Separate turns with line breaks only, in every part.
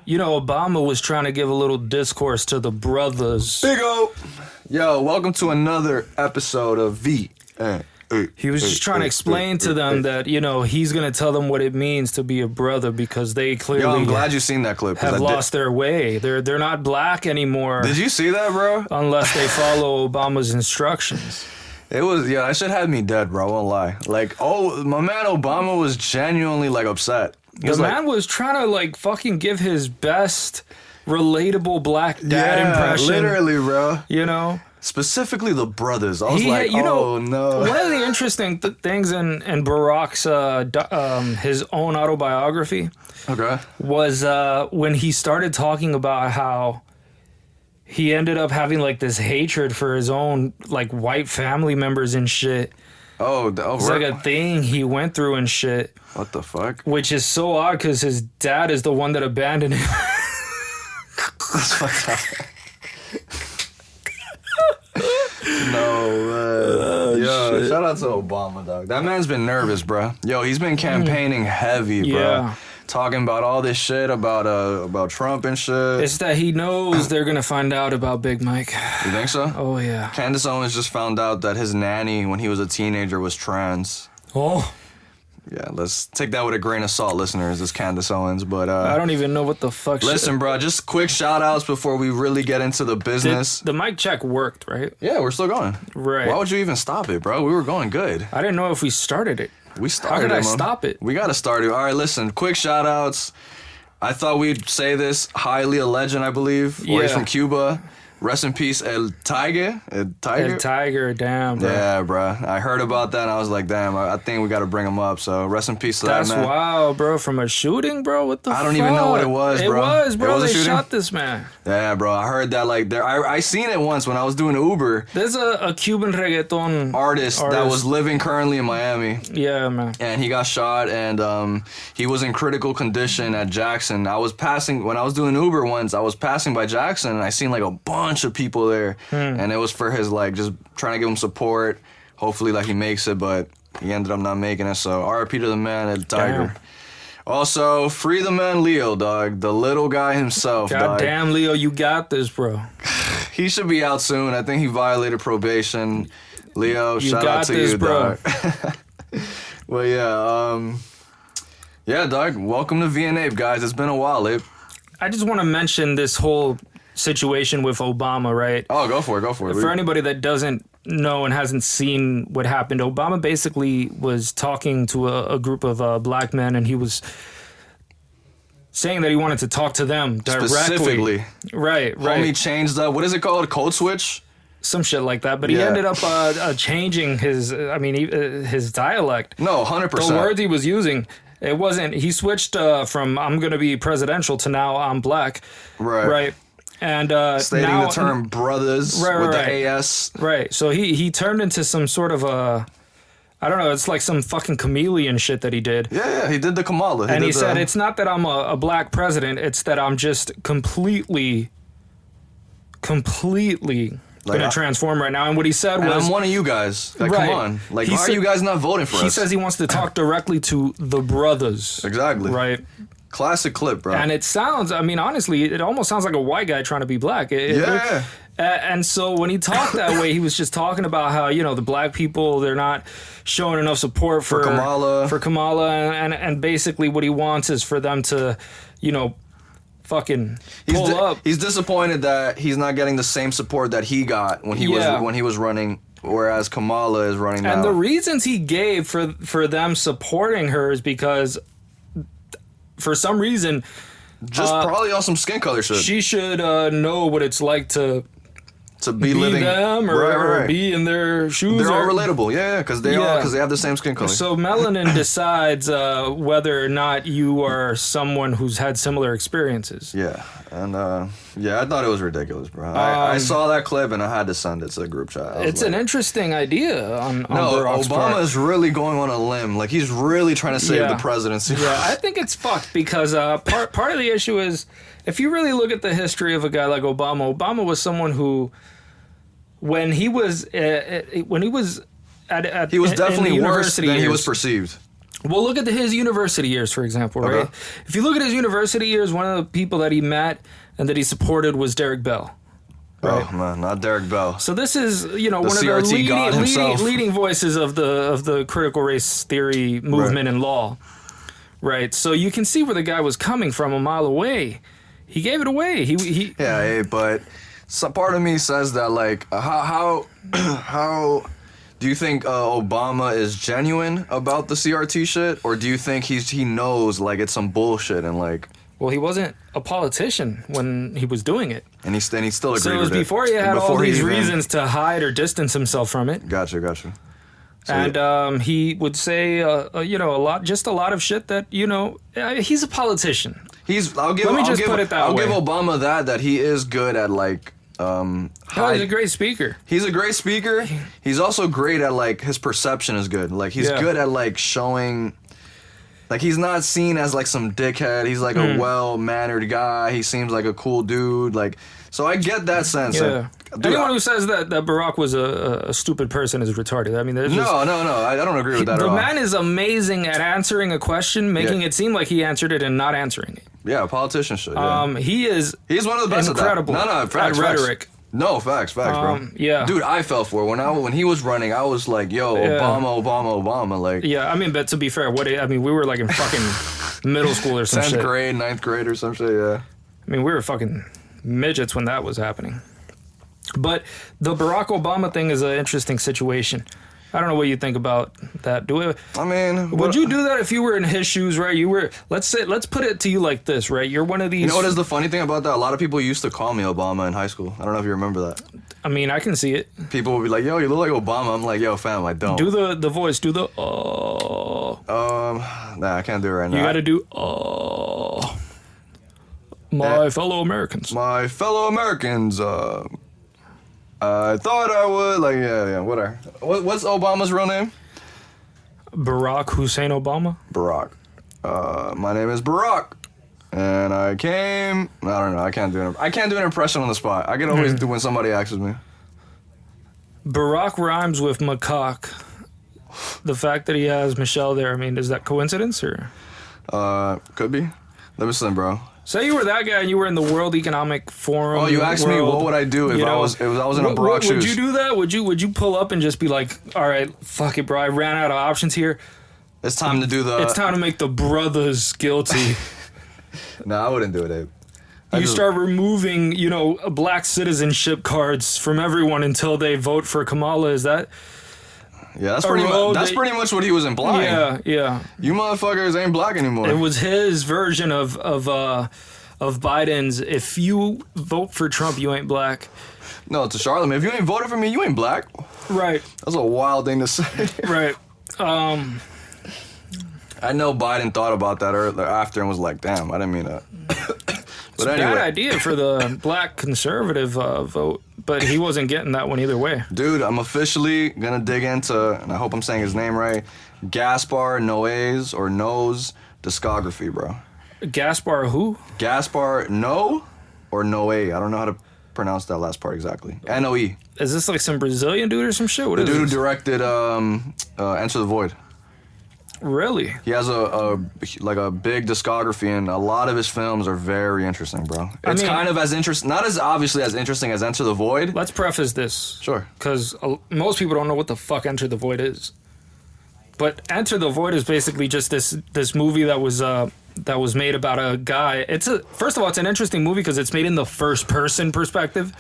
You know, Obama was trying to give a little discourse to the brothers.
Big O. Yo, welcome to another episode of V N APE.
He was just trying to explain to them that, you know, he's going to tell them what it means to be a brother because they clearly
Yo, I'm glad you seen that clip.
have lost their way. They're not black anymore.
Did you see that, bro?
Unless they follow Obama's instructions.
It was, yeah, that shit had me dead, bro. I won't lie. Like, oh, my man Obama was genuinely, like, upset.
The man was trying to, like, fucking give his best relatable black dad impression.
Literally, bro.
You know?
Specifically the brothers. I was no.
One of the interesting things in Barack's, his own autobiography was when he started talking about how he ended up having, like, this hatred for his own, like, white family members and shit. It's like a thing he went through and shit.
What the fuck?
Which is so odd because his dad is the one that abandoned him.
That's fucked up. No, yo, shit. Shout out to Obama, dog. That man's been nervous, bro. Yo, he's been campaigning heavy, bro.
Yeah.
Talking about all this shit about Trump and shit.
It's that he knows they're gonna find out about Big Mike.
You think so?
Oh yeah.
Candace Owens just found out that his nanny when he was a teenager was trans.
Oh.
Yeah, let's take that with a grain of salt, listeners. It's Candace Owens, but
I don't even know what the fuck.
Listen, bro, just quick shout outs before we really get into the business.
The mic check worked, right?
Yeah, we're still going.
Right.
Why would you even stop it, bro? We were going good.
I didn't know if we started it.
We started
How
it,
could I
man.
stop it?
We gotta start it. All right, listen, quick shout outs. I thought we'd say this. Highly a legend, I believe. Or he's from Cuba. Rest in peace, El Tiger.
El Tiger, damn, bro.
Yeah, bro. I heard about that and I was like, damn, I think we got to bring him up. So rest in peace to that man.
That's wild, bro. From a shooting, bro? What the fuck?
I don't even know what it was, bro.
It was, bro.
It was
They shot this man.
Yeah, bro. I heard that, like, I seen it once when I was doing Uber.
There's a Cuban reggaeton
artist that was living currently in Miami.
Yeah, man.
And he got shot and he was in critical condition at Jackson. When I was doing Uber once, I was passing by Jackson and I seen like a bunch of people there. And it was for his, like, just trying to give him support. Hopefully, like, he makes it, but he ended up not making it. So RIP to the man at Tiger.
Damn.
Also, free the man Leo, dog. The little guy himself, dog.
Damn, Leo, you got this, bro.
He should be out soon. I think he violated probation. Leo, shout out to you,
bro.
Dog. Well, yeah, dog. Welcome to V N APE, guys. It's been a while, Ape.
I just want to mention this whole situation with Obama, right?
Oh, go for it.
For anybody that doesn't know and hasn't seen what happened, Obama basically was talking to a group of black men, and he was saying that he wanted to talk to them directly.
Specifically.
Right.
Homie changed up. What is it called? Code switch?
Some shit like that. But he ended up changing his dialect.
No, 100%.
The words he was using. It wasn't. He switched from "I'm gonna be presidential" to now "I'm black." Right. And
stating
now,
the term brothers with the AS.
Right. So he turned into some sort of I don't know, it's like some fucking chameleon shit that he did.
Yeah, he did the Kamala.
He said, it's not that I'm a black president, it's that I'm just completely like, gonna transform right now. And what he said was,
I'm one of you guys. Like, come on. Like, why are you guys not voting for us?
He says he wants to talk directly to the brothers.
Exactly.
Right.
Classic clip, bro.
And it sounds, I mean, honestly, it almost sounds like a white guy trying to be black. And so when he talked that way, he was just talking about how, you know, the black people, they're not showing enough support for Kamala. And basically what he wants is for them to, you know, fucking pull up.
He's disappointed that he's not getting the same support that he got when he was running, whereas Kamala is running now.
And the reasons he gave for them supporting her is because for some reason,
just probably on some skin color shit.
She should know what it's like to
be living
them or be in their shoes.
They're all relatable, because they have the same skin color.
So melanin decides whether or not you are someone who's had similar experiences.
Yeah, and I thought it was ridiculous, bro. I saw that clip and I had to send it to the group chat.
It's an interesting idea on Barack's
Obama
part.
is really going on a limb. Like, he's really trying to save the presidency.
Yeah, I think it's fucked because part of the issue is, if you really look at the history of a guy like Obama was someone who, when he was definitely
worse than he was perceived.
Well, look at his university years, for example, right? Okay. If you look at his university years, one of the people that he met and that he supported was Derek Bell. Right?
Oh man, not Derek Bell.
So this is, one of the leading voices of the critical race theory movement and law, right? So you can see where the guy was coming from a mile away. He gave it away. He
but some part of me says that like how do you think Obama is genuine about the CRT shit, or do you think he knows like it's some bullshit and like?
Well, he wasn't a politician when he was doing it,
and he still agreed with it.
So it was before he had all these reasons to hide or distance himself from it.
Gotcha. So
and he would say, a lot of shit that he's a politician.
I'll give Obama that he is good at like.
He's a great speaker.
He's a great speaker. He's also great at like his perception is good. Like he's good at like showing. Like he's not seen as like some dickhead. He's like a well-mannered guy. He seems like a cool dude. Like so, I get that sense.
Yeah. Anyone who says that Barack was a stupid person is retarded. I mean, there's
no. I don't agree with that at all.
The man is amazing at answering a question, making it seem like he answered it and not answering it.
Yeah, a politician should. Yeah.
He's
one of the best
incredible
at that. No, facts,
at rhetoric.
Facts. No, facts, bro.
Yeah.
Dude, I fell for it. When he was running, I was like, yo, Obama. Like,
yeah, I mean, but to be fair, we were like in fucking middle school or some
10th
shit.
10th grade, 9th grade or some shit, yeah.
I mean, we were fucking midgets when that was happening. But the Barack Obama thing is an interesting situation. I don't know what you think about that. Would you do that if you were in his shoes, right? Let's put it to you like this, right? You're one of these.
You know what is the funny thing about that? A lot of people used to call me Obama in high school. I don't know if you remember that.
I mean, I can see it.
People would be like, yo, you look like Obama. I'm like, yo, fam, I don't.
Do the voice. Do the
Nah, I can't do it right now.
You gotta do My fellow Americans.
My fellow Americans, I thought I would, like, yeah, whatever. What's Obama's real name?
Barack Hussein Obama.
Barack. My name is Barack, and I don't know, I can't do an impression on the spot. I can always do when somebody asks me.
Barack rhymes with macaque. The fact that he has Michelle there, I mean, is that coincidence, or?
Could be. Listen, bro.
Say you were that guy and you were in the World Economic Forum.
Oh, you asked me what would I do if I was in a Barack shoes?
Would you do that? Would you pull up and just be like, all right, fuck it, bro, I ran out of options here.
It's time to
make the brothers guilty.
No, I wouldn't do it, Abe.
Start removing, black citizenship cards from everyone until they vote for Kamala. Is that?
Yeah, that's pretty much what he was implying.
Yeah.
You motherfuckers ain't black anymore.
It was his version of Biden's. If you vote for Trump, you ain't black.
No, to Charlamagne, if you ain't voted for me, you ain't black.
Right.
That's a wild thing to say.
Right.
I know Biden thought about that after and was like, "Damn, I didn't mean that."
But it's anyway. A bad idea for the black conservative vote, but he wasn't getting that one either way.
Dude, I'm officially gonna dig into, and I hope I'm saying his name right, Gaspar Noé's or No's discography, bro.
Gaspar who?
Gaspar No or Noé. I don't know how to pronounce that last part exactly. Noe.
Is this like some Brazilian dude or some shit? What
the
is
dude
this?
Who directed Enter the Void.
Really?
He has a big discography, and a lot of his films are very interesting, bro. It's kind of as interesting, not as obviously as interesting as Enter the Void.
Let's preface this.
Sure.
Because most people don't know what the fuck Enter the Void is. But Enter the Void is basically just this movie that was made about a guy. First of all, it's an interesting movie because it's made in the first person perspective.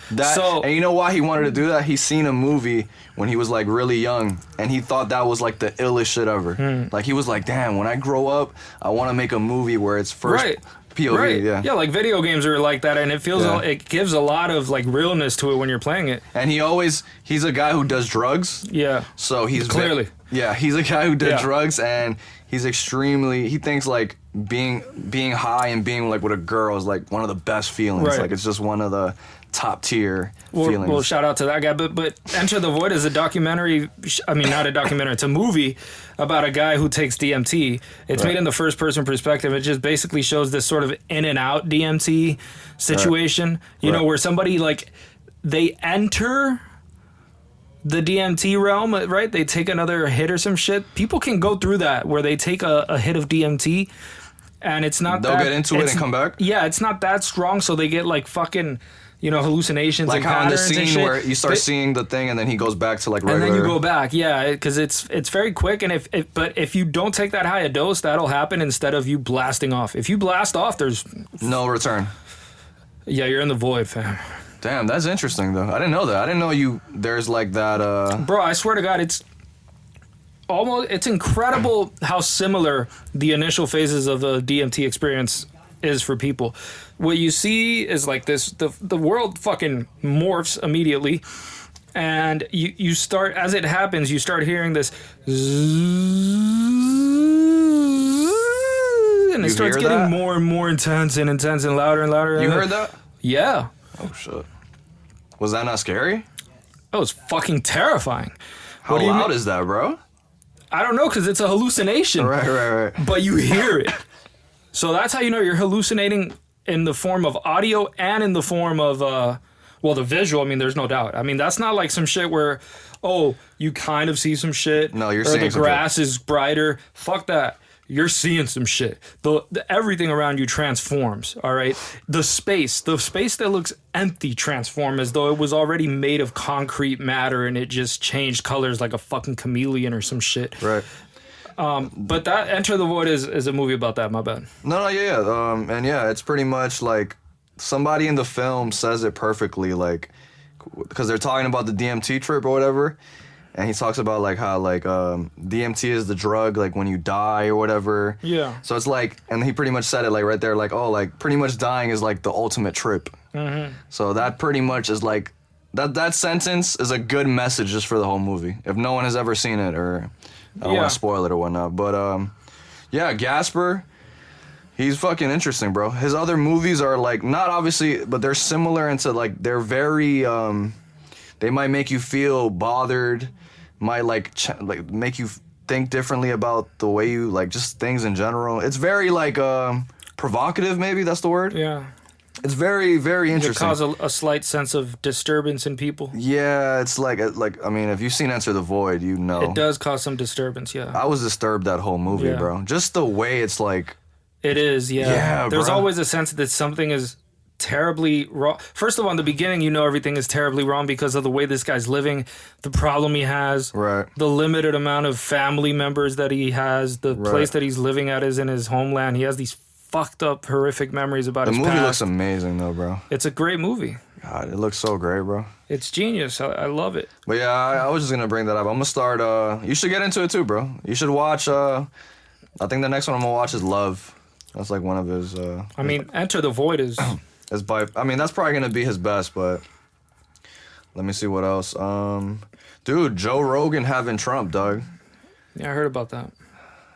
And you know why he wanted to do that? He's seen a movie when he was like really young, and he thought that was like the illest shit ever. Like he was like, damn, when I grow up, I want to make a movie where it's first POV.
Right.
Yeah,
like video games are like that, and it gives a lot of like realness to it when you're playing it.
And he's a guy who does drugs.
Yeah.
So he's
clearly.
He's a guy who did drugs, and he thinks like being high and being like with a girl is like one of the best feelings. Right. Like it's just one of the top tier feelings.
Well, shout out to that guy. But Enter the Void is a documentary. I mean, not a documentary. It's a movie about a guy who takes DMT. It's made in the first person perspective. It just basically shows this sort of in and out DMT situation. You know, where somebody like they enter the DMT realm, right? They take another hit or some shit. People can go through that where they take a hit of DMT and it's not
They'll get into it and come back?
Yeah, it's not that strong, so they get like fucking, you know, hallucinations.
Like
and
how in the
patterns and
scene
shit.
where you start seeing the thing and then he goes back to like regular.
And then you go back, yeah, because it's very quick. And if you don't take that high a dose, that'll happen instead of you blasting off. If you blast off, there's
no return.
Yeah, you're in the void, fam.
Damn, that's interesting though. I didn't know that. I didn't know there's like that.
Bro, I swear to God, it's incredible how similar the initial phases of the DMT experience is for people. What you see is like this, the world fucking morphs immediately, and you start, as it happens, you start hearing this and it starts getting more and more intense and louder and louder.
You heard that?
Yeah.
Oh shit. Was that not scary?
That was fucking terrifying.
How loud is that, bro?
I don't know, because it's a hallucination.
Right.
But you hear it. So that's how you know you're hallucinating in the form of audio and in the form of, the visual. I mean, there's no doubt. I mean, that's not like some shit where, you kind of see some shit.
No, you're seeing
the grass is brighter. Fuck that. You're seeing some shit. Everything around you transforms, all right? The space that looks empty transforms as though it was already made of concrete matter and it just changed colors like a fucking chameleon or some shit.
Right.
But that Enter the Void is a movie about that, my bad.
No, yeah. And yeah, it's pretty much like somebody in the film says it perfectly, like, because they're talking about the DMT trip or whatever. And he talks about like how like DMT is the drug like when you die or whatever.
Yeah.
So it's like, and he pretty much said it like right there, like, oh, like pretty much dying is like the ultimate trip. Mm-hmm. So that pretty much is like that sentence is a good message just for the whole movie. If no one has ever seen it, or I don't want to spoil it or whatnot, but yeah, Gasper, he's fucking interesting, bro. His other movies are like not obviously, but they're similar into like they're very they might make you feel bothered. Might like make you think differently about the way you like just things in general. It's very like provocative, maybe that's the word.
Yeah.
It's very, very interesting.
It causes a slight sense of disturbance in people.
Yeah, it's like I mean, if you've seen Enter the Void, you know.
It does cause some disturbance, yeah.
I was disturbed that whole movie, bro. Just the way it's like.
It is, yeah.
Yeah,
There's
bro.
always a sense that something is terribly wrong. First of all, in the beginning, you know everything is terribly wrong because of the way this guy's living, the problem he has, the limited amount of family members that he has, the place that he's living at is in his homeland. He has these fucked up, horrific memories about his past.
The movie looks amazing, though, bro.
It's a great movie.
God, it looks so great, bro.
It's genius. I love it.
But yeah, I was just gonna bring that up. I'm gonna start. You should get into it too, bro. You should watch. I think the next one I'm gonna watch is Love. That's like one of his.
I mean, Enter the Void is.
I mean, that's probably gonna be his best, but let me see what else. Dude, Joe Rogan having Trump, Doug.
Yeah, I heard about that.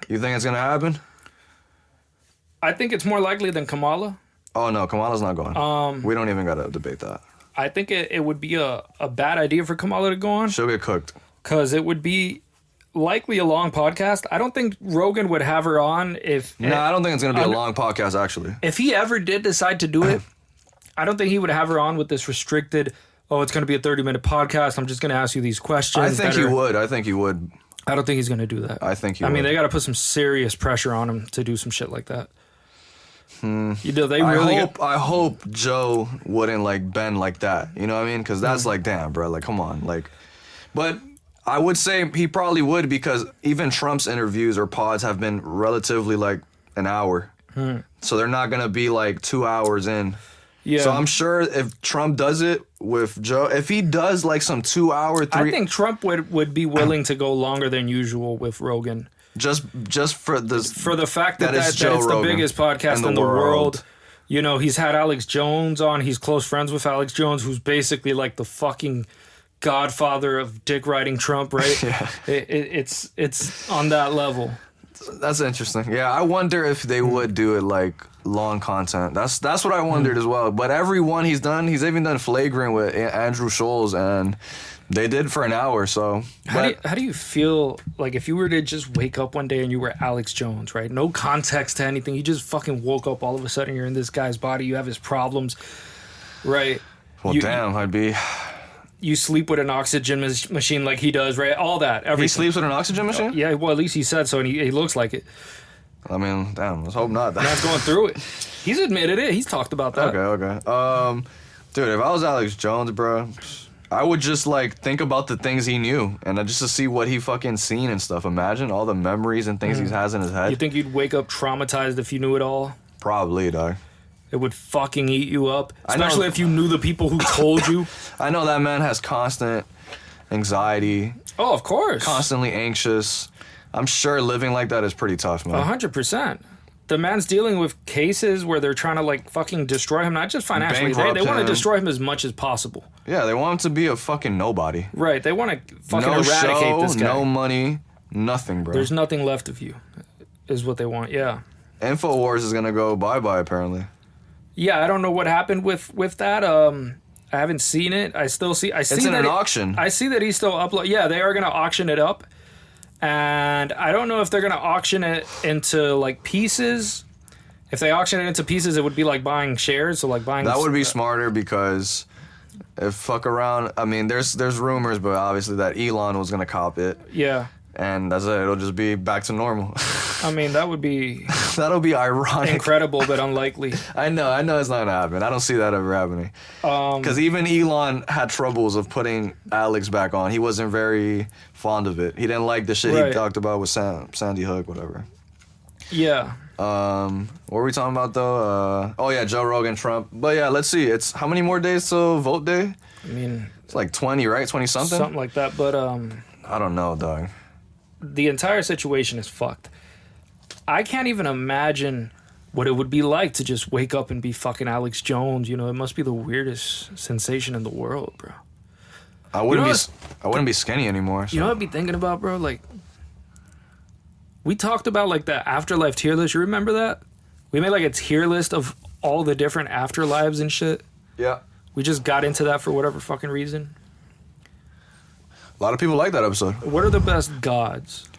You think it's gonna happen?
I think it's more likely than Kamala.
Oh no, Kamala's not going. We don't even gotta debate that.
I think it would be a bad idea for Kamala to go on.
She'll get cooked.
Because it would be likely a long podcast. I don't think Rogan would have her on if...
No, I don't think it's gonna be a long podcast, actually.
If he ever did decide to do it, I don't think he would have her on with this restricted, it's going to be a 30-minute podcast. I'm just going to ask you these questions.
I think he would. I think he would.
I don't think he's going to do that.
I think he would.
I mean, they got to put some serious pressure on him to do some shit like that. You know, they
I hope Joe wouldn't like bend like that. You know what I mean? Because that's like, damn, bro. Like, come on. Like, but I would say he probably would because even Trump's interviews or pods have been relatively like an hour. So they're not going to be like 2 hours in. Yeah. So I'm sure if Trump does it with Joe, if he does like some 2 hour,
I think Trump would be willing to go longer than usual with Rogan.
Just for
the fact that it's the biggest podcast in the world. You know, he's had Alex Jones on. He's close friends with Alex Jones, who's basically like the fucking godfather of dick riding Trump, right?
Yeah.
It's on that level.
That's interesting. Yeah, I wonder if they would do it like long content. That's what I wondered as well. But every one he's even done Flagrant with Andrew Scholes, and they did for an hour. So
how do you feel like if you were to just wake up one day and you were Alex Jones, right? No context to anything. You just fucking woke up. All of a sudden, you're in this guy's body. You have his problems, right?
Well, damn, I'd be.
you sleep with an oxygen machine like he does, right? All that. Everything.
He sleeps with an oxygen machine?
Yeah, well, at least he said so, and he looks like it.
I mean, damn, let's hope not.
Man's going through it. He's admitted it. He's talked about that.
Okay. Dude, if I was Alex Jones, bro, I would just, like, think about the things he knew, and just to see what he fucking seen and stuff. Imagine all the memories and things he has in his head.
You think you'd wake up traumatized if you knew it all?
Probably, dog.
It would fucking eat you up. Especially if you knew the people who told you.
I know that man has constant anxiety.
Oh, of course.
Constantly anxious. I'm sure living like that is pretty tough, man.
100%. The man's dealing with cases where they're trying to, like, fucking destroy him, not just financially. They want to destroy him as much as possible.
Yeah, they want him to be a fucking nobody.
Right. They want to fucking eradicate this guy.
No money, nothing, bro.
There's nothing left of you, is what they want, yeah.
InfoWars is going to go bye-bye, apparently.
Yeah, I don't know what happened with that. I haven't seen it. It's in
an auction.
I see that he's still upload. Yeah, they are going to auction it up. And I don't know if they're going to auction it into, like, pieces. If they auction it into pieces, it would be like buying shares. So, like, buying...
That would be smarter because if fuck around... I mean, there's rumors, but obviously that Elon was going to cop it.
Yeah.
And that's it. It'll just be back to normal.
I mean, that would be...
That'll be ironic.
Incredible, but unlikely.
I know it's not going to happen. I don't see that ever happening. Because even Elon had troubles of putting Alex back on. He wasn't very fond of it. He didn't like the shit he talked about with Sandy Hook, whatever.
Yeah.
What were we talking about, though? Oh, yeah, Joe Rogan, Trump. But, yeah, let's see. It's how many more days till vote day?
I mean...
It's like 20, right? 20-something?
Something like that, but...
I don't know, dog.
The entire situation is fucked. I can't even imagine what it would be like to just wake up and be fucking Alex Jones. You know, it must be the weirdest sensation in the world, bro.
I wouldn't be skinny anymore. So.
You know what I'd be thinking about, bro? Like, we talked about, like, the afterlife tier list. You remember that? We made, like, a tier list of all the different afterlives and shit.
Yeah.
We just got into that for whatever fucking reason.
A lot of people like that episode.
What are the best gods?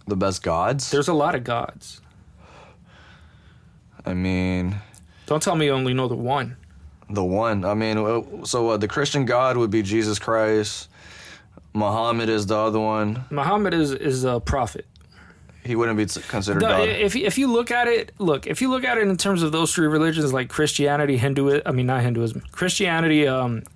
The best gods?
There's a lot of gods.
I mean...
Don't tell me you only know the one.
The one. I mean, so the Christian God would be Jesus Christ. Muhammad is the other one.
Muhammad is a prophet.
He wouldn't be considered God.
If you look at it, in terms of those three religions, like Christianity, Christianity,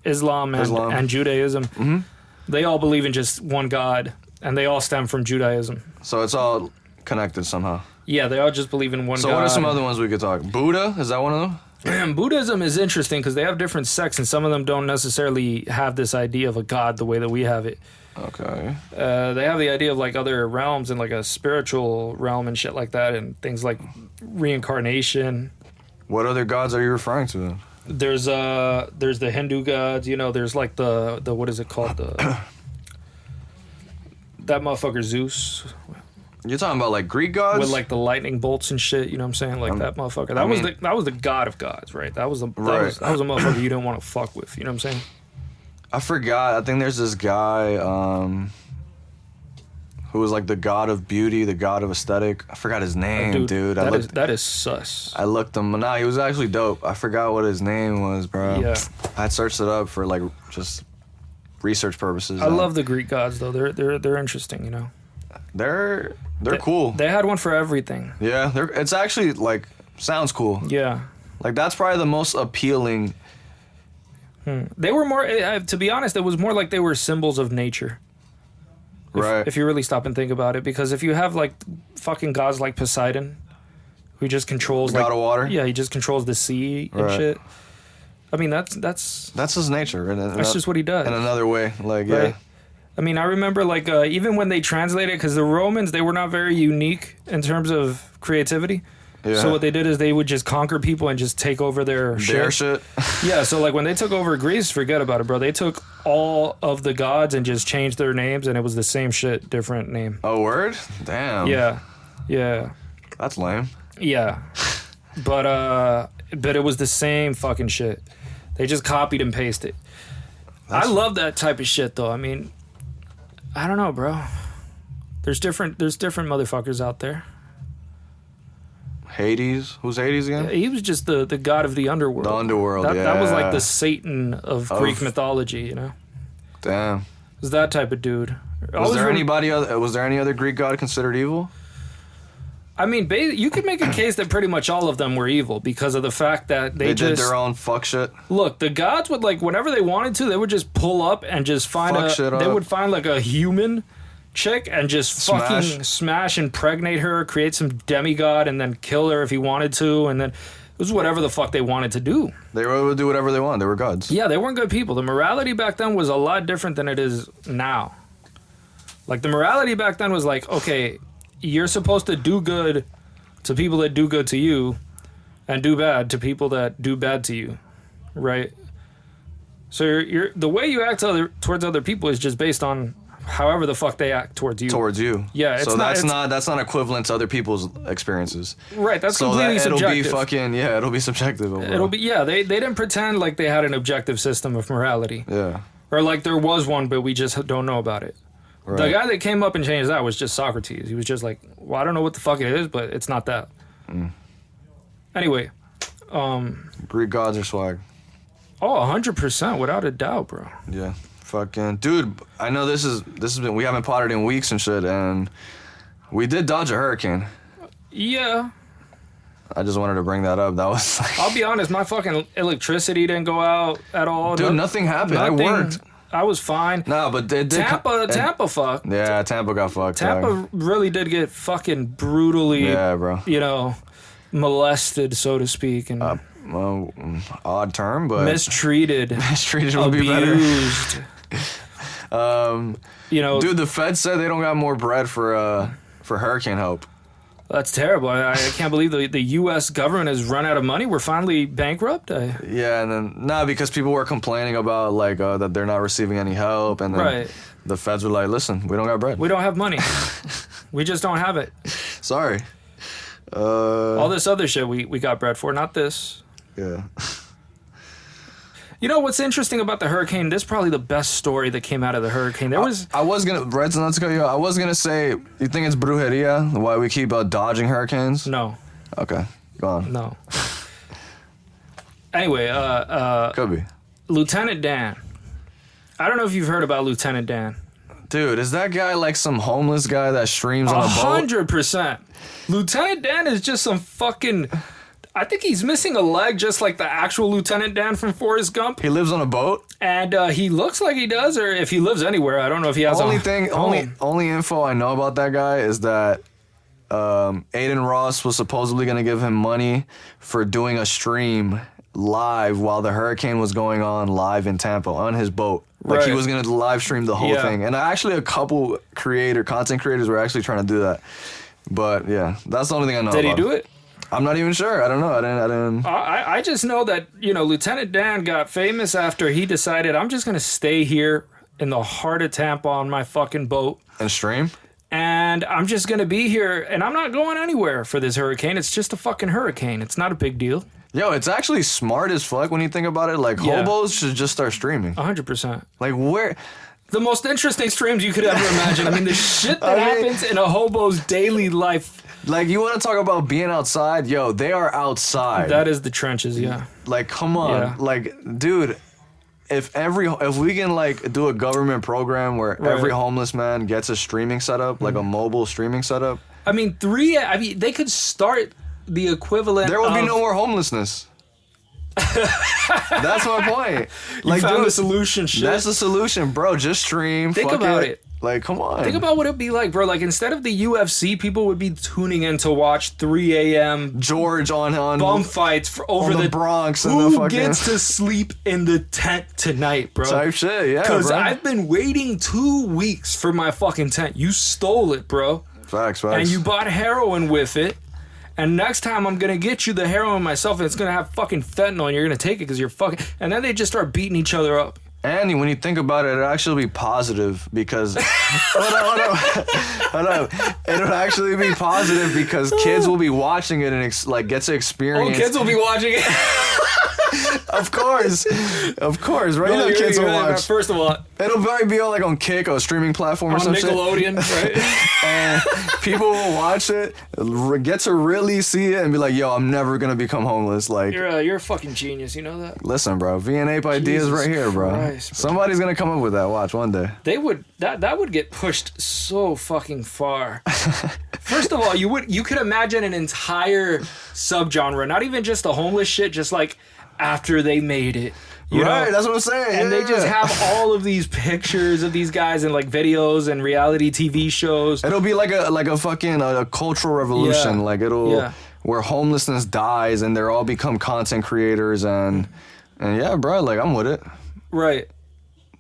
Islam, and Judaism, they all believe in just one God, and they all stem from Judaism.
So it's all connected somehow.
Yeah, they all just believe in one God.
So what are some other ones we could talk? Buddha, is that one of them?
Buddhism is interesting because they have different sects, and some of them don't necessarily have this idea of a God the way that we have it.
Okay.
They have the idea of, like, other realms and, like, a spiritual realm and shit like that, and things like reincarnation.
What other gods are you referring to then?
There's the Hindu gods, you know, there's, like, the what is it called? That motherfucker Zeus.
You're talking about, like, Greek gods?
With, like, the lightning bolts and shit, you know what I'm saying? Like, that motherfucker. That was the god of gods, right? That was a motherfucker you didn't want to fuck with, you know what I'm saying?
I forgot. I think there's this guy who was like the god of beauty, the god of aesthetic. I forgot his name, dude.
That is sus.
I looked him. Nah, he was actually dope. I forgot what his name was, bro.
Yeah.
I had searched it up for, like, just research purposes.
I love the Greek gods, though. They're interesting, you know.
They're cool.
They had one for everything.
Yeah, it's actually, like, sounds cool.
Yeah.
Like, that's probably the most appealing.
They were more, to be honest, it was more like they were symbols of nature.
Right.
If you really stop and think about it. Because if you have, like, fucking gods like Poseidon, who just controls,
God of water?
Yeah, he just controls the sea and shit. I mean, that's
his nature.
That's just what he does.
In another way, like, yeah.
Right. I mean, I remember, like, even when they translated, because the Romans, they were not very unique in terms of creativity. Yeah. So what they did is they would just conquer people and just take over their shit. Yeah, so, like, when they took over Greece, forget about it, bro. They took all of the gods and just changed their names, and it was the same shit, different name.
Oh, word? Damn.
Yeah.
That's lame.
Yeah. But it was the same fucking shit. They just copied and pasted. I love that type of shit, though. I mean, I don't know, bro. There's different motherfuckers out there.
Hades? Who's Hades again?
He was just the god of the underworld.
The underworld,
That was like the Satan of Greek mythology, you know?
Damn.
It was that type of dude.
Was there any other Greek god considered evil?
I mean, you could make a case that pretty much all of them were evil because of the fact that they
did their own fuck shit.
Look, the gods would, like, whenever they wanted to, they would just pull up and just find they would find like a human chick and just fucking smash, impregnate her, create some demigod, and then kill her if he wanted to, and then it was whatever the fuck they wanted to do.
They were able to do whatever they wanted. They were gods.
Yeah, they weren't good people. The morality back then was a lot different than it is now. Like, the morality back then was like, okay, you're supposed to do good to people that do good to you and do bad to people that do bad to you, right? So you're the way you act towards other people is just based on however the fuck they act towards you.
Towards you.
Yeah.
So that's not equivalent to other people's experiences.
Right. That's completely subjective.
It'll be subjective. Overall.
It'll be They didn't pretend like they had an objective system of morality.
Yeah.
Or like there was one, but we just don't know about it. Right. The guy that came up and changed that was just Socrates. He was just like, well, I don't know what the fuck it is, but it's not that. Anyway.
Greek gods are swag.
Oh, 100%, without a doubt, bro.
Yeah. Fucking dude, I know this has been, we haven't potted in weeks and shit, and we did dodge a hurricane.
Yeah.
I just wanted to bring that up. That was like,
I'll be honest, my fucking electricity didn't go out at all.
Dude, nothing happened. I worked.
I was fine.
No, but they did.
Tampa fucked.
Yeah, Tampa got fucked.
Tampa really did get fucking brutally,
bro.
Molested, so to speak, and
odd term, but
mistreated.
Mistreated would be better. Dude, the Fed said they don't got more bread for hurricane help.
That's terrible. I can't believe the U.S. government has run out of money. We're finally bankrupt.
Yeah, and then because people were complaining about like that they're not receiving any help, and then the Feds were like, "Listen, we don't got bread.
We don't have money. We just don't have it.
Sorry.
All this other shit we got bread for, not this."
Yeah.
You know what's interesting about the hurricane? This is probably the best story that came out of the hurricane.
I was gonna, Reds, not to cut you off, I was gonna say, you think it's brujeria, why we keep dodging hurricanes?
No.
Okay, go on.
No. Anyway,
could be.
Lieutenant Dan. I don't know if you've heard about Lieutenant Dan.
Dude, is that guy like some homeless guy that streams on a boat?
100%. Lieutenant Dan is just some fucking... I think he's missing a leg, just like the actual Lieutenant Dan from Forrest Gump.
He lives on a boat,
and he looks like he does, or if he lives anywhere, I don't know if he has.
Only info I know about that guy is that Aiden Ross was supposedly going to give him money for doing a stream live while the hurricane was going on live in Tampa on his boat. Like he was going to live stream the whole thing, and actually a couple content creators were actually trying to do that. But yeah, that's the only thing I know.
Did he do it?
I'm not even sure. I don't know. I didn't.
I just know that, Lieutenant Dan got famous after he decided, I'm just going to stay here in the heart of Tampa on my fucking boat.
And stream?
And I'm just going to be here, and I'm not going anywhere for this hurricane. It's just a fucking hurricane. It's not a big deal.
Yo, it's actually smart as fuck when you think about it. Like, hobos should just start streaming.
100%.
Like, where...
The most interesting streams you could ever imagine. I mean, the shit that happens in a hobo's daily life.
Like, you want to talk about being outside? Yo, they are outside.
That is the trenches, yeah.
Like, come on. Yeah. Like, dude, if we can, like, do a government program where every homeless man gets a streaming setup, like a mobile streaming setup.
I mean, they could start the equivalent
There will be no more homelessness. That's my point.
Like, found the solution. Shit.
That's the solution, bro. Just stream.
Think about it.
Like, come on.
Think about what it'd be like, bro. Like, instead of the UFC, people would be tuning in to watch 3 a.m.
George on
bum fights over
the Bronx.
Who
and the fucking...
gets to sleep in the tent tonight, bro?
Type shit, yeah.
Because I've been waiting 2 weeks for my fucking tent. You stole it, bro.
Facts.
And you bought heroin with it. And next time I'm going to get you the heroin myself, and it's going to have fucking fentanyl, and you're going to take it because you're fucking... And then they just start beating each other up.
And when you think about it, it'll actually be positive because... Hold up. It'll actually be positive because kids will be watching it and get to experience...
Oh, kids will be watching it.
Of course, right?
No,
Kids will watch.
First of all,
it'll probably be on like on Kick or a streaming platform or
on
some
Nickelodeon,
shit.
right?
And people will watch it, get to really see it, and be like, "Yo, I'm never gonna become homeless." Like,
you're a fucking genius. You know that?
Listen, bro, V N APE ideas
Jesus
right here, bro.
Christ, bro.
Somebody's gonna come up with that. Watch one day.
They would that would get pushed so fucking far. First of all, you could imagine an entire subgenre, not even just the homeless shit, just like after they made it. You
right,
know?
that's what I'm saying.
And they just have all of these pictures of these guys in like videos and reality TV shows.
It'll be like a fucking a cultural revolution.
Yeah.
Like where homelessness dies and they're all become content creators and yeah, bro, like I'm with it.
Right.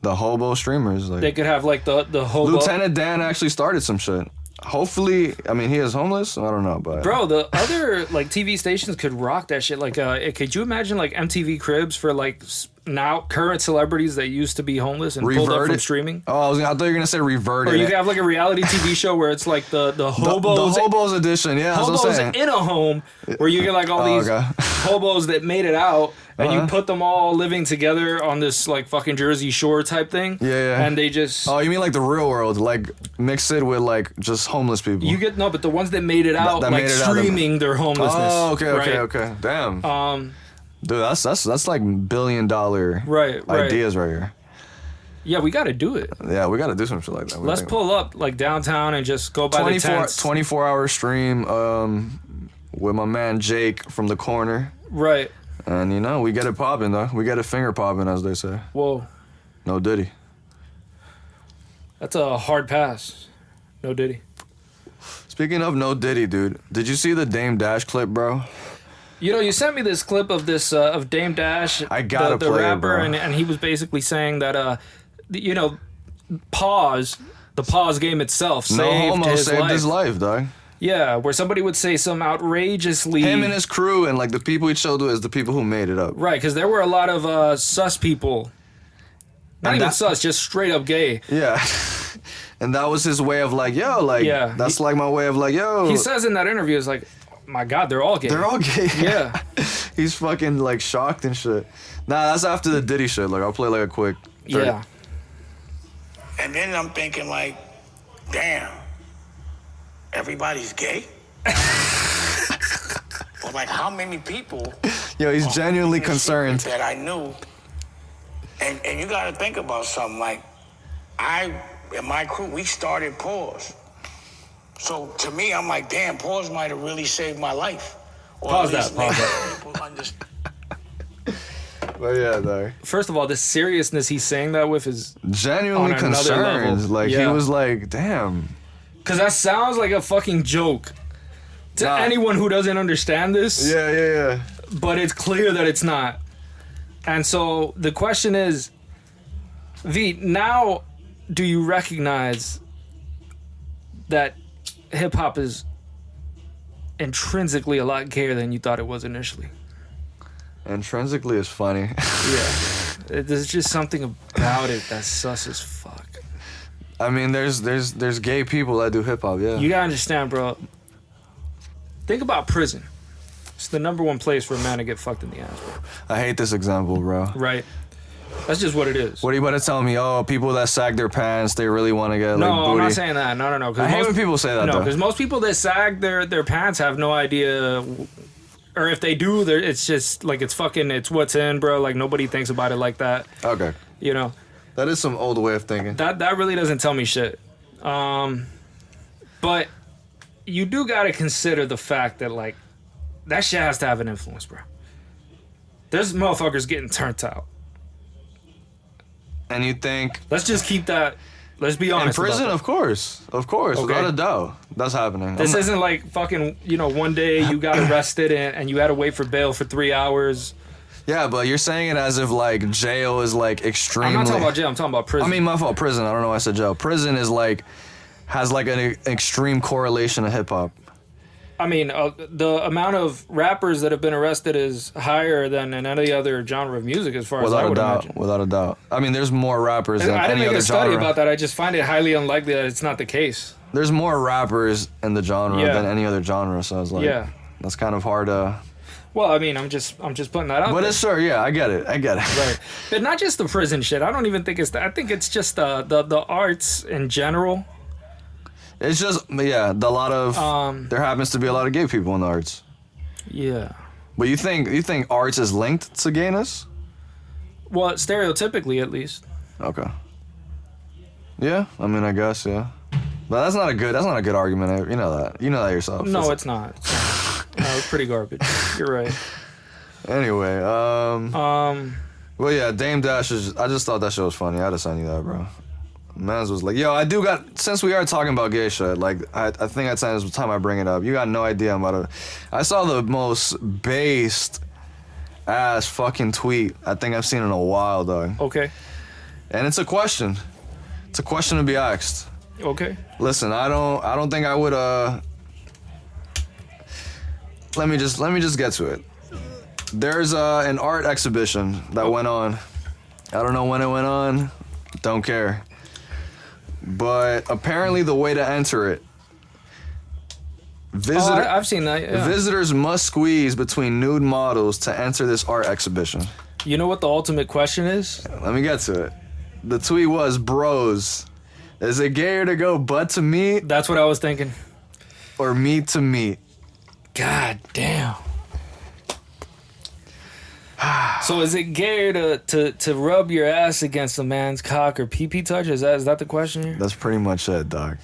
The hobo streamers, like
they could have like the hobo.
Lieutenant Dan actually started some shit. Hopefully, I mean, he is homeless. I don't know, but
bro, the other like TV stations could rock that shit. Like, could you imagine like MTV Cribs for like now current celebrities that used to be homeless and pulled up from streaming?
Oh, I thought you were gonna say reverted.
Or you could have like a reality TV show where it's like the hobos,
the hobos edition. Yeah,
hobos in a home where you get like all these hobos that made it out. And you put them all living together on this like fucking Jersey Shore type thing.
Yeah.
And they just...
Oh, you mean like the real world, like mix it with like just homeless people.
You get but the ones that made it out, that like streaming their homelessness.
Oh, okay.
Right?
Damn. Dude, that's like $1 billion ideas right here.
Yeah, we got to do it.
Yeah, we got to do some shit like that.
Let's pull up like downtown and just go by the tents.
24-hour stream with my man Jake from the corner.
Right.
And, you know, we get it popping, though. We get it finger popping, as they say.
Whoa.
No Diddy.
That's a hard pass. No Diddy.
Speaking of no Diddy, dude, did you see the Dame Dash clip, bro?
You know, you sent me this clip of this of Dame Dash,
I gotta
the
play
rapper,
it, bro.
and he was basically saying that, you know, the pause game itself saved his life,
dog.
Yeah, where somebody would say some outrageously...
Him and his crew and, like, the people he showed with is the people who made it up.
Right, because there were a lot of sus people. Not even sus, just straight up gay.
Yeah. And that was his way of, like, yo, like, that's like my way of, like, yo.
He says in that interview, it's like, my God, they're all gay.
They're all gay.
Yeah.
He's fucking, like, shocked and shit. Nah, that's after the Diddy shit. Like, I'll play, like, a quick...
Yeah.
And then I'm thinking, like, damn. Everybody's gay? Or like how many people?
Yo, he's genuinely concerned.
That I knew. And you gotta think about something like I and my crew, we started Pause. So to me, I'm like, damn, Pause might have really saved my life. Or
pause that.
People understand.
But yeah, though.
First of all, the seriousness he's saying that with is
genuinely concerned. Like he was like, damn.
Because that sounds like a fucking joke to anyone who doesn't understand this.
Yeah.
But it's clear that it's not. And so the question is, V, now do you recognize that hip-hop is intrinsically a lot gayer than you thought it was initially?
Intrinsically is funny.
Yeah. There's just something about it that's sus as fuck.
I mean, there's gay people that do hip hop, yeah.
You gotta understand, bro. Think about prison. It's the #1 place for a man to get fucked in the ass, bro.
I hate this example, bro.
Right. That's just what it is.
What are you about to tell me? Oh, people that sag their pants, they really want to get like booty.
No, I'm not saying that. No.
I hate when people say that.
No, because most people that sag their pants have no idea, or if they do, it's just like it's what's in, bro. Like nobody thinks about it like that.
Okay.
You know.
That is some old way of thinking.
That really doesn't tell me shit. But you do gotta consider the fact that like that shit has to have an influence, bro. There's motherfuckers getting turned out.
And you think...
Let's just keep that... Let's be honest.
In prison, of course, okay. Without a doubt, that's happening.
This isn't like fucking, one day you got arrested and you had to wait for bail for 3 hours.
Yeah, but you're saying it as if like jail is like extremely...
I'm not talking about jail, I'm talking about prison.
I mean, my fault, prison. I don't know why I said jail. Prison is like, has like an extreme correlation to hip hop.
I mean, the amount of rappers that have been arrested is higher than in any other genre of music, as far as I would imagine.
Without a doubt. I mean, there's more rappers than any other genre.
I didn't make a study about that. I just find it highly unlikely that it's not the case.
There's more rappers in the genre than any other genre, so I was like, that's kind of hard to...
Well, I mean, I'm just putting that out.
But
there.
it's sure, yeah, I get it.
Right. But not just the prison shit. I don't even think it's that. I think it's just the arts in general.
It's just, yeah, a lot of, there happens to be a lot of gay people in the arts.
Yeah.
But you think arts is linked to gayness?
Well, stereotypically, at least.
Okay. Yeah, I mean, I guess, yeah. But that's not a good argument. You know that yourself.
No, it's not. No, it's pretty garbage. You're right.
Anyway, well, yeah, Dame Dash I just thought that shit was funny. I had to send you that, bro. Mans was like, yo, I do got, since we are talking about gay shit, like, I think it's time I bring it up. You got no idea I'm about to, I saw the most based ass fucking tweet I think I've seen in a while, dog.
Okay.
And it's a question. It's a question to be asked.
Okay.
Listen, I don't think I would, let me just get to it. There's an art exhibition that went on. I don't know when it went on. Don't care. But apparently the way to enter it,
I've seen that. Yeah.
Visitors must squeeze between nude models to enter this art exhibition.
You know what the ultimate question is?
Let me get to it. The tweet was, bros, is it gayer to go butt to meat
That's what I was thinking.
or meat to meat?
God damn. So is it gayer to rub your ass against a man's cock or pee-pee touch? Is that the question here?
That's pretty much it, dog.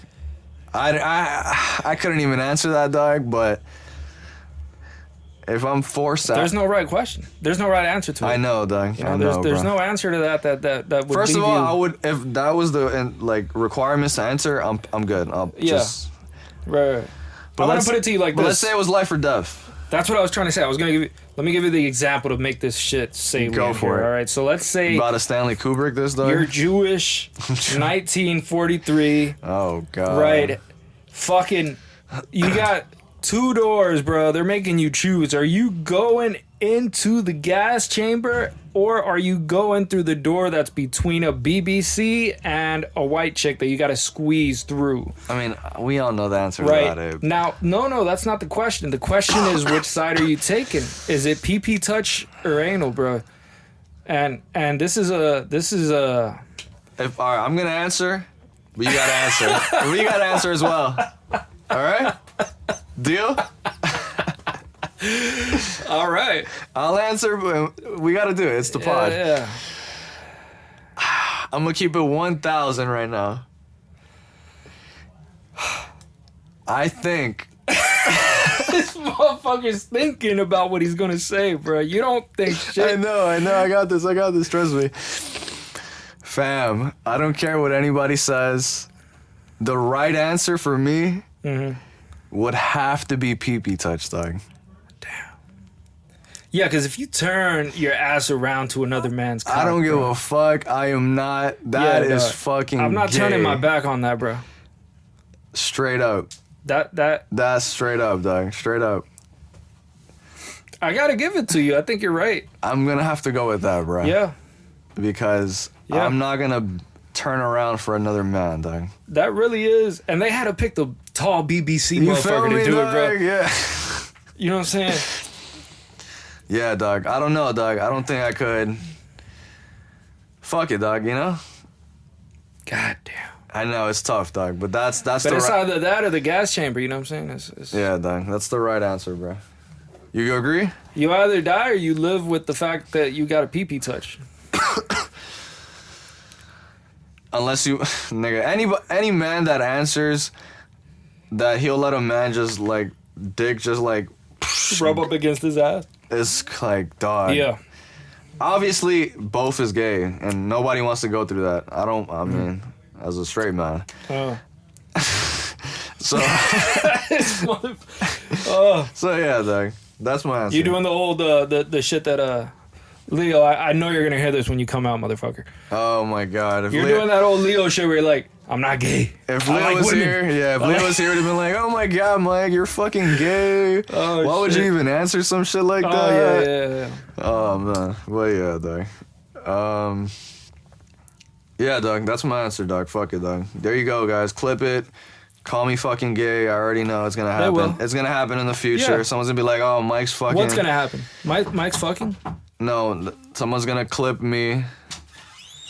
I couldn't even answer that, dog, but if I'm forced out...
There's no right question. There's no right answer to it.
I know, dog.
You know, there's no answer to that would
First
leave
of all,
you...
I would, if that was the requirements to answer, I'm good.
Right. But I want to put it to you like this.
Let's say it was life or death.
That's what I was trying to say. Let me give you the example to make this shit salient.
Go for
here,
it.
All right. So let's say
You about a Stanley Kubrick this, dog?
you're Jewish, 1943.
Oh, God.
Right. Fucking, you got 2 doors, bro. They're making you choose. Are you going into the gas chamber or are you going through the door that's between a BBC and a white chick that you got to squeeze through?
I mean, we all know the answer
Right.
to that, Abe.
Now, no, that's not the question. The question is, which side are you taking? Is it pee-pee touch or anal, bro? And this is a
All right, I'm going to answer, but you got to answer. We got to answer as well. All right? Deal?
all right.
I'll answer, but we got to do it. It's the pod.
Yeah.
I'm going to keep it 1,000 right now. I think...
This motherfucker's thinking about what he's gonna say, bro. You don't think shit.
I know. I got this. Trust me. Fam, I don't care what anybody says. The right answer for me would have to be pee-pee touch, dog.
Yeah, because if you turn your ass around to another man's cock,
I don't give
bro,
a fuck. I am not. That is
dog.
fucking
I'm not
gay.
turning my back on that, bro.
Straight up.
That's
straight up, dog. Straight up.
I gotta give it to you. I think you're right.
I'm gonna have to go with that, bro.
Yeah.
Because I'm not gonna turn around for another man, dog.
That really is. And they had to pick the tall BBC
You feel
motherfucker
me,
to do
dog?
it, bro.
Yeah.
You know what I'm saying?
Yeah, dog. I don't know, dog. I don't think I could. Fuck it, dog. You know.
God damn.
I know it's tough, dog, but that's
But
the
it's
right.
either that or the gas chamber. You know what I'm saying? It's,
Yeah, dog. That's the right answer, bro. You agree?
You either die or you live with the fact that you got a pee-pee touch.
Unless you, nigga, any man that answers that he'll let a man just like dick just like
Rub up against his ass.
is like, dog.
Yeah.
Obviously, both is gay, and nobody wants to go through that. I mean, as a straight man. So. So yeah, dog. That's my answer.
You doing the old the shit that Leo? I know you're gonna hear this when you come out, motherfucker.
Oh my God! If
You're doing that old Leo shit where you're like, I'm not gay.
If
I
Leo
like
was
women.
here, if Leo was here, would have been like, "Oh my God, Mike, you're fucking gay."
Oh,
Why would you
shit.
even answer some shit like
Oh
that?
yeah.
Oh man, well yeah, dog. Yeah, dog. That's my answer, dog. Fuck it, dog. There you go, guys. Clip it. Call me fucking gay. I already know it's gonna happen.
They will.
It's gonna happen in the future.
Yeah.
Someone's gonna be like, "Oh, Mike's fucking."
What's gonna happen? Mike's fucking?
No, someone's gonna clip me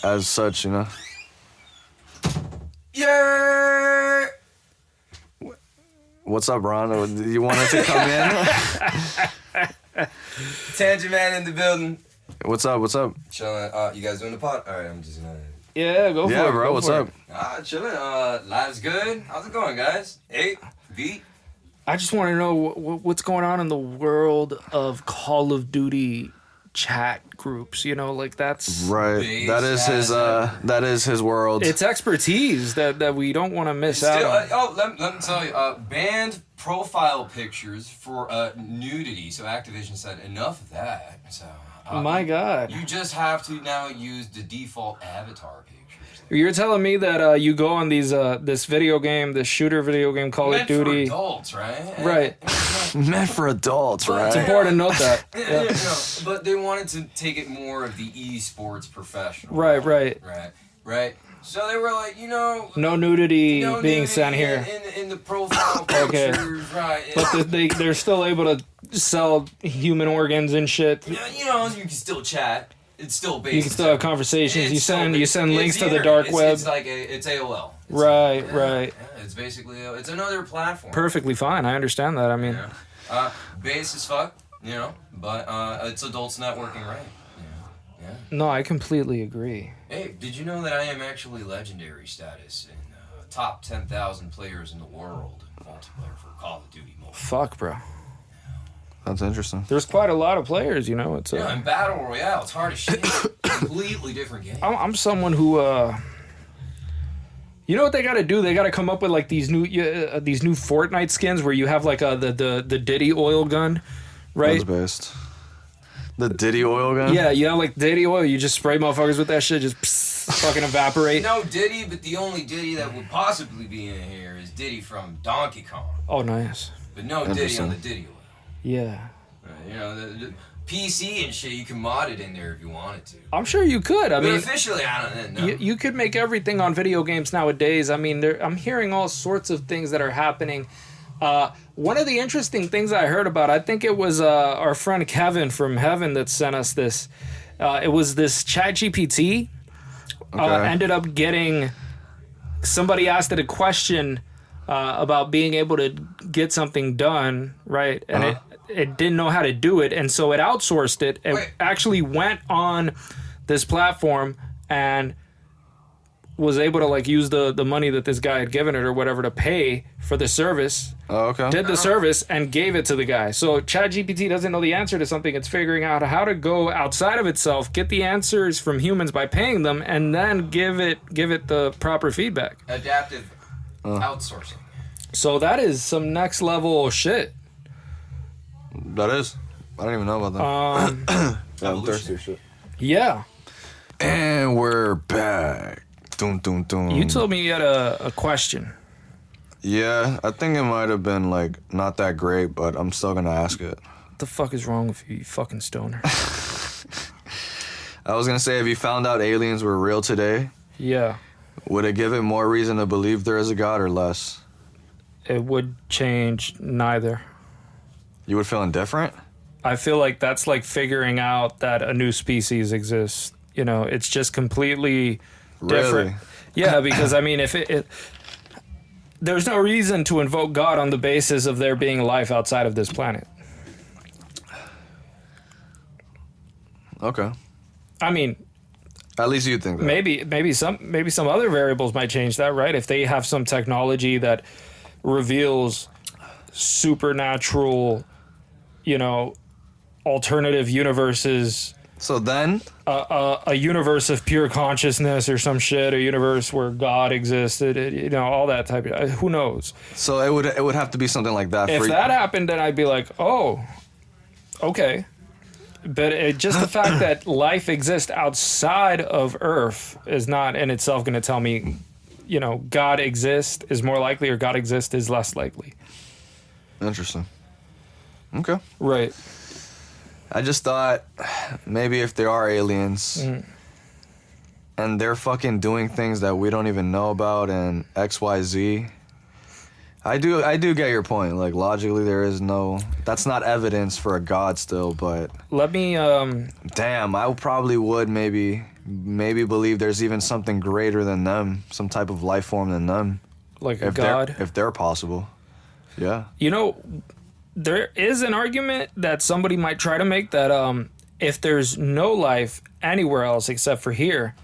as such, you know.
Yeah.
What's up, Ron? You wanted to come in?
Tangent man in the building.
What's up?
Chilling. You guys doing the pod? All right, I'm just gonna.
Yeah, go for it.
Yeah, bro.
Go
What's
for
up?
it.
Chilling. Life's good. How's it going, guys? Hey, V.
I just want to know what's going on in the world of Call of Duty chat groups. You know, like that's
Right.
Base
That is his world.
it's expertise that we don't want to miss out on.
Let me tell you. Banned profile pictures for nudity. So Activision said enough of that. So.
My God.
You just have to now use the default avatar pictures.
You're telling me that you go on these this shooter video game, Call of Duty.
For adults, right?
Right.
Meant for adults,
But-
right?
It's important to note that.
Yeah, no, but they wanted to take it more of the esports professional.
Right.
Right. So they were like,
No nudity
no
being
nudity
sent here.
in the profile
Okay.
pictures, right?
But they're still able to sell human organs and shit.
you can still chat. It's still based.
You can still have conversations. You send links
it's
to the
internet.
dark web.
It's like it's AOL.
Right.
Yeah, it's basically it's another platform.
Perfectly fine. I understand that. I mean,
Base as fuck, but it's adults networking, right? Yeah.
no, I completely agree.
Hey, did you know that I am actually legendary status in top 10,000 players in the world multiplayer for Call of Duty Mobile?
Fuck, bro.
That's interesting.
There's quite a lot of players. It's
Yeah, in Battle Royale, it's hard as shit. Completely different game.
I'm someone who you know what they got to do? They got to come up with like these new Fortnite skins where you have like the Diddy oil gun, right?
That's based. The Diddy oil gun?
Yeah, you know, like Diddy oil. You just spray motherfuckers with that shit, just fucking evaporate.
No Diddy, but the only Diddy that would possibly be in here is Diddy from Donkey Kong.
Oh, nice.
But no Diddy on the Diddy oil.
Yeah.
The PC and shit, you can mod it in there if you wanted to.
I'm sure you could. I
But
mean,
officially, I don't know.
you could make everything on video games nowadays. I mean, I'm hearing all sorts of things that are happening. One of the interesting things I heard about, I think it was our friend Kevin from Heaven that sent us this. It was this ChatGPT. Ended up getting somebody asked it a question about being able to get something done, right? And it didn't know how to do it, and so it outsourced it. It actually went on this platform and was able to like use the money that this guy had given it or whatever to pay for the service.
Oh, okay.
Did the service and gave it to the guy. So ChatGPT doesn't know the answer to something. It's figuring out how to go outside of itself, get the answers from humans by paying them, and then give it the proper feedback.
Adaptive outsourcing.
So that is some next level shit.
That is. I don't even know about that. I'm thirsty as shit.
Yeah.
And we're back. Dun, dun, dun.
You told me you had a question.
Yeah, I think it might have been like not that great, but I'm still gonna ask it.
What the fuck is wrong with you, you fucking stoner?
I was gonna say, if you found out aliens were real today,
Yeah.
would it give it more reason to believe there is a God or less?
It would change neither.
You would feel indifferent?
I feel like that's like figuring out that a new species exists. It's just completely different.
Really?
Yeah, because I mean, if it there's no reason to invoke God on the basis of there being life outside of this planet.
Okay.
I mean,
At least you think that.
maybe some other variables might change that, right? If they have some technology that reveals supernatural, alternative universes,
So then,
a universe of pure consciousness or some shit, a universe where God existed, all that type of, who knows?
so it would have to be something like that.
If
for
that happened, then I'd be like, oh, okay. But just the fact that life exists outside of Earth is not in itself going to tell me, God exists is more likely or God exists is less likely.
Interesting. Okay.
Right.
I just thought maybe if there are aliens and they're fucking doing things that we don't even know about and XYZ, I do get your point. Like, logically, there is no... That's not evidence for a God still, but...
Let me...
Damn, I probably would maybe believe there's even something greater than them, some type of life form than them.
Like a God?
If they're possible. Yeah.
You know, there is an argument that somebody might try to make that if there's no life anywhere else except for here...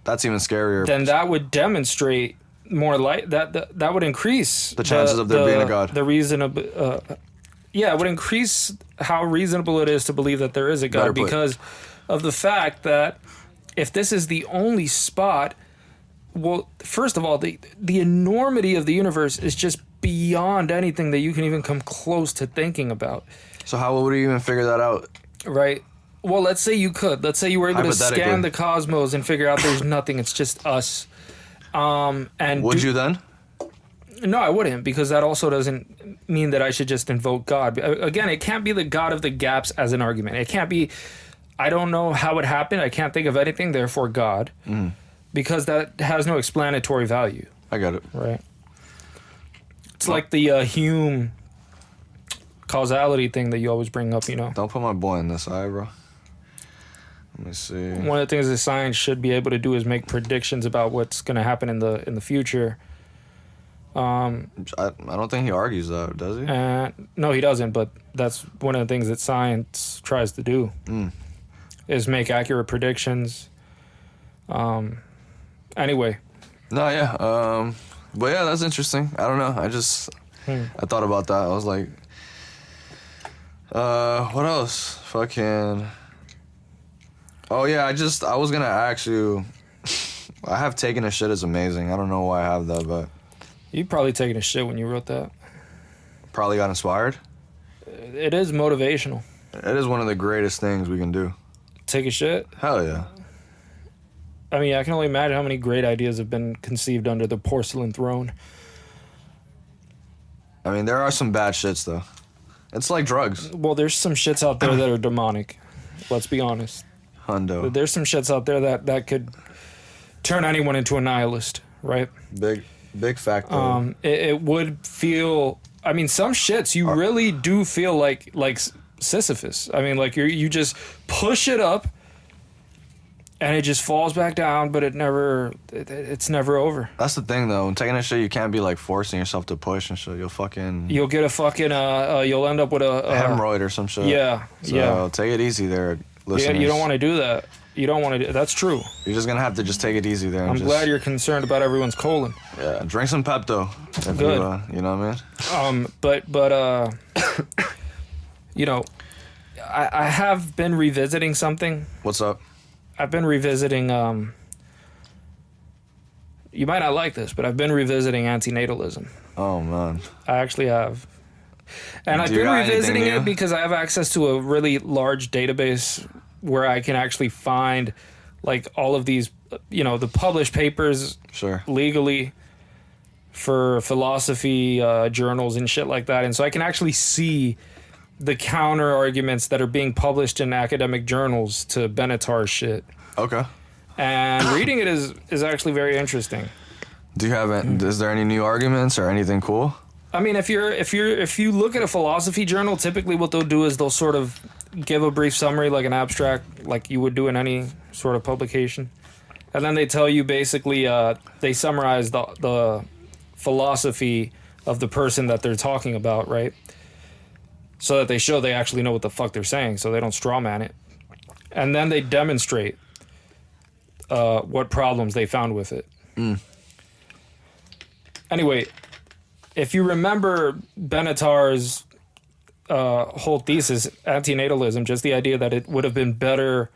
That's even scarier.
Then that would demonstrate more light. That would increase
the chances of there being a God.
The reasonable, it would increase how reasonable it is to believe that there is a God because of the fact that if this is the only spot, well, first of all, the enormity of the universe is just beyond anything that you can even come close to thinking about.
So how would you even figure that out?
Right. Well, let's say you could. Let's say you were able to scan the cosmos and figure out there's nothing. It's just us. And
would you then?
No, I wouldn't, because that also doesn't mean that I should just invoke God. Again, it can't be the God of the gaps as an argument. It can't be, I don't know how it happened. I can't think of anything, therefore God. Because that has no explanatory value.
I got it.
Right. It's like the Hume causality thing that you always bring up, you know.
Don't put my boy in this eye, bro. Let me see.
One of the things that science should be able to do is make predictions about what's going to happen in the future.
I don't think he argues that, does he?
No, he doesn't. But that's one of the things that science tries to do is make accurate predictions. Anyway.
No, yeah. But yeah, that's interesting. I don't know. I thought about that. I was like, what else? Fucking. Oh yeah, I was gonna ask you. I have taken a shit is amazing. I don't know why I have that, but
you probably taken a shit when you wrote that.
Probably got inspired.
It is motivational.
It is one of the greatest things we can do.
Take a shit?
Hell yeah.
I mean, I can only imagine how many great ideas have been conceived under the porcelain throne.
I mean, there are some bad shits though. It's like drugs.
Well, there's some shits out there that are demonic. Let's be honest.
Hundo.
There's some shits out there that could turn anyone into a nihilist, right?
Big factor.
It would feel. I mean, some shits you really do feel like Sisyphus. I mean, like you just push it up, and it just falls back down, but it's never over.
That's the thing, though. When taking a shit, you can't be like forcing yourself to push and shit. You'll
get a fucking you'll end up with a
hemorrhoid or some shit.
Yeah,
so take it easy there, listeners.
Yeah, you don't want to do that. You don't want to. That's true.
You're just gonna have to just take it easy there.
I'm glad you're concerned about everyone's colon.
Yeah, drink some Pepto.
Good.
You know what I mean?
But you know, I have been revisiting something.
What's up?
I've been revisiting. You might not like this, but I've been revisiting anti-natalism.
Oh man.
I actually have. And I've been revisiting it because I have access to a really large database where I can actually find like all of these, you know, the published papers legally for philosophy journals and shit like that. And so I can actually see the counter arguments that are being published in academic journals to Benatar's shit.
Okay.
And reading it is actually very interesting.
Do you have is there any new arguments or anything cool?
I mean, if you look at a philosophy journal, typically what they'll do is they'll sort of give a brief summary, like an abstract, like you would do in any sort of publication, and then they tell you basically they summarize the philosophy of the person that they're talking about, right? So that they show they actually know what the fuck they're saying, so they don't strawman it, and then they demonstrate what problems they found with it. Anyway. If you remember Benatar's whole thesis, anti-natalism, just the idea that it would have been better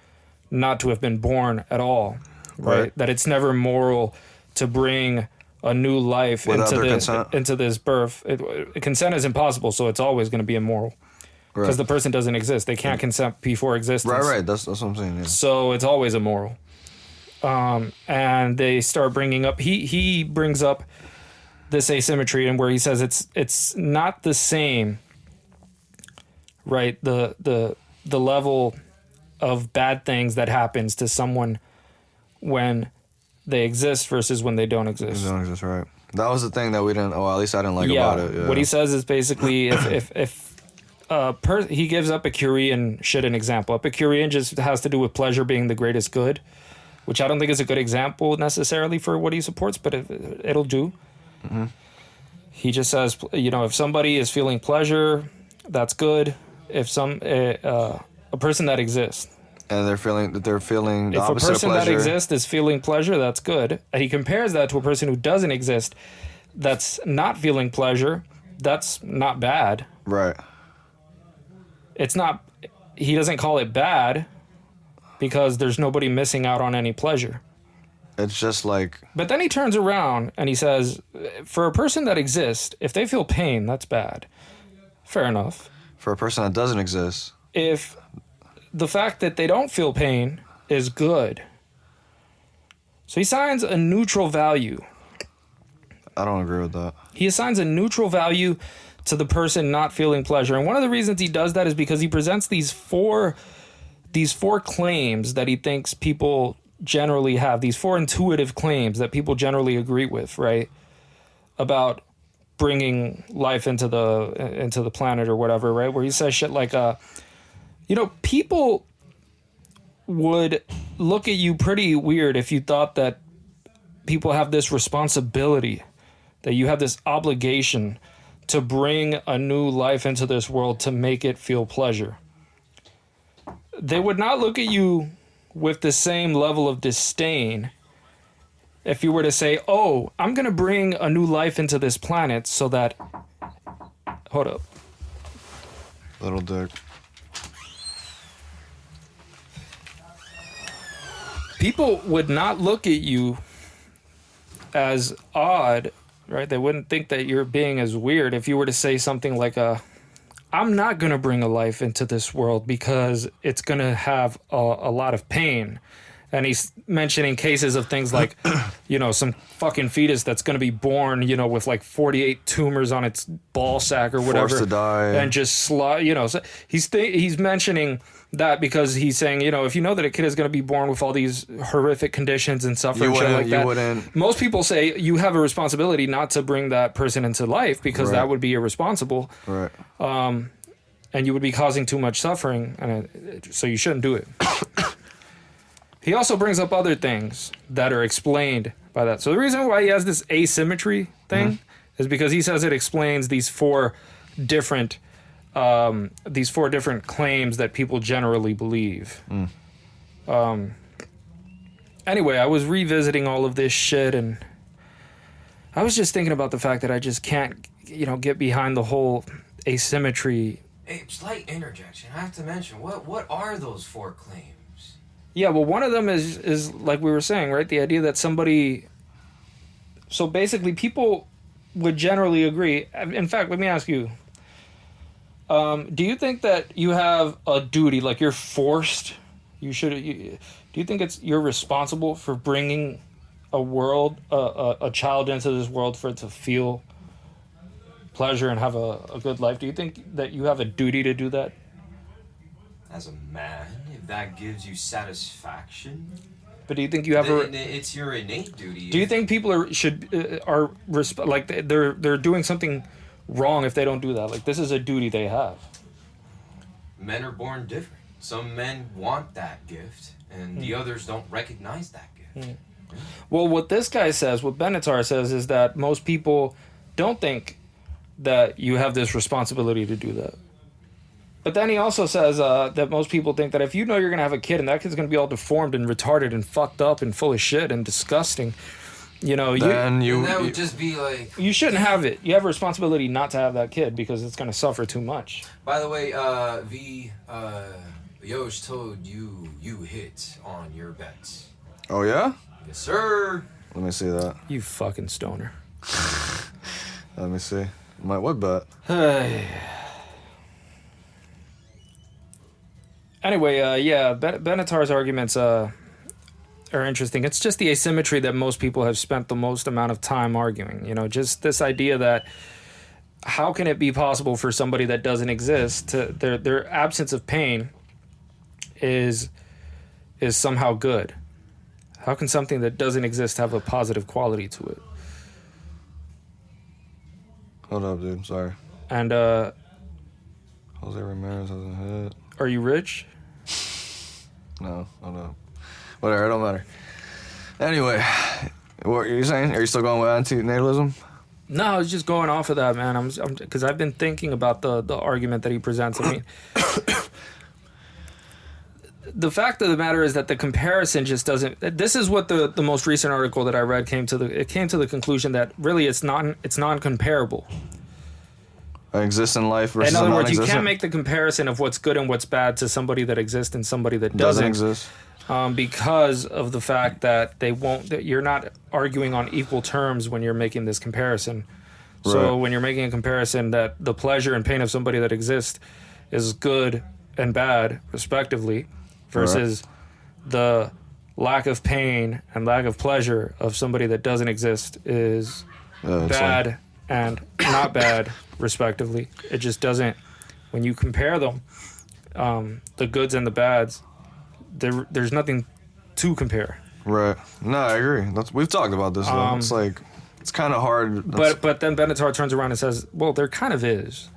not to have been born at all, right? That it's never moral to bring a new life into this birth. Consent is impossible, so it's always going to be immoral because the person doesn't exist. They can't consent before existence.
Right. That's what I'm saying. Yeah.
So it's always immoral. And they start bringing up. He brings up this asymmetry, and where he says it's not the same, right? The level of bad things that happens to someone when they exist versus when they don't exist.
They don't exist, right? That was the thing that we didn't. Oh, at least I didn't like about it. Yeah.
What he says is basically if he gives Epicurean shit an example. Epicurean just has to do with pleasure being the greatest good, which I don't think is a good example necessarily for what he supports, but it'll do. Mm-hmm. He just says, if somebody is feeling pleasure, that's good. If a person that exists.
And they're feeling the opposite of pleasure.
If a person that exists is feeling pleasure, that's good. And he compares that to a person who doesn't exist that's not feeling pleasure. That's not bad.
Right.
It's not, he doesn't call it bad because there's nobody missing out on any pleasure.
It's just like...
But then he turns around and he says, for a person that exists, if they feel pain, that's bad. Fair enough.
For a person that doesn't exist.
If the fact that they don't feel pain is good. So he assigns a neutral value.
I don't agree with that.
He assigns a neutral value to the person not feeling pleasure. And one of the reasons he does that is because he presents these four claims that he thinks people generally have, these four intuitive claims that people generally agree with, right? About bringing life into the planet or whatever, right? Where he says shit like, people would look at you pretty weird if you thought that people have this responsibility, that you have this obligation to bring a new life into this world to make it feel pleasure. They would not look at you with the same level of disdain if you were to say, oh, I'm going to bring a new life into this planet so that... Hold up.
Little dick.
People would not look at you as odd, right? They wouldn't think that you're being as weird if you were to say something like, I'm not going to bring a life into this world because it's going to have a lot of pain. And he's mentioning cases of things like, some fucking fetus that's going to be born, with like 48 tumors on its ball sack or whatever.
Forced to die.
And just so he's mentioning that because he's saying, if you know that a kid is going to be born with all these horrific conditions and suffering, shit like that, most people say you have a responsibility not to bring that person into life because that would be irresponsible.
Right.
And you would be causing too much suffering, and so you shouldn't do it. He also brings up other things that are explained by that. So the reason why he has this asymmetry thing is because he says it explains these four different claims that people generally believe. Anyway, I was revisiting all of this shit, and I was just thinking about the fact that I just can't, get behind the whole asymmetry.
Hey, slight interjection. I have to mention, what are those four claims?
Yeah, well, one of them is like we were saying, right? The idea that somebody... So basically, people would generally agree. In fact, let me ask you. Do you think that you have a duty, like you're forced? Do you think you're responsible for bringing a child into this world for it to feel pleasure and have a good life? Do you think that you have a duty to do that?
As a man, if that gives you satisfaction.
But do you think you have
it's your innate duty.
Do you think people are they're doing something wrong if they don't do that? Like, this is a duty they have.
Men are born different. Some men want that gift, and the others don't recognize that gift.
Well, what this guy says, what Benatar says, is that most people don't think that you have this responsibility to do that. But then he also says that most people think that if you know you're going to have a kid and that kid's going to be all deformed and retarded and fucked up and full of shit and disgusting,
that would just be like...
You shouldn't have it. You have a responsibility not to have that kid because it's going to suffer too much.
By the way, Yosh told you hit on your bets.
Oh, yeah?
Yes, sir.
Let me see that.
You fucking stoner.
Let me see. What bet?
Anyway, Benatar's arguments are interesting. It's just the asymmetry that most people have spent the most amount of time arguing. Just this idea that how can it be possible for somebody that doesn't exist to their absence of pain is somehow good? How can something that doesn't exist have a positive quality to it?
Hold up, dude. Sorry.
And
Jose Ramirez hasn't hit.
are you rich?
No, hold up. Whatever, it don't matter. Anyway, what are you saying? Are you still going with anti-natalism?
No, I was just going off of that, man. Because I've been thinking about the argument that he presents. I mean, the fact of the matter is that the comparison just doesn't. This is what the most recent article that I read came to the conclusion that really it's non-comparable.
Exist in life versus
in other words, you
non-existent?
can't make the comparison of what's good and what's bad to somebody that exists and somebody that doesn't
exist.
Because of the fact that that you're not arguing on equal terms when you're making this comparison. So
Right.
when you're making a comparison that the pleasure and pain of somebody that exists is good and bad, respectively, versus the lack of pain and lack of pleasure of somebody that doesn't exist is bad and not bad, respectively. It just doesn't. When you compare them, the goods and the bads, there's nothing to compare.
Right. No, I agree. We've talked about this, though. It's like, it's kind of hard.
But then Benatar turns around and says, well, there kind of is.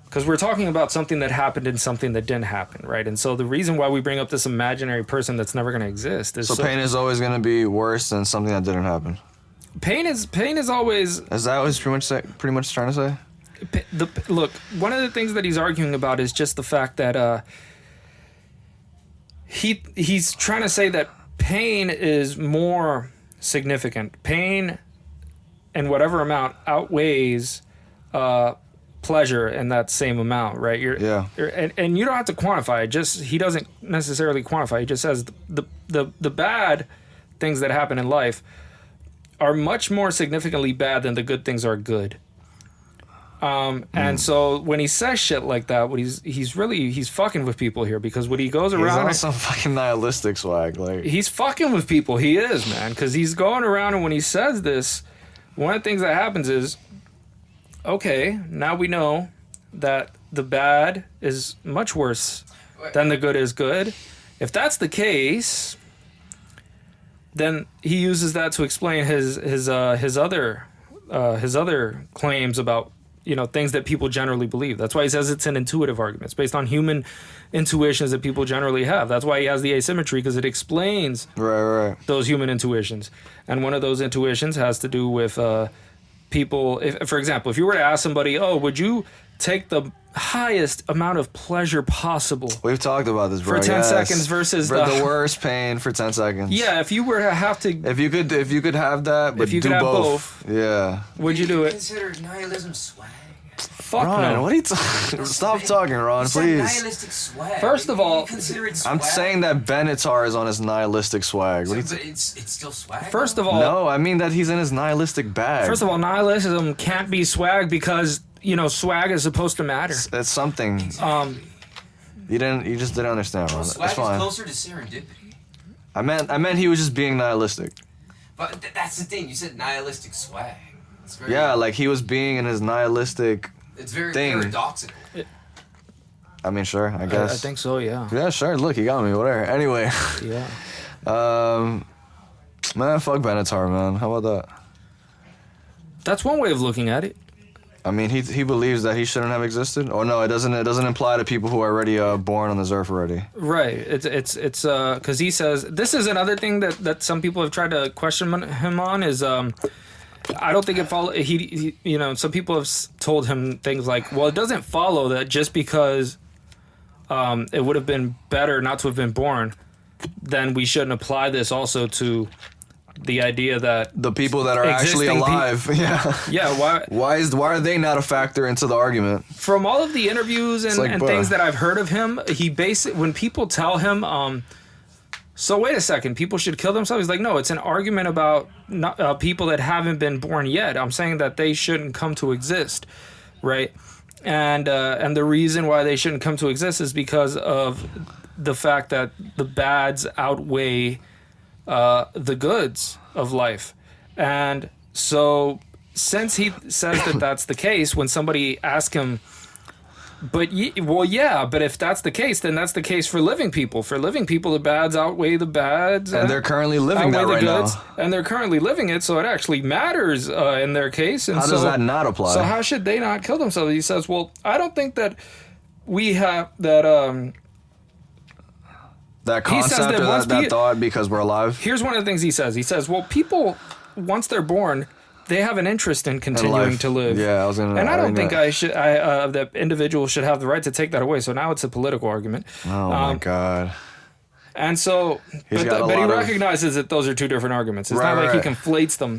Because we're talking about something that happened and something that didn't happen, right? And so the reason why we bring up this imaginary person that's never going to exist is...
So pain is always going to be worse than something that didn't happen.
Pain is always...
Is that what he's pretty much trying to say?
Look, one of the things that he's arguing about is just the fact that he's trying to say that pain is more significant. Pain, in whatever amount, outweighs pleasure in that same amount, right? And you don't have to quantify it. He doesn't necessarily quantify. He just says the bad things that happen in life are much more significantly bad than the good things are good. And so when he says shit like that, what he's fucking with people here, because when he goes around,
he's on some fucking nihilistic swag. Like,
he's fucking with people. He is, man, because he's going around, and when he says this, one of the things that happens is, okay, now we know that the bad is much worse than the good is good. If that's the case, then he uses that to explain his other claims about, things that people generally believe. That's why he says it's an intuitive argument. It's based on human intuitions that people generally have. That's why he has the asymmetry, because it explains those human intuitions. And one of those intuitions has to do with people. For example, if you were to ask somebody, would you take the highest amount of pleasure possible?
We've talked about this, bro.
For 10 seconds versus
the worst pain for 10 seconds.
Yeah, if you were to have to...
If you could have that, but
if you
do
could have
both. Yeah.
Would you do it?
Consider nihilism swag.
Fuck
Ron,
no.
what are you talking? Stop talking, Ron, please.
Nihilistic swag.
First of all,
consider it swag.
I'm saying that Benatar is on his nihilistic swag. What
But it's still swag.
First of all...
No, I mean that he's in his nihilistic bag.
First of all, nihilism can't be swag because, swag is supposed to matter.
It's something. You just didn't understand, Ron.
Swag
It's fine.
is closer to serendipity.
I meant he was just being nihilistic.
But that's the thing. You said nihilistic swag. It's very,
Like he was being in his nihilistic
it's very
thing.
paradoxical.
I mean, sure, I guess.
I think so, yeah.
Yeah, sure. Look, he got me. Whatever. Anyway.
Yeah.
Man, fuck Benatar, man. How about that?
That's one way of looking at it.
I mean, he believes that he shouldn't have existed. Or no, it doesn't imply to people who are already born on this earth already.
Right. It's because he says this is another thing that some people have tried to question him on is I don't think it follow. He some people have told him things like, well, it doesn't follow that just because it would have been better not to have been born, then we shouldn't apply this also to the idea that
the people that are actually alive.
Yeah. Why
are they not a factor into the argument?
From all of the interviews and things that I've heard of him, when people tell him, so wait a second, people should kill themselves. He's like, no, it's an argument about people that haven't been born yet. I'm saying that they shouldn't come to exist, right? And the reason why they shouldn't come to exist is because of the fact that the bads outweigh the goods of life. And so since he says that that's the case, when somebody asks him, But but if that's the case, then that's the case for living people. For living people, the bads outweigh the bads,
and they're currently living that right now.
And they're currently living it, so it actually matters in their case. And
how does that not apply?
So how should they not kill themselves? He says, well, I don't think that we have that.
That concept or that thought because we're alive.
Here's one of the things he says. He says, well, people, once they're born, they have an interest in continuing to live.
Yeah, I was gonna.
And I don't think that individuals should have the right to take that away. So now it's a political argument.
Oh my God.
And so, but he recognizes that those are two different arguments. It's not like he conflates them,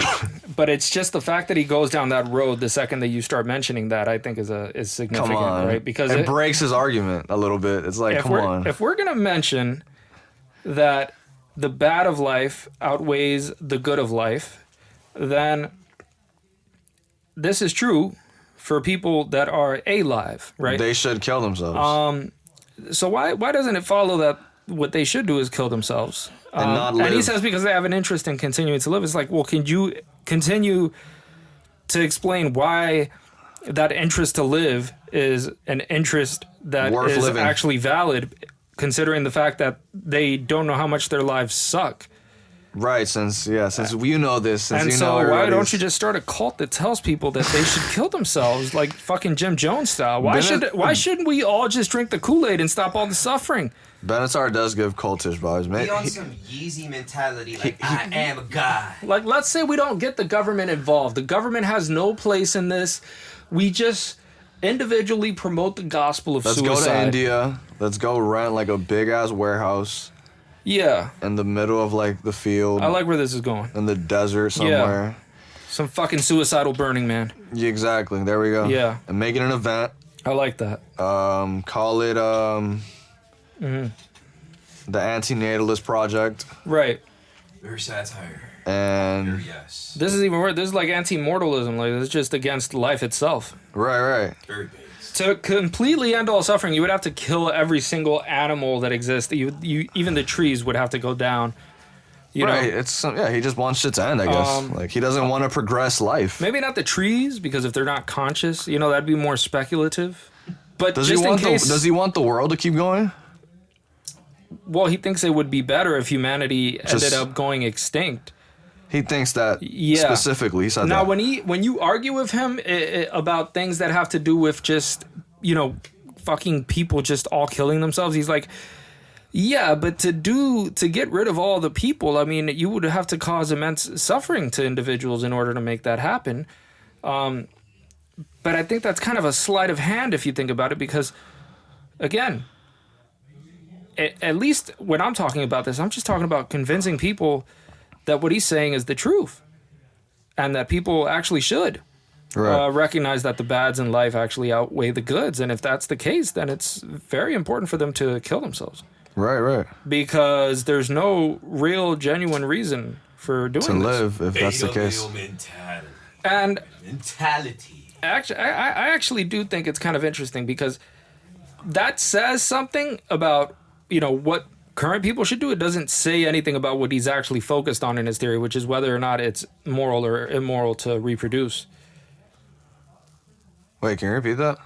but it's just the fact that he goes down that road the second that you start mentioning that, I think is significant, right? Because
it breaks his argument a little bit. It's like, come on.
If we're gonna mention that the bad of life outweighs the good of life, then this is true for people that are alive, right?
They should kill themselves.
So why doesn't it follow that what they should do is kill themselves?
And not live.
And he says because they have an interest in continuing to live. It's like, well, can you continue to explain why that interest to live is an interest that
worth
is
living.
Actually valid, considering the fact that they don't know how much their lives suck?
Right, since you know this,
and so why don't you just start a cult that tells people that they should kill themselves, like fucking Jim Jones style? Why shouldn't we all just drink the Kool-Aid and stop all the suffering?
Benatar does give cultish vibes, man.
He on some Yeezy mentality, like I am a guy.
Like, let's say we don't get the government involved. The government has no place in this. We just individually promote the gospel of suicide.
Let's go to India. Let's go rent like a big ass warehouse.
Yeah.
In the middle of like the field.
I like where this is going.
In the desert somewhere.
Yeah. Some fucking suicidal Burning Man.
Yeah, exactly. There we go.
Yeah.
And make it an event.
I like that.
Call it the Anti-Natalist Project.
Right.
Very satire.
And
Very yes.
This is even worse. This is like anti-mortalism. Like, it's just against life itself.
Right.
Very based.
To completely end all suffering, you would have to kill every single animal that exists. You even the trees would have to go down. You know?
It's he just wants shit to end, I guess. Like, he doesn't want to progress life.
Maybe not the trees, because if they're not conscious, that'd be more speculative. But
does he want the world to keep going?
Well, he thinks it would be better if humanity ended up going extinct.
He thinks that specifically. He said
now,
that.
when you argue with him about things that have to do with just, fucking people just all killing themselves, he's like, yeah, but to get rid of all the people, I mean, you would have to cause immense suffering to individuals in order to make that happen. But I think that's kind of a sleight of hand if you think about it, because, again, at least when I'm talking about this, I'm just talking about convincing people that what he's saying is the truth, and that people actually should recognize that the bads in life actually outweigh the goods. And if that's the case, then it's very important for them to kill themselves.
Right.
Because there's no real, genuine reason for doing
to live, if that's the case.
Mentality.
Actually, I actually do think it's kind of interesting, because that says something about what current people should do. It doesn't say anything about what he's actually focused on in his theory, which is whether or not it's moral or immoral to reproduce.
Wait, can you repeat that?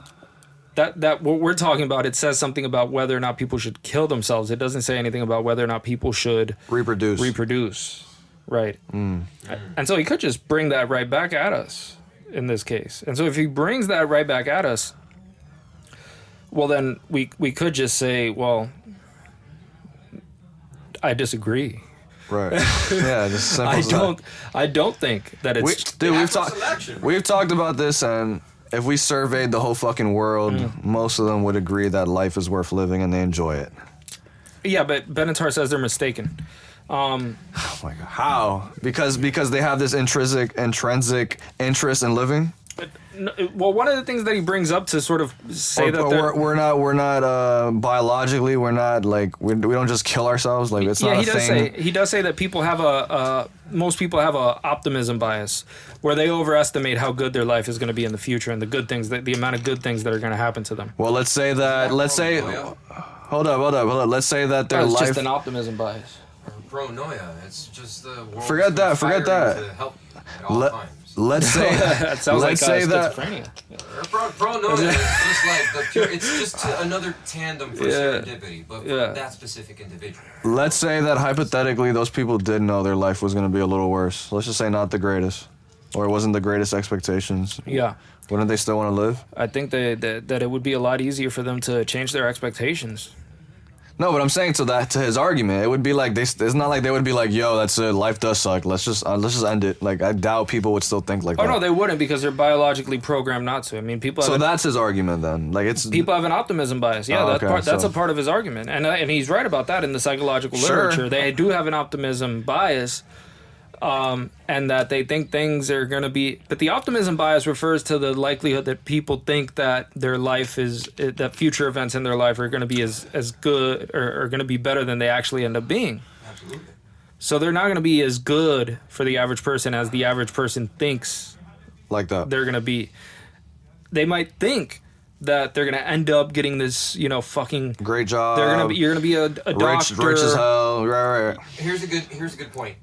That what we're talking about, it says something about whether or not people should kill themselves. It doesn't say anything about whether or not people should reproduce. Right. And so he could just bring that right back at us in this case. And so if he brings that right back at us, well, then we could just say, well, I disagree.
Right. Yeah, just simple as that.
I don't think that it's...
We've talked about this, and if we surveyed the whole fucking world, most of them would agree that life is worth living and they enjoy it.
Yeah, but Benatar says they're mistaken.
Oh my God. How? Because they have this intrinsic interest in living?
Well, one of the things that he brings up to sort of say that
we're not biologically, we're not like we don't just kill ourselves, like it's not a thing.
He does say that people have most people have a optimism bias, where they overestimate how good their life is going to be in the future and the amount of good things that are going to happen to them.
Well, let's say hold up. Let's say that their life
just an optimism bias.
Paranoia. It's just the world.
Forget that.
To help at all times.
let's say
that sounds
let's say that
schizophrenia.
Bro, no, it's just like the pure, it's just another tandem for serendipity, but for that specific individual.
Let's say that hypothetically those people did know their life was going to be a little worse. Let's just say not the greatest, or it wasn't the greatest expectations.
Yeah.
Wouldn't they still want to live?
I think that it would be a lot easier for them to change their expectations.
No, but I'm saying to his argument, it would be like it's not like they would be like, "Yo, that's it. Life does suck. Let's just end it." Like I doubt people would still think like that.
Oh no, they wouldn't because they're biologically programmed not to. I mean, people.
So that's his argument then. Like it's
people have an optimism bias. Yeah, that's a part of his argument, and he's right about that in the psychological literature. They do have an optimism bias. And that they think things are going to be... But the optimism bias refers to the likelihood that people think that their life is... that future events in their life are going to be as good or are going to be better than they actually end up being.
Absolutely.
So they're not going to be as good for the average person as the average person thinks
like that
they're going to be. They might think that they're going to end up getting this, fucking...
Great job.
You're going to be a doctor.
Rich as hell. Right.
Here's a good point.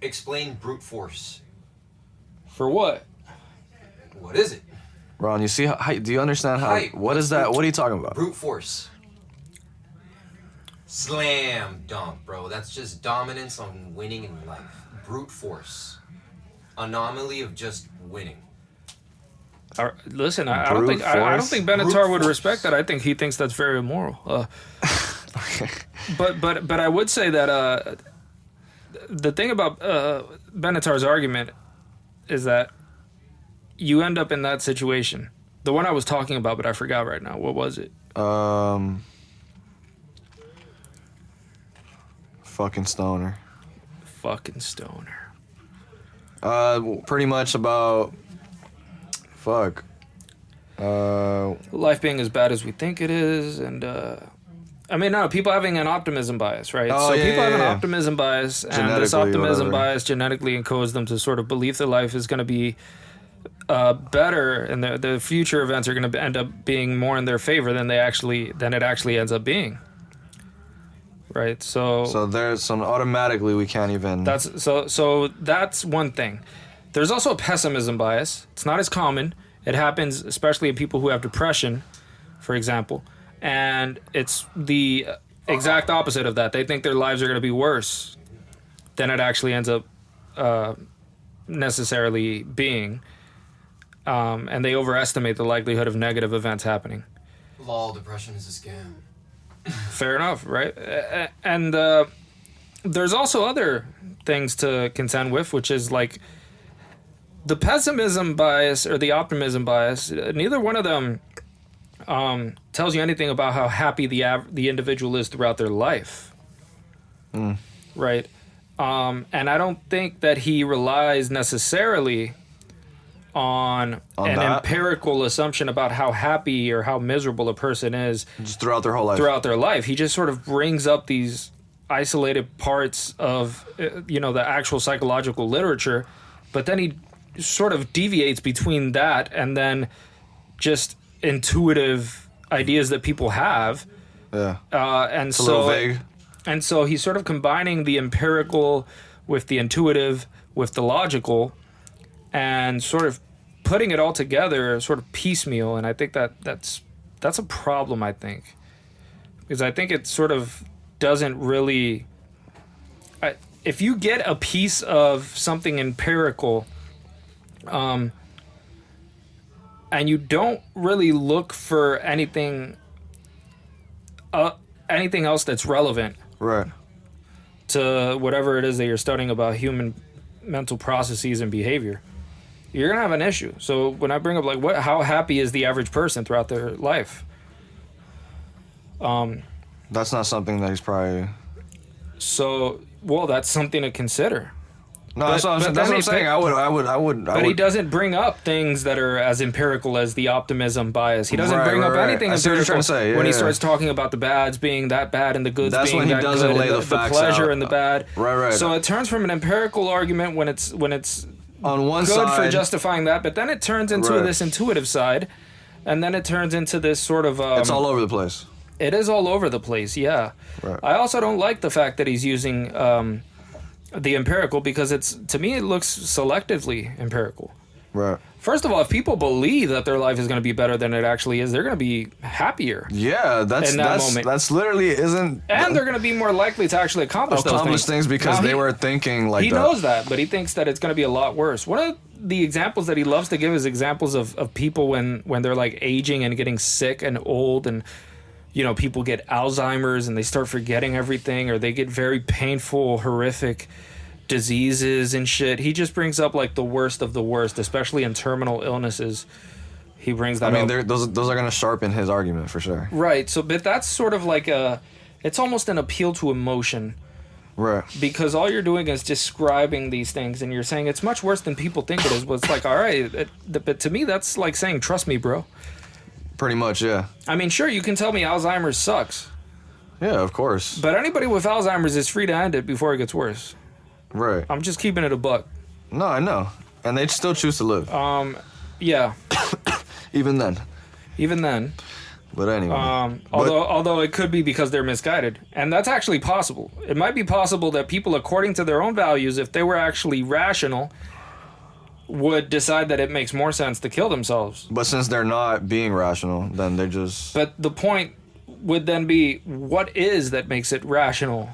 Explain brute force.
For what?
What is it?
Ron, you see how, do you understand how what is that? What are you talking about?
Brute force. Slam dunk, bro. That's just dominance on winning in life. Brute force. Anomaly of just winning.
Listen, I don't think Benatar would respect that. I think he thinks that's very immoral. But I would say that the thing about Benatar's argument is that you end up in that situation. The one I was talking about, but I forgot right now. What was it?
Fucking stoner. Pretty much about... Fuck.
Life being as bad as we think it is, and... people having an optimism bias, right? People have an optimism bias, and this optimism bias genetically encodes them to sort of believe that life is going to be better, and the future events are going to end up being more in their favor than it actually ends up being. Right. So
there's some automatically we can't even.
That's one thing. There's also a pessimism bias. It's not as common. It happens especially in people who have depression, for example. And it's the exact opposite of that. They think their lives are going to be worse than it actually ends up necessarily being. And they overestimate the likelihood of negative events happening.
Lol, depression is a scam.
Fair enough, right? And there's also other things to contend with, which is like the pessimism bias or the optimism bias. Neither one of them tells you anything about how happy the individual is throughout their life. Right? And I don't think that he relies necessarily on an empirical assumption about how happy or how miserable a person is
just throughout their whole life.
Throughout their life. He just sort of brings up these isolated parts of the actual psychological literature, but then he sort of deviates between that and then just intuitive ideas that people have.
Yeah.
And
it's a little vague.
And so he's sort of combining the empirical with the intuitive with the logical and sort of putting it all together sort of piecemeal. And I think that's a problem, I think. Because I think it sort of doesn't really... if you get a piece of something empirical... and you don't really look for anything else that's relevant,
right,
to whatever it is that you're studying about human mental processes and behavior, you're gonna have an issue. So when I bring up how happy is the average person throughout their life,
that's not something that he's probably.
So that's something to consider.
No, that's what I'm saying. I would.
But he doesn't bring up things that are as empirical as the optimism bias. He doesn't bring up anything empirical when he starts talking about the bads being that bad and the goods being that good. That's when he doesn't lay the facts out. The pleasure and the bad.
Right.
So it turns from an empirical argument when it's
on one
good
side
for justifying that, but then it turns into this intuitive side, and then it turns into this sort of...
it's all over the place.
It is all over the place, yeah.
Right.
I also don't like the fact that he's using... the empirical, because to me it looks selectively empirical.
Right.
First of all, if people believe that their life is going to be better than it actually is, they're going to be happier.
Yeah, that's literally isn't.
And they're going to be more likely to actually accomplish those
things because they were thinking like
that. He knows that, but he thinks that it's going to be a lot worse. One of the examples that he loves to give is examples of people when they're like aging and getting sick and old, and people get Alzheimer's and they start forgetting everything, or they get very painful, horrific diseases and shit. He just brings up like the worst of the worst, especially in terminal illnesses. He brings that up.
Those are going to sharpen his argument for sure.
Right. So, but that's sort of like it's almost an appeal to emotion.
Right.
Because all you're doing is describing these things, and you're saying it's much worse than people think it is. But it's like, all right, but to me, that's like saying, trust me, bro.
Pretty much, yeah.
I mean, sure, you can tell me Alzheimer's sucks.
Yeah, of course.
But anybody with Alzheimer's is free to end it before it gets worse.
Right.
I'm just keeping it a buck.
No, I know. And they still choose to live.
Yeah.
Even then. But anyway.
Although it could be because they're misguided. And that's actually possible. It might be possible that people, according to their own values, if they were actually rational, would decide that it makes more sense to kill themselves.
But since they're not being rational, then they just...
But the point would then be, what is that makes it rational?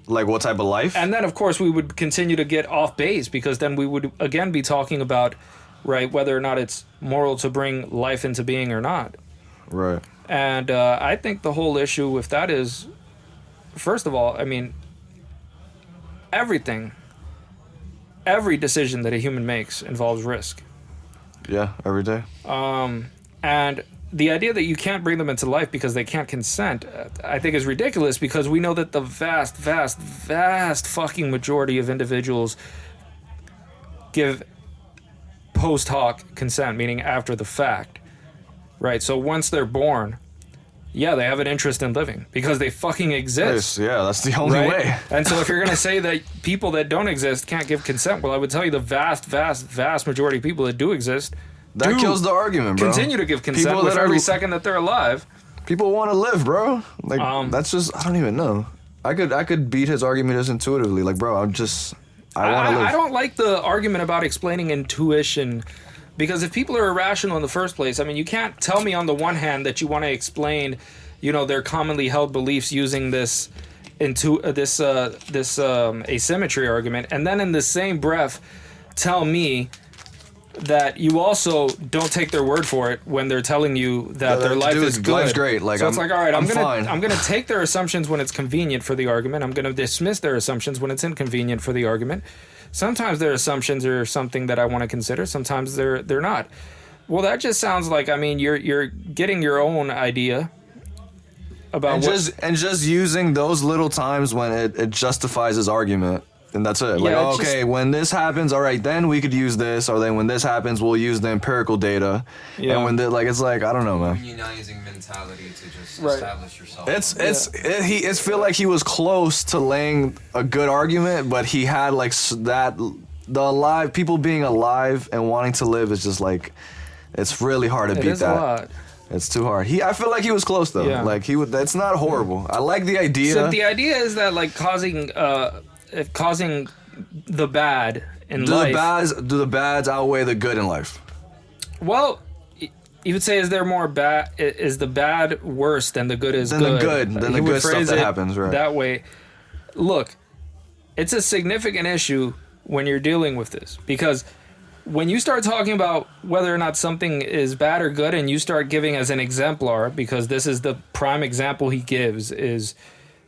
Like what type of life?
And then, of course, we would continue to get off base, because then we would, again, be talking about, right, whether or not it's moral to bring life into being or not.
Right.
And I think the whole issue with that is, first of all, I mean, every decision that a human makes involves risk.
Yeah, every day.
And the idea that you can't bring them into life because they can't consent, I think is ridiculous, because we know that the vast, vast, vast fucking majority of individuals give post hoc consent, meaning after the fact, right? So once they're born, yeah, they have an interest in living because they fucking exist.
Yeah, that's the only way.
And so if you're going to say that people that don't exist can't give consent, well, I would tell you the vast, vast, vast majority of people that do exist
that kills the argument, bro.
Continue to give consent with every second that they're alive.
People want to live, bro. Like that's just, I don't even know. I could beat his argument as intuitively. Like, bro, I want to live.
I don't like the argument about explaining intuition, because if people are irrational in the first place, I mean, you can't tell me on the one hand that you want to explain, their commonly held beliefs using this asymmetry argument, and then in the same breath tell me that you also don't take their word for it when they're telling you that their life is good.
Life's great. Like,
so it's like, all right, I'm gonna take their assumptions when it's convenient for the argument. I'm gonna dismiss their assumptions when it's inconvenient for the argument. Sometimes their assumptions are something that I want to consider. Sometimes they're not. Well, that just sounds like, I mean, you're getting your own idea about
just using those little times when it justifies his argument. And that's it.
Yeah,
like, okay, when this happens, all right, then we could use this. Or then when this happens, we'll use the empirical data. Yeah. And when it's like, I don't know, man.
Unionizing mentality to just establish yourself.
It's feel like he was close to laying a good argument, but he had like that, people being alive and wanting to live is just like, it's really hard to beat that. A lot. It's too hard. I feel like he was close though. Yeah. Like that's not horrible. I like the idea.
So the idea is that like causing the bad in life.
Do the bads outweigh the good in life?
Well, you would say, is there more bad? Is the bad worse than the good is good?
Than the good stuff that happens, right?
That way. Look, it's a significant issue when you're dealing with this, because when you start talking about whether or not something is bad or good, and you start giving as an exemplar, because this is the prime example he gives, is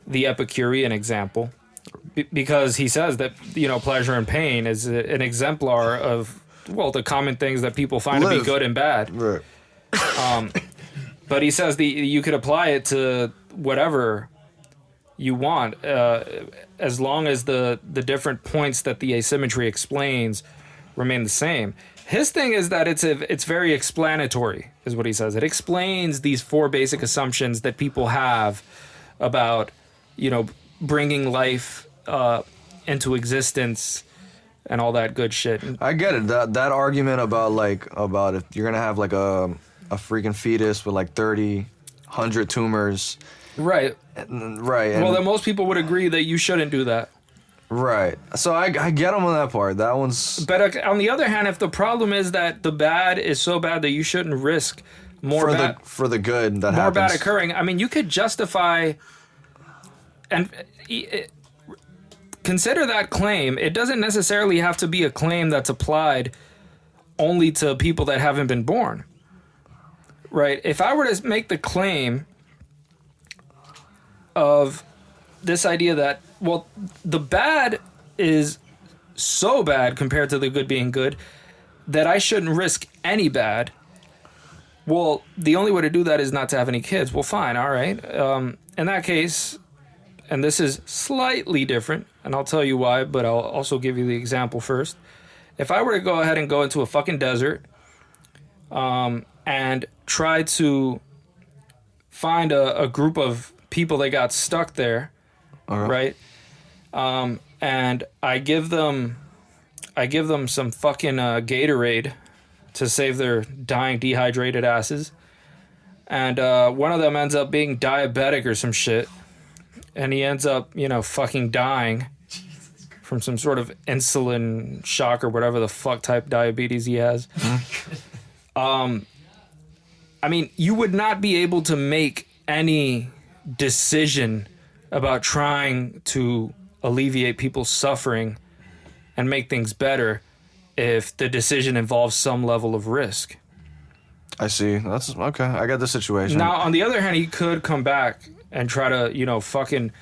the Epicurean example. Because he says that, pleasure and pain is an exemplar of, the common things that people find to be good and bad.
Right.
But he says you could apply it to whatever you want, as long as the different points that the asymmetry explains remain the same. His thing is that it's very explanatory, is what he says. It explains these four basic assumptions that people have about, bringing life into existence and all that good shit.
I get it. That argument about if you're gonna have like a freaking fetus with like 30, 100 tumors,
Right.
Right.
Well, then most people would agree that you shouldn't do that.
Right. So I get them on that part. That one's...
But on the other hand, if the problem is that the bad is so bad that you shouldn't risk more
for the good that
more
happens.
bad occurring, I mean, you could justify and consider that claim. It doesn't necessarily have to be a claim that's applied only to people that haven't been born. Right? If I were to make the claim of this idea that, well, the bad is so bad compared to the good being good that I shouldn't risk any bad. Well, the only way to do that is not to have any kids. Well, fine, all right. In that case, and this is slightly different, and I'll tell you why, but I'll also give you the example first. If I were to go ahead and go into a fucking desert and try to find a group of people that got stuck there, right? And I give them some fucking Gatorade to save their dying, dehydrated asses. And one of them ends up being diabetic or some shit. And he ends up, fucking dying from some sort of insulin shock or whatever the fuck type diabetes he has. I mean, you would not be able to make any decision about trying to alleviate people's suffering and make things better if the decision involves some level of risk.
I see. That's okay. I got the situation.
Now, on the other hand, he could come back and try to, fucking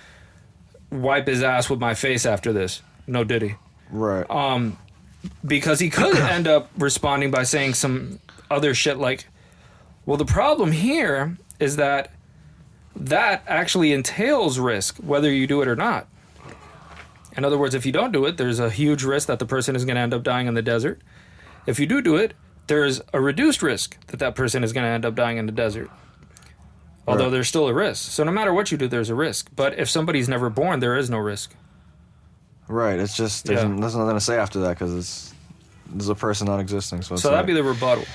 wipe his ass with my face after this. No diddy.
Right.
Because he could end up responding by saying some other shit like, well, the problem here is that actually entails risk, whether you do it or not. In other words, if you don't do it, there's a huge risk that the person is going to end up dying in the desert. If you do it, there's a reduced risk that person is going to end up dying in the desert. Although there's still a risk. So no matter what you do, there's a risk. But if somebody's never born, there is no risk.
Right. It's just, there's nothing to say after that because there's a person not existing. So
that'd be the rebuttal.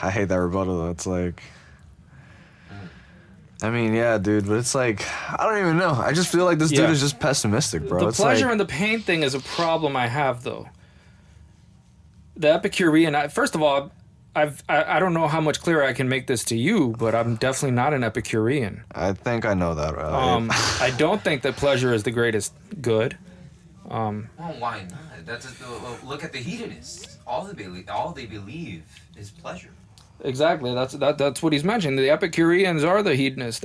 I hate that rebuttal, though. It's like... I mean, yeah, dude, but it's like, I don't even know. I just feel like this dude is just pessimistic, bro.
The pleasure and the pain thing is a problem I have, though. The Epicurean, first of all, I don't know how much clearer I can make this to you, but I'm definitely not an Epicurean.
I think I know that, right?
I don't think that pleasure is the greatest good.
Well, why not? Look at the hedonists. All they believe is pleasure.
Exactly. That's what he's mentioning. The Epicureans are the hedonists,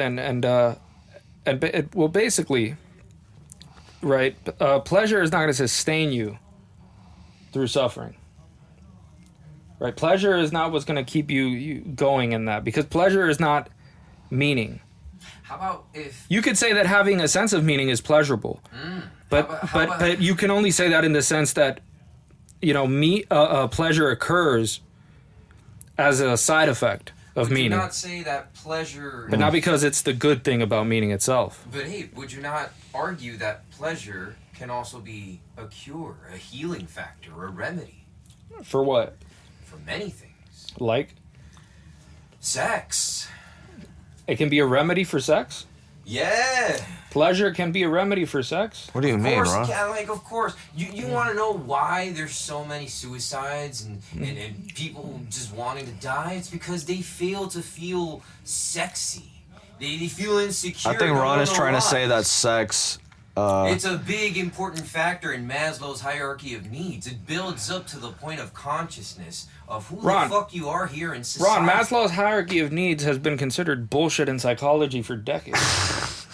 well, basically, right? Pleasure is not going to sustain you through suffering. Right? Pleasure is not what's going to keep you going in that, because pleasure is not meaning.
How about if
you could say that having a sense of meaning is pleasurable, but you can only say that in the sense that pleasure occurs as a side effect of meaning.
Would you not say that pleasure...
But not because it's the good thing about meaning itself.
But hey, would you not argue that pleasure can also be a cure, a healing factor, a remedy?
For what?
For many things.
Like?
Sex.
It can be a remedy for sex?
Yeah.
Pleasure can be a remedy for sex?
What do you mean, Ron?
Yeah, of course. You want to know why there's so many suicides and people just wanting to die? It's because they fail to feel sexy. They feel insecure.
I think Ron is trying to say that sex...
it's a big important factor in Maslow's hierarchy of needs. It builds up to the point of consciousness of who the fuck you are here in society.
Ron, Maslow's hierarchy of needs has been considered bullshit in psychology for decades.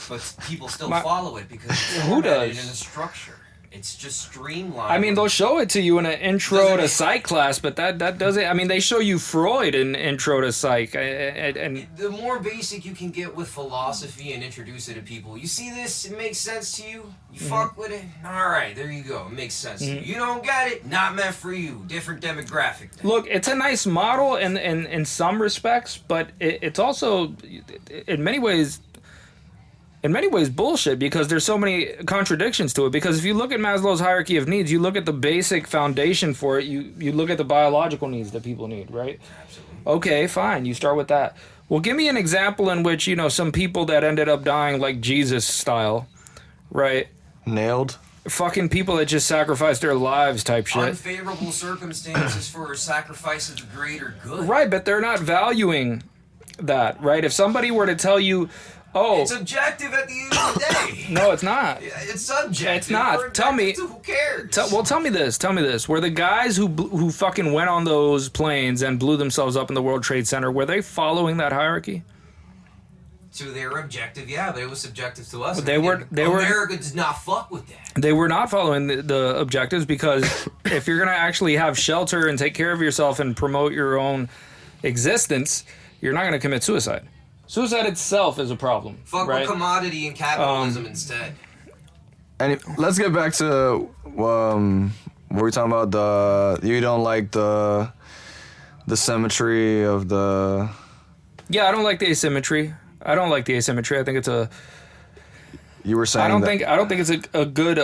But people still follow it because it's
who does?
In a structure. It's just streamlined.
I mean, they'll show it to you in an intro to psych class, but that doesn't... I mean, they show you Freud in intro to psych. And
the more basic you can get with philosophy and introduce it to people. You see this? It makes sense to you? You fuck with it? All right, there you go. It makes sense to you. You don't get it? Not meant for you. Different demographic. Then.
Look, it's a nice model in some respects, but it's also, in many ways bullshit, because there's so many contradictions to it. Because if you look at Maslow's hierarchy of needs, you look at the basic foundation for it, you look at the biological needs that people need, right?
Absolutely.
Okay, fine, you start with that. Well, give me an example in which, some people that ended up dying like Jesus style, right?
Nailed.
Fucking people that just sacrificed their lives type shit.
Unfavorable circumstances for sacrifice of the greater good.
Right, but they're not valuing that, right? If somebody were to tell you, oh...
It's objective at the end of the day.
No, it's not.
It's subjective.
It's not. Tell me...
Who cares?
Tell me this. Were the guys who fucking went on those planes and blew themselves up in the World Trade Center, were they following that hierarchy?
To their objective, yeah, but it was subjective to us.
America
does not fuck with that.
They were not following the objectives, because if you're going to actually have shelter and take care of yourself and promote your own existence, you're not going to commit suicide. Suicide itself is a problem.
Fuck with commodity and capitalism instead.
And let's get back to what were we talking about? You don't like the symmetry of the...
Yeah, I don't like the asymmetry. I think it's a...
You were saying
I don't think it's a good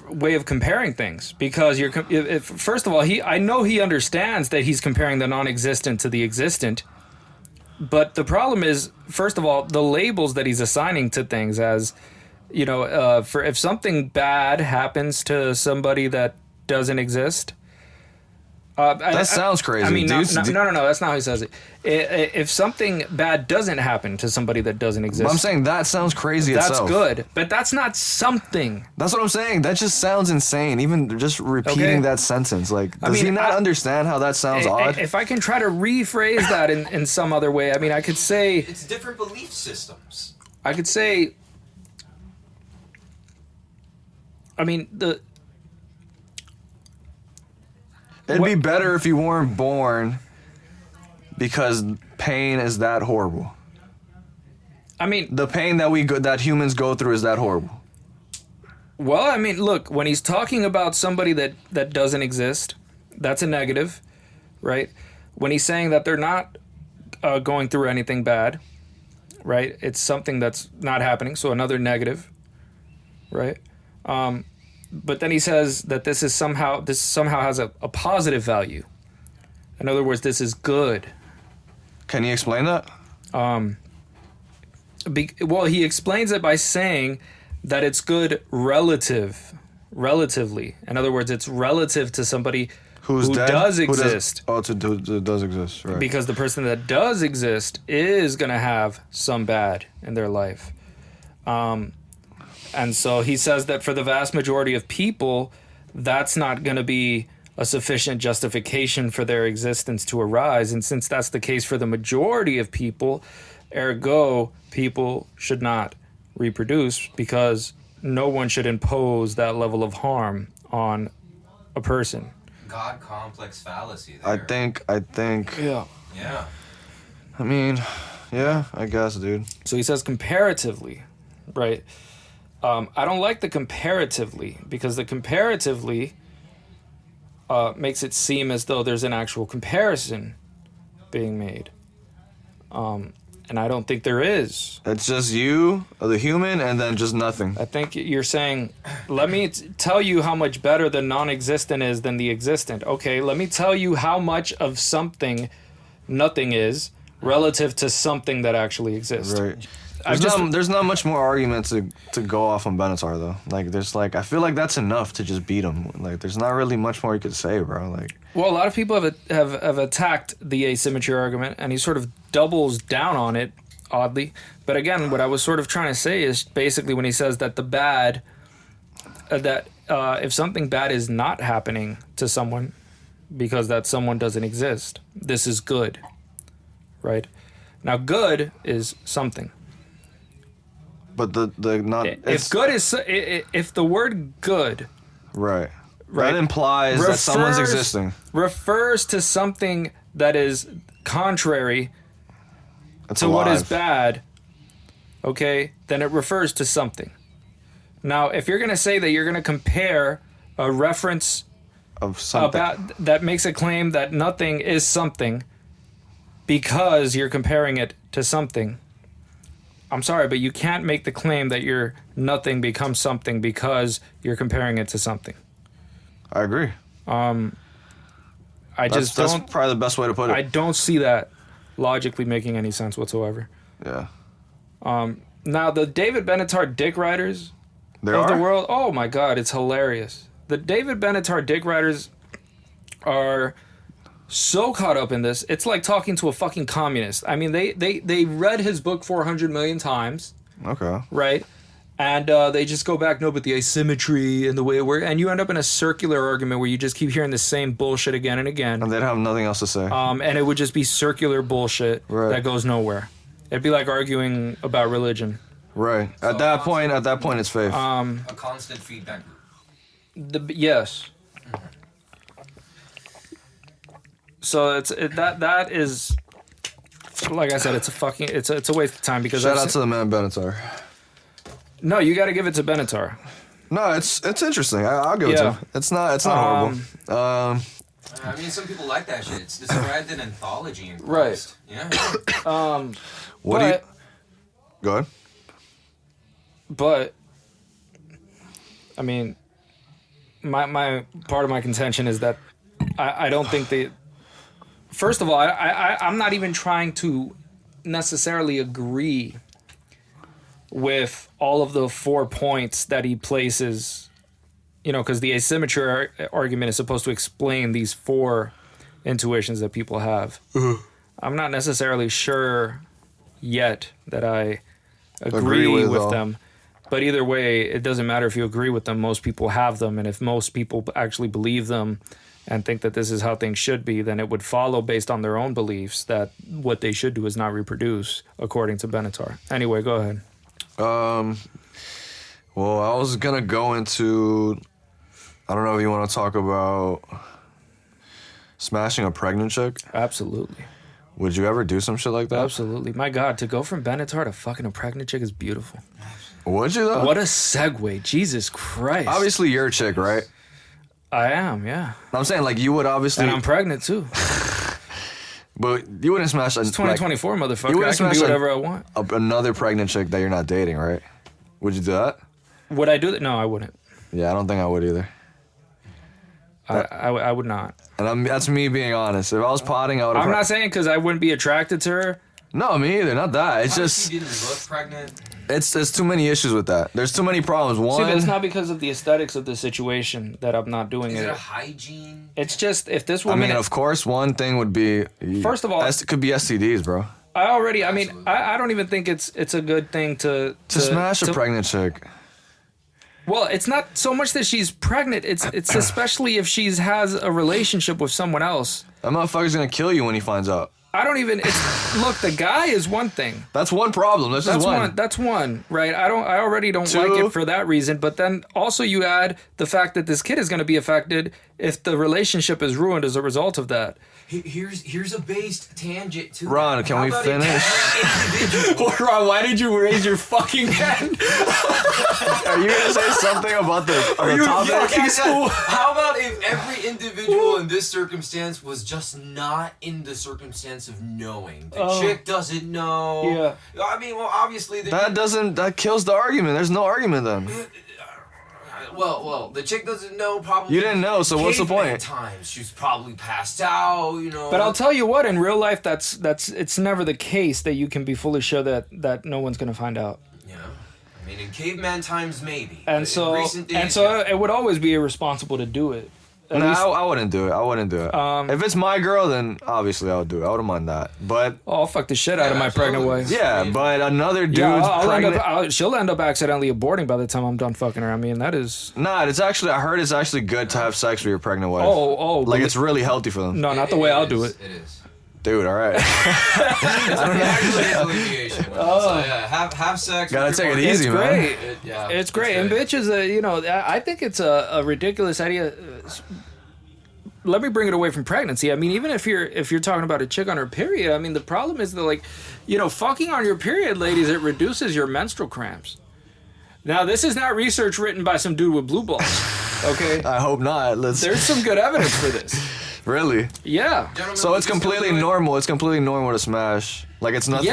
way of comparing things, because first of all, I know he understands that he's comparing the non-existent to the existent, but the problem is, first of all, the labels that he's assigning to things, as for if something bad happens to somebody that doesn't exist.
That sounds crazy.
I mean, no, that's not how he says it. If something bad doesn't happen to somebody that doesn't exist...
But I'm saying that sounds crazy itself.
That's good, but that's not something.
That's what I'm saying. That just sounds insane, even just repeating that sentence. Like, does he not understand how that sounds odd?
If I can try to rephrase that in some other way, I mean, I could say...
It's different belief systems.
I could say... I mean,
It'd be better if you weren't born, because pain is that horrible.
I mean...
The pain that humans go through is that horrible.
Well, I mean, look, when he's talking about somebody that doesn't exist, that's a negative, right? When he's saying that they're not going through anything bad, right? It's something that's not happening, so another negative, right? But then he says that this somehow has a positive value. In other words, this is good.
Can you explain that?
Well, he explains it by saying that it's good relatively. In other words, it's relative to somebody who does exist.
Who does exist, right.
Because the person that does exist is going to have some bad in their life. And so he says that for the vast majority of people, that's not going to be a sufficient justification for their existence to arise. And since that's the case for the majority of people, ergo, people should not reproduce, because no one should impose that level of harm on a person.
God complex fallacy there.
I think.
Yeah.
Yeah.
I mean, yeah, I guess, dude.
So he says comparatively, right? I don't like the comparatively, because the comparatively makes it seem as though there's an actual comparison being made. And I don't think there is.
It's just you, the human, and then just nothing.
I think you're saying, let me tell you how much better the non-existent is than the existent. Okay, let me tell you how much of something nothing is relative to something that actually exists.
Right. There's not much more argument to go off on Benatar, though. I feel like that's enough to just beat him. Like, there's not really much more you could say, bro. Like,
well, a lot of people have attacked the asymmetry argument, and he sort of doubles down on it, oddly. But again, what I was sort of trying to say is basically when he says that the bad, if something bad is not happening to someone because that someone doesn't exist, this is good, right? Now, good is something.
But
if the word good,
right, that implies that someone's existing,
refers to something that is contrary
it's
to
alive.
what is bad, okay, then it refers to something. Now, if you're going to say that you're going to compare a reference
of something
that makes a claim that nothing is something because you're comparing it to something, I'm sorry, but you can't make the claim that your nothing becomes something because you're comparing it to something.
I agree.
That's
probably the best way to put it.
I don't see that. logically making any sense whatsoever.
Yeah.
Now, the David Benatar dick riders the world, oh my God, it's hilarious. The David Benatar dick riders are so caught up in this. It's like talking to a fucking communist. I mean, they read his book 400 million times.
Okay.
Right? And they just go back, no, but the asymmetry and the way it works. And you end up in a circular argument where you just keep hearing the same bullshit again and again.
And they'd have nothing else to say.
And it would just be circular bullshit that goes nowhere. It'd be like arguing about religion.
Right. So at that point, it's faith.
A constant feedback loop.
Yes. So that is, like I said, it's a waste of time because
shout out to the man Benatar.
No, you got to give it to Benatar.
No, it's interesting. I'll give it to him. It's not horrible.
I mean, some people like that shit. It's described in anthology and
right.
Yeah.
What do you? Go ahead.
But I mean, my part of my contention is that I don't think they. First of all, I'm not even trying to necessarily agree with all of the 4 points that he places, because the asymmetry argument is supposed to explain these 4 intuitions that people have. Mm-hmm. I'm not necessarily sure yet that I agree with them. But either way, it doesn't matter if you agree with them. Most people have them. And if most people actually believe them and think that this is how things should be, then it would follow based on their own beliefs that what they should do is not reproduce, according to Benatar. Anyway, go ahead.
Well, I was gonna go into, I don't know if you want to talk about smashing a pregnant chick.
Absolutely.
Would you ever do some shit like that?
Absolutely. My God, to go from Benatar to fucking a pregnant chick is beautiful.
Would you though?
What a segue. Jesus Christ.
Obviously you're a chick, right?
I am, yeah.
I'm saying, like, you would obviously...
And I'm pregnant, too.
But you wouldn't smash...
It's 2024, motherfucker. I can do whatever I want.
Another pregnant chick that you're not dating, right? Would you do that?
Would I do that? No, I wouldn't.
Yeah, I don't think I would either.
I would not.
And that's me being honest. If I was potting, I would have...
I'm not saying because I wouldn't be attracted to her.
No, me either. Not that. It's just...
She didn't look pregnant.
There's too many issues with that. There's too many problems. One...
See, but it's not because of the aesthetics of the situation that I'm not doing it.
Is it a hygiene?
It's just, if this woman...
I mean, of course, one thing would be...
First of all...
It could be STDs, bro.
I don't even think it's a good thing to
smash a pregnant chick.
Well, it's not so much that she's pregnant. It's especially if she has a relationship with someone else.
That motherfucker's gonna kill you when he finds out.
I don't even. Look, the guy is one thing.
That's one problem. That's one.
That's one, right? I already don't like it for that reason. But then also you add the fact that this kid is going to be affected if the relationship is ruined as a result of that.
Here's a based tangent to
Ron, can we finish?
Ron, why did you raise your fucking hand?
Are you gonna say something about the topic?
How about if every individual in this circumstance was just not in the circumstance of knowing? The chick doesn't know.
Yeah.
I mean, well, obviously
that kills the argument. There's no argument then.
Well, the chick doesn't know probably.
You didn't know, so what's the point?
Times she's probably passed out,
But I'll tell you what, in real life, that's it's never the case that you can be fully sure that no one's gonna find out.
Yeah, I mean, in caveman times maybe.
And so it would always be irresponsible to do it.
No, I wouldn't do it. If it's my girl, then obviously I would do it. I wouldn't mind that. But
I'll fuck the shit out of my pregnant wife.
Yeah, but another dude's pregnant.
She'll end up accidentally aborting by the time I'm done fucking her. I mean, that is...
Nah, I heard it's actually good to have sex with your pregnant wife.
Oh.
Like, it's really healthy for them.
No, not the way I'll do it.
It is.
Dude, all right.
It's alleviation. So, yeah, have sex.
Gotta take it easy,
man. It's great. And bitches, I think it's a ridiculous idea. Let me bring it away from pregnancy. I mean, even if you're talking about a chick on her period, I mean, the problem is that, like, fucking on your period, ladies, it reduces your menstrual cramps. Now, this is not research written by some dude with blue balls. Okay.
I hope not.
There's some good evidence for this.
Really?
Yeah.
So it's completely normal. It's completely normal to smash Like it's nothing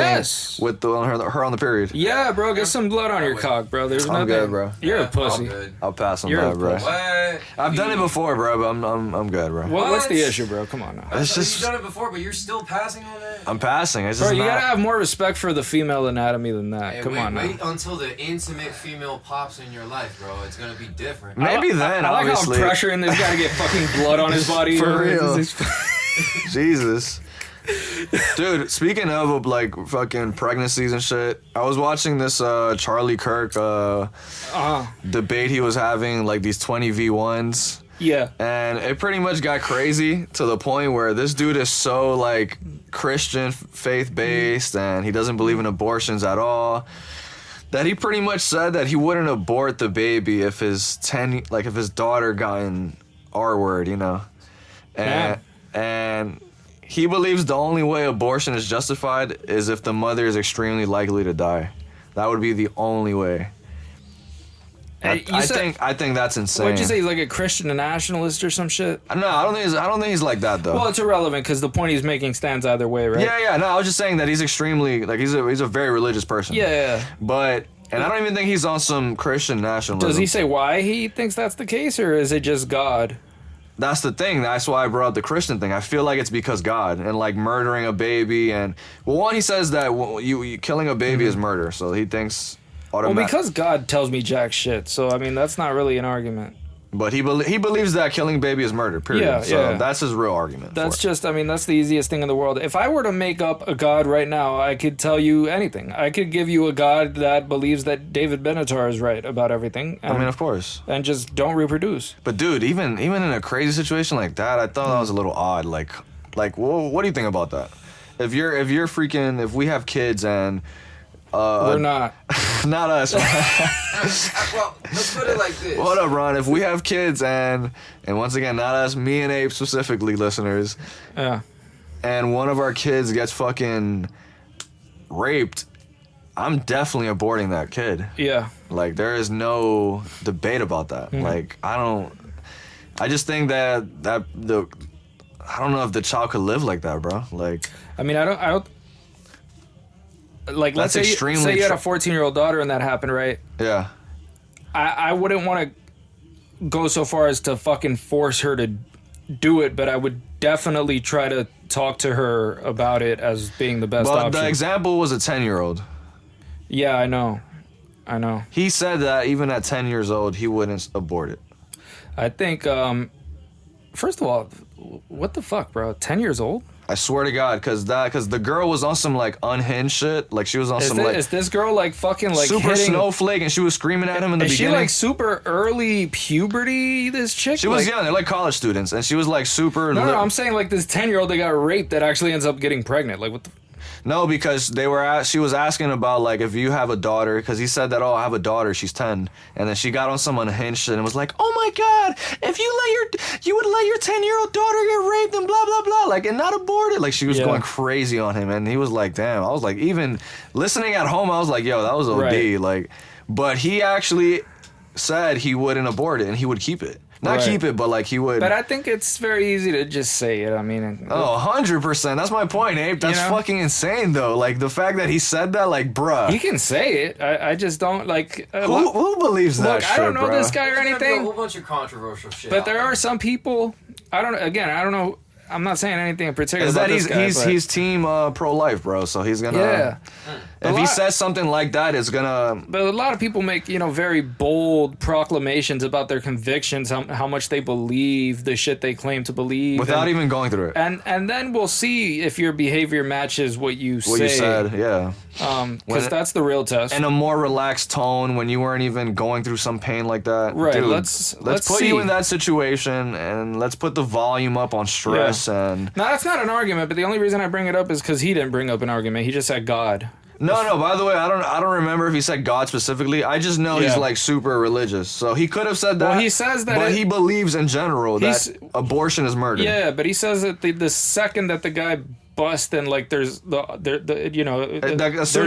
with her on the period.
Yeah, bro, get some blood on your cock, bro. There's nothing.
I'm good, bro.
You're a pussy.
I'll pass on that, bro.
What?
I've done it before, bro, but I'm good, bro.
What's the issue, bro? Come on now.
It's just
You've done it before, but you're still passing on it?
I'm passing. It's
bro,
just
you
not...
gotta have more respect for the female anatomy than that.
Hey,
Come on now.
Wait until the intimate female pops in your life, bro. It's gonna be different.
Maybe then,
I like
obviously.
how I'm pressuring this guy to get fucking blood on his body.
For real. Jesus. Dude, speaking of like fucking pregnancies and shit, I was watching this Charlie Kirk debate he was having, like these 20 V1s.
Yeah.
And it pretty much got crazy to the point where this dude is so like Christian faith-based and he doesn't believe in abortions at all, that he pretty much said that he wouldn't abort the baby if his daughter got an R word, you know. And he believes the only way abortion is justified is if the mother is extremely likely to die. That would be the only way. I think that's insane.
What'd you say? He's like a Christian nationalist or some shit?
No, I don't think he's like that though.
Well, it's irrelevant because the point he's making stands either way, right?
Yeah. No, I was just saying that he's extremely like he's a very religious person.
Yeah.
But I don't even think he's on some Christian nationalism.
Does he say why he thinks that's the case, or is it just God?
That's the thing. That's why I brought up the Christian thing. I feel like it's because God and like murdering a baby and one, he says that you killing a baby is murder, so he thinks.
Well, because God tells me jack shit, so I mean that's not really an argument.
But he believes that killing baby is murder. Period.
Yeah,
so that's his real argument.
That's just. I mean, that's the easiest thing in the world. If I were to make up a God right now, I could tell you anything. I could give you a God that believes that David Benatar is right about everything. And,
I mean, of course.
And just don't reproduce.
But dude, even in a crazy situation like that, I thought that was a little odd. Like, well, what do you think about that? If we have kids and.
We're not.
Not us.
Well, let's put it like this.
What up, Ron? If we have kids and once again, not us, me and Ape specifically, listeners.
Yeah.
And one of our kids gets fucking raped, I'm definitely aborting that kid.
Yeah.
Like, there is no debate about that. Mm-hmm. Like, I just think I don't know if the child could live like that, bro. Like,
I mean, I don't. Like, let's say you had a 14-year-old daughter and that happened, right?
Yeah.
I wouldn't want to go so far as to fucking force her to do it, but I would definitely try to talk to her about it as being the best option.
But the example was a 10-year-old.
Yeah, I know.
He said that even at 10 years old, he wouldn't abort it.
I think, first of all, what the fuck, bro? 10 years old?
I swear to God, because the girl was on some like unhinged shit. Like she was on
Is this girl like fucking like
super snowflake, and she was screaming at him in the beginning?
Is she like super early puberty? This chick.
She was young. They're like college students, and she was like super.
No, I'm saying like this 10-year-old that got raped that actually ends up getting pregnant. Like what the.
No, because she was asking about like if you have a daughter, because he said that, I have a daughter, she's 10, and then she got on some unhinged shit and was like, oh my God, if you would let your 10-year-old daughter get raped and blah blah blah, like, and not abort it. Like she was going crazy on him, and he was like, damn. I was like, even listening at home, I was like, yo, that was OD. Right. Like, but he actually said he wouldn't abort it and he would keep it. Not keep it, but like he would.
But I think it's very easy to just say it. I mean,
100%. That's my point, Abe. That's fucking insane, though. Like the fact that he said that, like, bruh.
He can say it. I just don't like.
Who believes that shit,
I don't know this guy or
There's
anything.
A whole bunch of controversial shit.
But there are some people. I don't know. I'm not saying anything in particular.
Is that he's team pro-life, bro? So he's gonna.
Yeah.
If he says something like that, it's gonna.
But a lot of people make very bold proclamations about their convictions, how much they believe the shit they claim to believe,
without even going through it.
And then we'll see if your behavior matches what you say.
What you said, yeah.
Because that's the real test.
In a more relaxed tone, when you weren't even going through some pain like that.
Right.
Dude,
let's
put you in that situation, and let's put the volume up on stress. And
no, that's not an argument. But the only reason I bring it up is because he didn't bring up an argument. He just said God.
No. By the way, I don't remember if he said God specifically. I just know he's like super religious, so he could have said that.
Well, he says that,
but he believes in general that abortion is murder.
Yeah, but he says that the second that the guy busts and like there's there's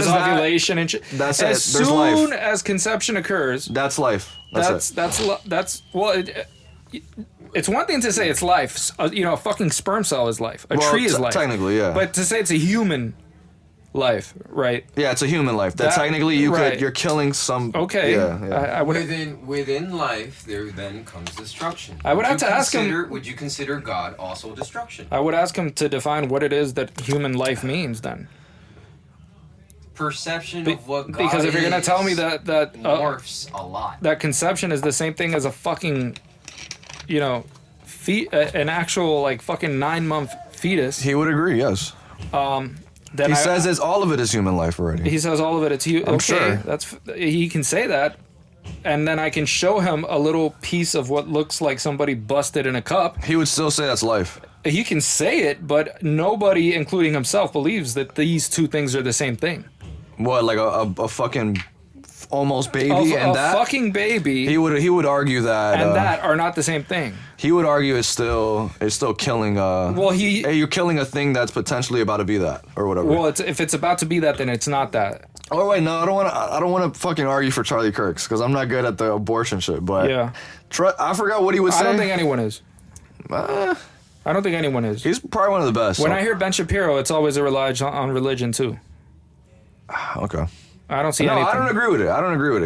ovulation and shit.
That's it.
As soon as conception occurs,
that's life.
That's well. It's one thing to say it's life. A fucking sperm cell is life. A tree is life.
Technically, yeah.
But to say it's a human. life, right?
Yeah, it's a human life. That technically you're killing some.
Okay.
Yeah.
Within life, there then comes destruction.
I would have to ask him.
Would you consider God also destruction?
I would ask him to define what it is that human life means. Then.
Perception of what God
because if you're gonna tell me that
morphs a lot,
that conception is the same thing as a fucking, an actual like fucking 9-month fetus.
He would agree. Yes. He says all of it is human life already.
He says all of it. It's you.
I'm sure.
He can say that, and then I can show him a little piece of what looks like somebody busted in a cup.
He would still say that's life.
He can say it, but nobody, including himself, believes that these two things are the same thing.
What, like a fucking almost baby and that?
A fucking baby.
He would argue that
and that are not the same thing.
He would argue it's still killing. You're killing a thing that's potentially about to be that or whatever.
Well, if it's about to be that, then it's not that.
Oh wait, no, I don't want to fucking argue for Charlie Kirks because I'm not good at the abortion shit. But
yeah,
I forgot what he would say.
I don't think anyone is. I don't think anyone is.
He's probably one of the best.
When I hear Ben Shapiro, it's always a reliance on religion too.
Okay.
I don't see anything.
I don't agree with it. I don't agree with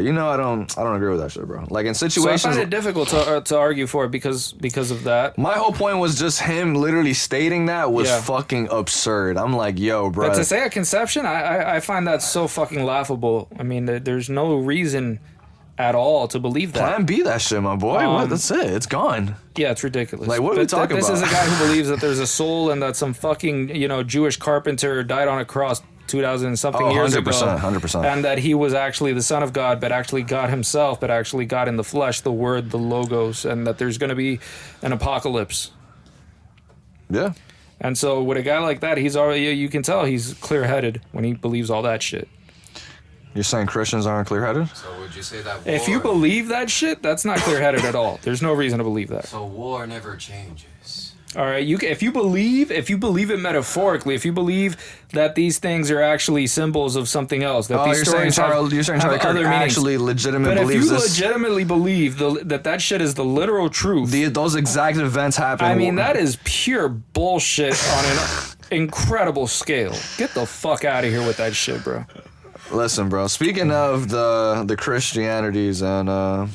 that shit, bro. Like in situations,
so I find it difficult to argue for it because of that.
My whole point was just him literally stating that was fucking absurd. I'm like, yo, bro.
But to say a conception, I find that so fucking laughable. I mean, there's no reason at all to believe that.
Plan B that shit, my boy. What? That's it. It's gone.
Yeah, it's ridiculous.
Like, what are we talking about?
This is a guy who believes that there's a soul and that some fucking, Jewish carpenter died on a cross 2,000 something years ago.
100%.
And that he was actually the son of God, but actually God himself, but actually God in the flesh, the word, the logos, and that there's going to be an apocalypse.
Yeah.
And so with a guy like that, he's already, you can tell he's clear-headed when he believes all that shit.
You're saying Christians aren't clear-headed?
So would you say that
if you believe that shit, that's not clear-headed at all. There's no reason to believe that.
So war never changes.
All right, if you believe it metaphorically, if you believe that these things are actually symbols of something else, that these stories have other meanings,
actually legitimately believes this.
But if you legitimately believe that shit is the literal truth,
those exact events happen.
I mean, that is pure bullshit on an incredible scale. Get the fuck out of here with that shit, bro.
Listen, bro. Speaking of the Christianities and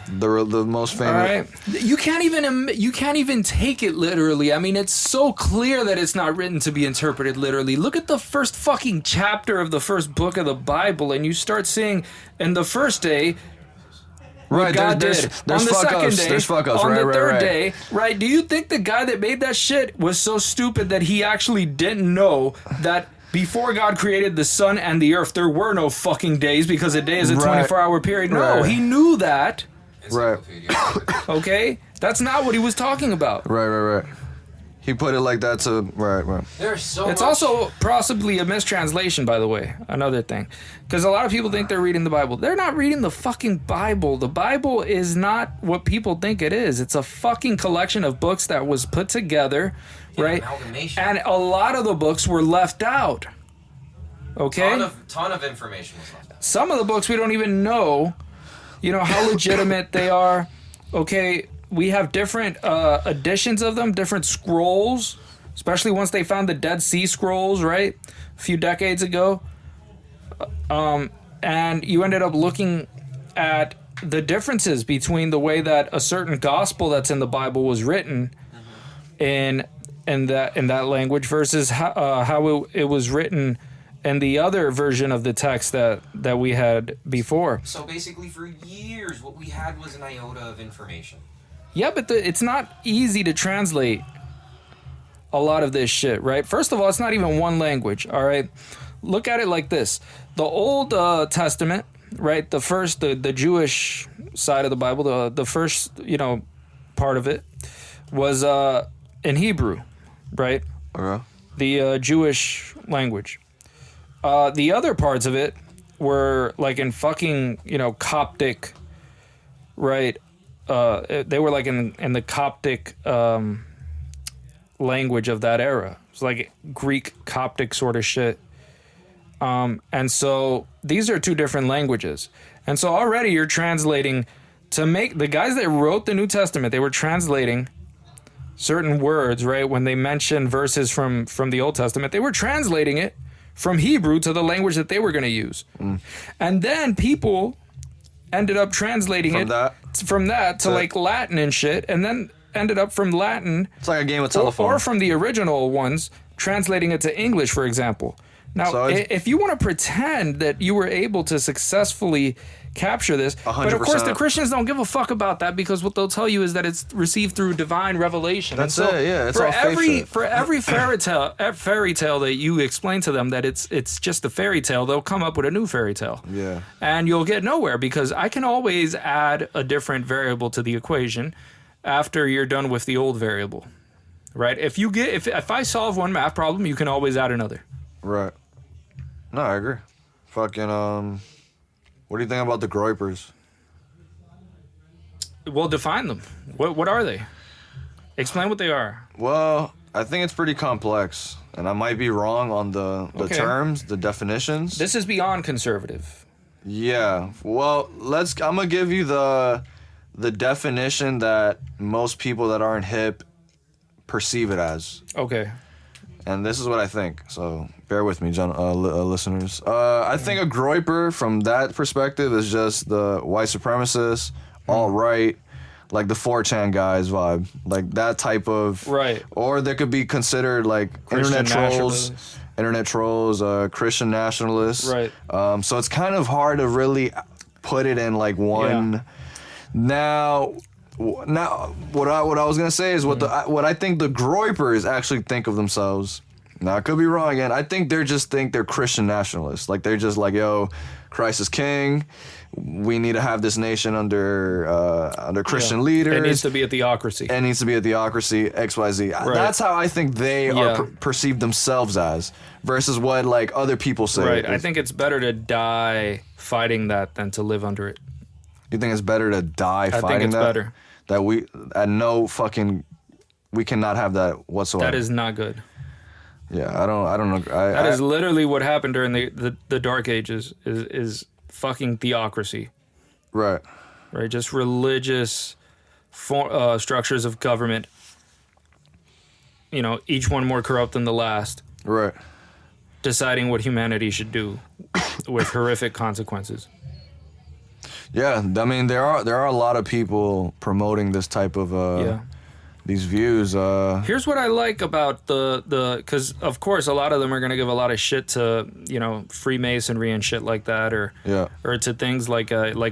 the most famous.
All right. You can't even take it literally. I mean, it's so clear that it's not written to be interpreted literally. Look at the first fucking chapter of the first book of the Bible, and you start seeing in the first day.
Right,
God
there's
did. On the second day,
there's fuck ups,
on the third
right.
day, right? Do you think the guy that made that shit was so stupid that he actually didn't know that before God created the sun and the earth, there were no fucking days because a day is a 24-hour period? No, he knew that.
Right.
Okay? That's not what he was talking about.
Right. He put it like that to... Right.
There's so
It's also possibly a mistranslation, by the way. Another thing. Because a lot of people think they're reading the Bible. They're not reading the fucking Bible. The Bible is not what people think it is. It's a fucking collection of books that was put together, right? And a lot of the books were left out. Okay?
Ton of information was left out.
Some of the books we don't even know, how legitimate they are. Okay, we have different editions of them, different scrolls, especially once they found the Dead Sea Scrolls, right? A few decades ago. And you ended up looking at the differences between the way that a certain gospel that's in the Bible was written in that language versus how it was written in the other version of the text that we had before.
So basically for years what we had was an iota of information.
Yeah, but it's not easy to translate a lot of this shit, right? First of all, it's not even one language, all right? Look at it like this. The Old Testament, right? The first, the Jewish side of the Bible, the first, part of it was in Hebrew, right?
Okay.
The Jewish language. The other parts of it were like in fucking, Coptic, right? They were like in the Coptic language of that era. It's like Greek Coptic sort of shit. And so these are two different languages. And so already you're translating to make the guys that wrote the New Testament, they were translating certain words, right? When they mention verses from the Old Testament, they were translating it, from Hebrew to the language that they were going to use. And then people ended up translating from that to like Latin and shit, and then ended up from Latin.
It's like a game of telephone.
Or from the original ones, translating it to English, for example. Now, so if you want to pretend that you were able to successfully capture this, 100%. But of course the Christians don't give a fuck about that, because what they'll tell you is that it's received through divine revelation.
That's it, yeah. It's all
for every fairy tale that you explain to them that it's just a fairy tale, they'll come up with a new fairy tale.
Yeah.
And you'll get nowhere, because I can always add a different variable to the equation after you're done with the old variable. Right? If I solve one math problem, you can always add another.
Right. No, I agree. Fucking, what do you think about the Groypers?
Well, define them. What are they? Explain what they are.
Well, I think it's pretty complex, and I might be wrong on the terms, the definitions.
This is beyond conservative.
Yeah. Well, I'm gonna give you the definition that most people that aren't hip perceive it as.
Okay.
And this is what I think, so bear with me, listeners. I think a Groyper, from that perspective, is just the white supremacist, alt-right, like the 4chan guys vibe. Like that type of...
Right.
Or they could be considered like internet trolls, Christian nationalists.
Right.
So it's kind of hard to really put it in like one... Yeah. Now, what I was gonna say is what I think the Groypers actually think of themselves. Now I could be wrong again. I think they're Christian nationalists. Like they're just like, yo, Christ is king. We need to have this nation under Christian leaders.
It needs to be a theocracy.
XYZ. Right. That's how I think they are perceived themselves as, versus what like other people say.
Right. I think it's better to die fighting that than to live under it.
You think it's better to die fighting that? I think it's
better.
That we cannot have that whatsoever.
That is not good.
Yeah, I don't know.
That is literally what happened during the Dark Ages is fucking theocracy.
Right.
Right, just religious structures of government. You know, each one more corrupt than the last.
Right.
Deciding what humanity should do with horrific consequences.
Yeah, I mean there are a lot of people promoting this type of these views.
Here's what I like about the because of course a lot of them are gonna give a lot of shit to, you know, Freemasonry and shit like that, or to things like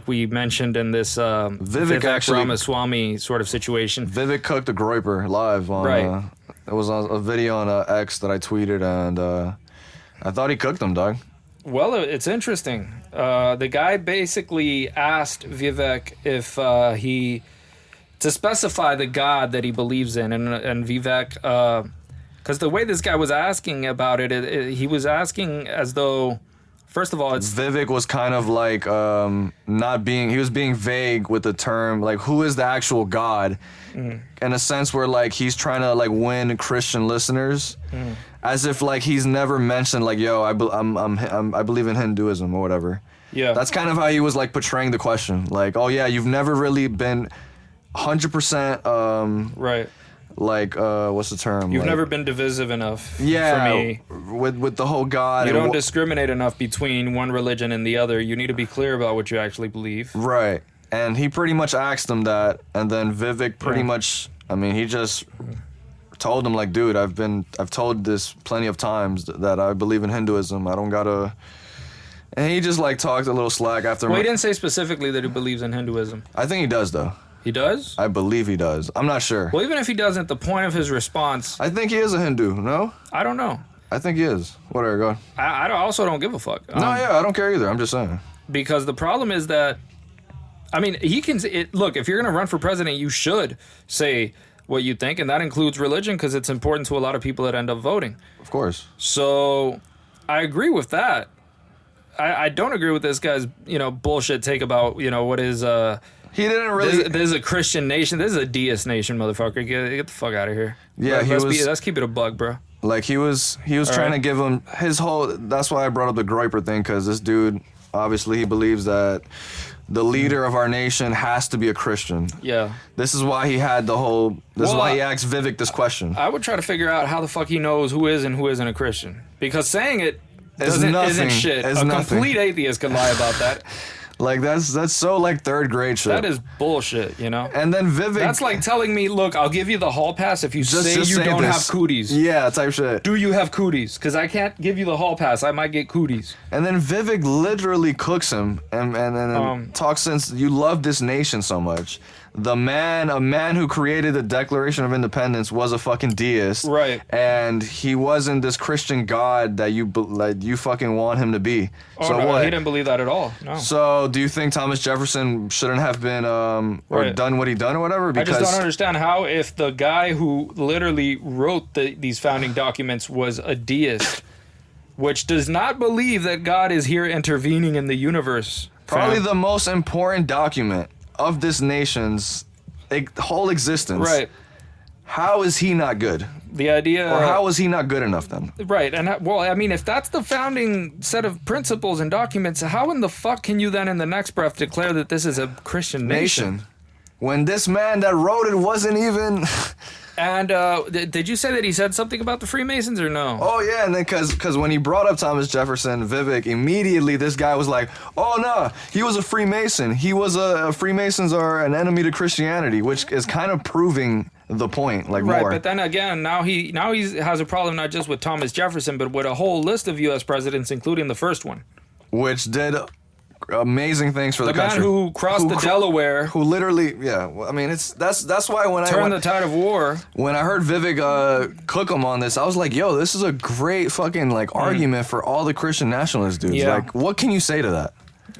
we mentioned in this Vivek Ramaswamy sort of situation.
Vivek cooked a Groyper live on
right.
It was on a video on X that I tweeted, and I thought he cooked them, dog.
Well, it's interesting. The guy basically asked Vivek if to specify the God that he believes in, and Vivek, because the way this guy was asking about it, he was asking as though, first of all,
Vivek was kind of like he was being vague with the term, like who is the actual God, in a sense where like he's trying to like win Christian listeners. As if like he's never mentioned like, yo, I believe in Hinduism or whatever. Yeah. That's kind of how he was like portraying the question. Like, oh yeah, you've never really been 100%
right.
Like what's the term?
You've
like,
never been divisive enough for me.
With the whole God.
You don't discriminate enough between one religion and the other. You need to be clear about what you actually believe.
Right. And he pretty much asked him that, and then Vivek pretty much, I mean, he just told him like, dude, I've told this plenty of times that I believe in Hinduism. I don't gotta. And he just like talked a little slack after.
Well, he didn't say specifically that he believes in Hinduism.
I think he does though.
He does?
I believe he does. I'm not sure.
Well, even if he doesn't, the point of his response.
I think he is a Hindu. No?
I don't know.
I think he is. Whatever, go on.
I also don't give a fuck.
No, yeah, I don't care either. I'm just saying.
Because the problem is that, I mean, he can look. If you're gonna run for president, you should say what you think, and that includes religion because it's important to a lot of people that end up voting.
Of course.
So, I agree with that. I don't agree with this guy's bullshit take about what is
He didn't really.
This is a Christian nation. This is a deist nation, motherfucker. Get the fuck out of here.
Yeah,
let's keep it a bug, bro.
Like he was trying to give him his whole. That's why I brought up the Groyper thing, because this dude obviously he believes that the leader of our nation has to be a Christian. Yeah. This is why he had the whole. This is why he asked Vivek this question.
I would try to figure out how the fuck he knows who is and who isn't a Christian, because saying it isn't shit. A complete atheist can lie about that.
Like that's so like third grade shit.
That is bullshit, you know.
And then Vivek.
That's like telling me, look, I'll give you the hall pass if you say you don't have cooties.
Yeah, type shit.
Do you have cooties? Because I can't give you the hall pass. I might get cooties.
And then Vivek literally cooks him and talks since you love this nation so much. A man who created the Declaration of Independence was a fucking deist,
right? And
he wasn't this Christian God that you fucking want him to be.
Oh, so no, what? He didn't believe that at all. No.
So do you think Thomas Jefferson shouldn't have been or done what he done or whatever?
Because I just don't understand how, if the guy who literally wrote these founding documents was a deist, which does not believe that God is here intervening in the universe.
Probably the most important document of this nation's whole existence.
Right.
How is he not good?
The idea...
Or how is he not good enough then?
Right. And, well, I mean, if that's the founding set of principles and documents, how in the fuck can you then in the next breath declare that this is a Christian nation?
When this man that wrote it wasn't even...
And did you say that he said something about the Freemasons or no?
Oh, yeah, and then because when he brought up Thomas Jefferson, Vivek, immediately this guy was like, oh, no, he was a Freemason. He was Freemasons are an enemy to Christianity, which is kind of proving the point, like,
right,
more.
But then again, now he has a problem not just with Thomas Jefferson, but with a whole list of U.S. presidents, including the first one.
Which did... amazing things for the country.
The man who crossed the Delaware,
who literally, I mean, that's why when
turned the tide of war.
When I heard Vivek cook him on this, I was like, yo, this is a great fucking like argument for all the Christian nationalist dudes.
Yeah.
Like, what can you say to that?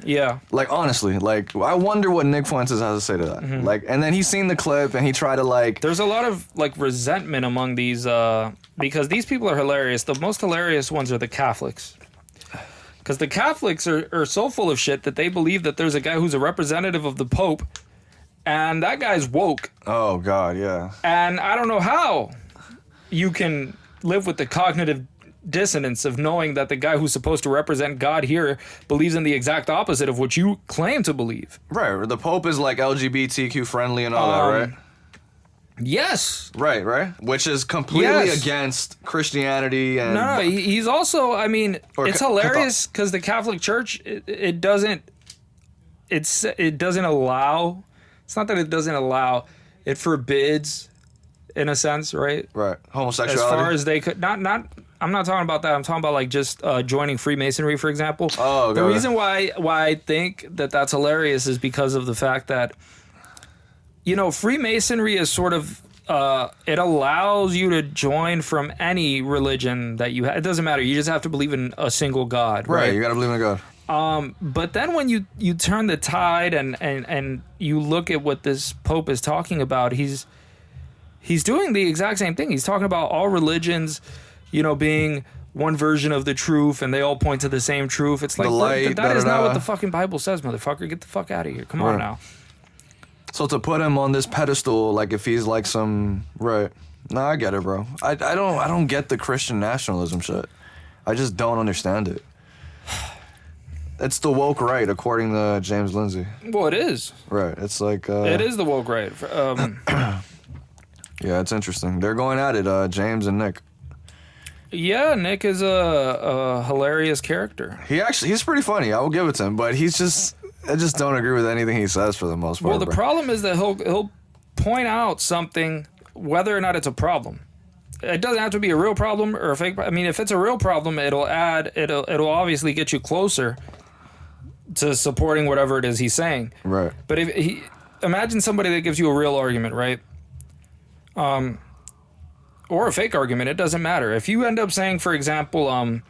Yeah.
Like, honestly, like, I wonder what Nick Fuentes has to say to that. Mm-hmm. Like, and then he's seen the clip and he tried to like.
There's a lot of like resentment among these because these people are hilarious. The most hilarious ones are the Catholics. Because the Catholics are so full of shit that they believe that there's a guy who's a representative of the Pope, and that guy's woke.
Oh, God, yeah.
And I don't know how you can live with the cognitive dissonance of knowing that the guy who's supposed to represent God here believes in the exact opposite of what you claim to believe.
Right. The Pope is like LGBTQ friendly and all that, right?
Yes.
Right. Which is completely against Christianity and...
No, he's also, I mean, it's hilarious because the Catholic Church, it doesn't allow, it's not that it doesn't allow, it forbids, in a sense, right?
Right. Homosexuality.
As far as they could, I'm not talking about that, I'm talking about like just joining Freemasonry, for example.
Oh,
the reason why I think that that's hilarious is because of the fact that, you know, Freemasonry is sort of, it allows you to join from any religion that you have. It doesn't matter. You just have to believe in a single God.
Right. You got to believe in God.
But then when you turn the tide and you look at what this Pope is talking about, he's doing the exact same thing. He's talking about all religions, you know, being one version of the truth and they all point to the same truth. It's like,
the light,
that is not what the fucking Bible says, motherfucker. Get the fuck out of here. Come on now.
So to put him on this pedestal, like if he's like some right? No, I get it, bro. I don't get the Christian nationalism shit. I just don't understand it. It's the woke right, according to James Lindsay.
Well, it is.
Right. It's like
it is the woke right.
Yeah, it's interesting. They're going at it, James and Nick.
Yeah, Nick is a hilarious character.
He's pretty funny. I will give it to him, but I just don't agree with anything he says for the most part.
Well, the problem is that he'll point out something, whether or not it's a problem. It doesn't have to be a real problem or a fake. I mean, if it's a real problem, it'll obviously get you closer to supporting whatever it is he's saying.
Right.
But imagine somebody that gives you a real argument, right? Or a fake argument. It doesn't matter. If you end up saying, for example,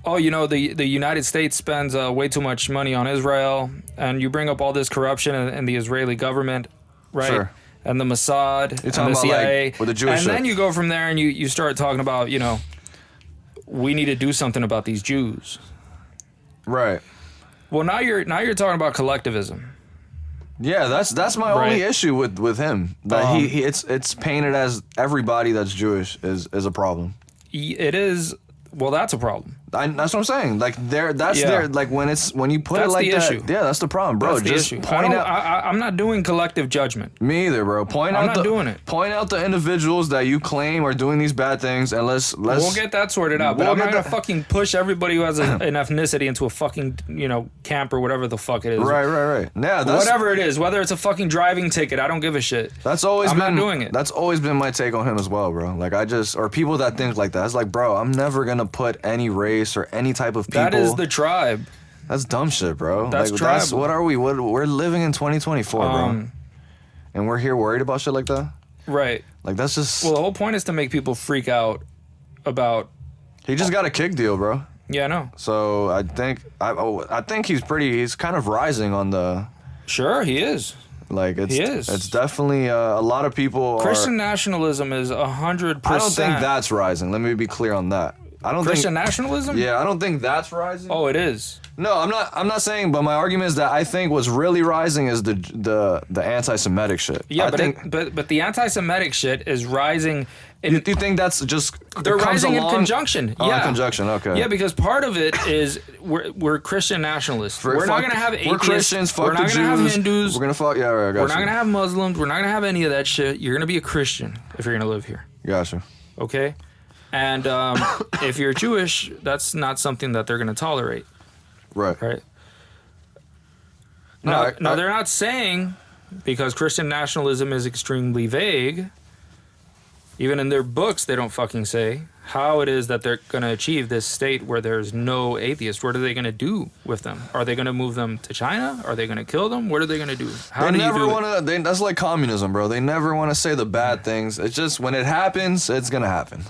oh, you know, the United States spends way too much money on Israel, and you bring up all this corruption in the Israeli government, right? Sure. And the Mossad and the CIA.
Like, with the Jewish
and then you go from there and you start talking about, you know, we need to do something about these Jews.
Right.
Well, now you're talking about collectivism.
Yeah, that's my only issue with him. That it's painted as everybody that's Jewish is a problem.
It is. Well, that's a problem.
That's what I'm saying. Like like when you put
that's
it like
the
that,
issue.
yeah, that's the problem, bro.
That's the
Just
issue.
point out.
I'm not doing collective judgment.
Me either, bro.
I'm not doing it.
Point out the individuals that you claim are doing these bad things, and let's.
We'll get that sorted out. But I'm not gonna fucking push everybody who has an ethnicity into a fucking camp or whatever the fuck it is.
Right. Yeah,
whatever it is, whether it's a fucking driving ticket, I don't give a shit.
I'm
not doing it.
That's always been my take on him as well, bro. Like or people that think like that. It's like, bro, I'm never gonna put any race or any type of people.
That is the tribe.
That's dumb shit, bro.
That's tribe.
What are we? We're living in 2024, bro. And we're here worried about shit like that?
Right.
Like, that's just...
Well, the whole point is to make people freak out about...
He just got a kick deal, bro.
Yeah, I know.
So I think he's kind of rising on the...
Sure, he is.
Like,
he is.
It's definitely a lot of people
Christian nationalism is 100%.
I don't think that's rising. Let me be clear on that.
Christian nationalism?
Yeah, I don't think that's rising.
Oh, it is.
No, I'm not saying, but my argument is that I think what's really rising is the anti-Semitic shit.
Yeah, but the anti-Semitic shit is rising.
Do you think that's just
they're rising in conjunction?
Oh, in conjunction, okay.
Yeah, because part of it is we're Christian nationalists. We're not gonna have atheists.
We're Christians. Fuck
we're not
the
gonna
Jews.
have Hindus.
We're gonna fuck. Yeah, right. I got
We're not gonna have Muslims. We're not gonna have any of that shit. You're gonna be a Christian if you're gonna live here.
Gotcha.
Okay. And if you're Jewish, that's not something that they're going to tolerate.
Right.
Right. No, they're not saying, because Christian nationalism is extremely vague, even in their books, they don't fucking say how it is that they're going to achieve this state where there's no atheists. What are they going to do with them? Are they going to move them to China? Are they going to kill them? What are they going to do?
How do you do it? That's like communism, bro. They never want to say the bad things. It's just when it happens, it's going to happen.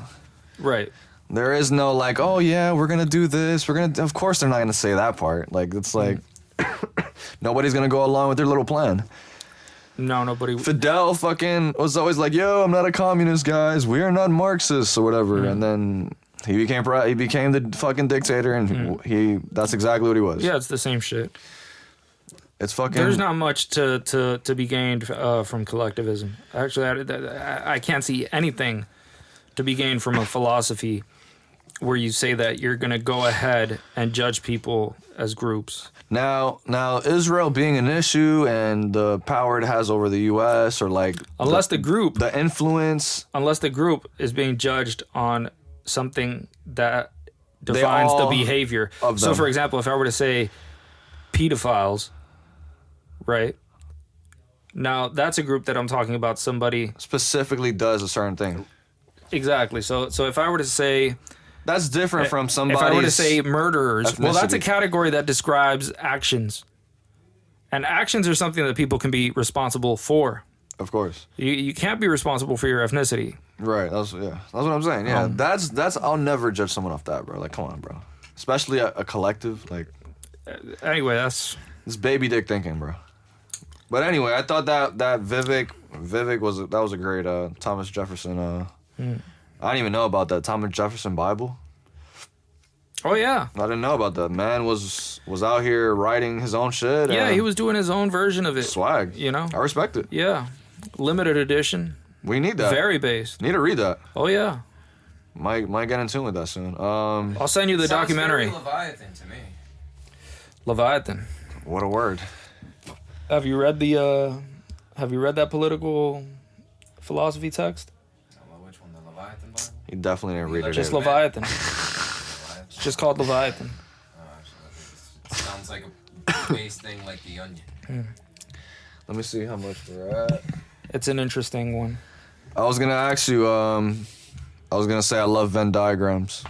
Right.
There is no like, oh yeah, we're gonna do this. Of course they're not gonna say that part. Like it's like nobody's gonna go along with their little plan.
No, nobody.
Fidel fucking was always like, yo, I'm not a communist, guys. We are not Marxists or whatever. And then he became the fucking dictator, and that's exactly what he was.
Yeah, it's the same shit.
It's fucking.
There's not much to be gained from collectivism. Actually, I can't see anything to be gained from a philosophy where you say that you're going to go ahead and judge people as groups.
Now Israel being an issue and the power it has over the U.S. or like the influence,
unless the group is being judged on something that defines the behavior. So, for example, if I were to say pedophiles, right? Now that's a group that I'm talking about. Somebody
specifically does a certain thing.
Exactly. So if I were to say...
That's different from somebody's...
If I were to say murderers, well, that's a category that describes actions. And actions are something that people can be responsible for.
Of course.
You can't be responsible for your ethnicity.
Right. That's what I'm saying. Yeah. That's I'll never judge someone off that, bro. Like, come on, bro. Especially a collective. Like...
Anyway, that's...
It's baby dick thinking, bro. But anyway, I thought that Vivek was a great Thomas Jefferson... I didn't even know about that Thomas Jefferson Bible.
Oh yeah,
I didn't know about that. Man was out here writing his own shit.
Yeah, he was doing his own version of it.
Swag,
you know.
I respect it.
Yeah, limited edition.
We need that.
Very based.
Need to read that.
Oh yeah.
Might get in tune with that soon.
I'll send you the documentary.
Very Leviathan to me.
Leviathan.
What a word.
Have you read that political philosophy text?
You definitely didn't read it.
Just Leviathan. It's just called Leviathan.
It sounds like a base thing like The Onion.
Let me see how much we're at.
It's an interesting one.
I was gonna ask you. I was gonna say I love Venn diagrams.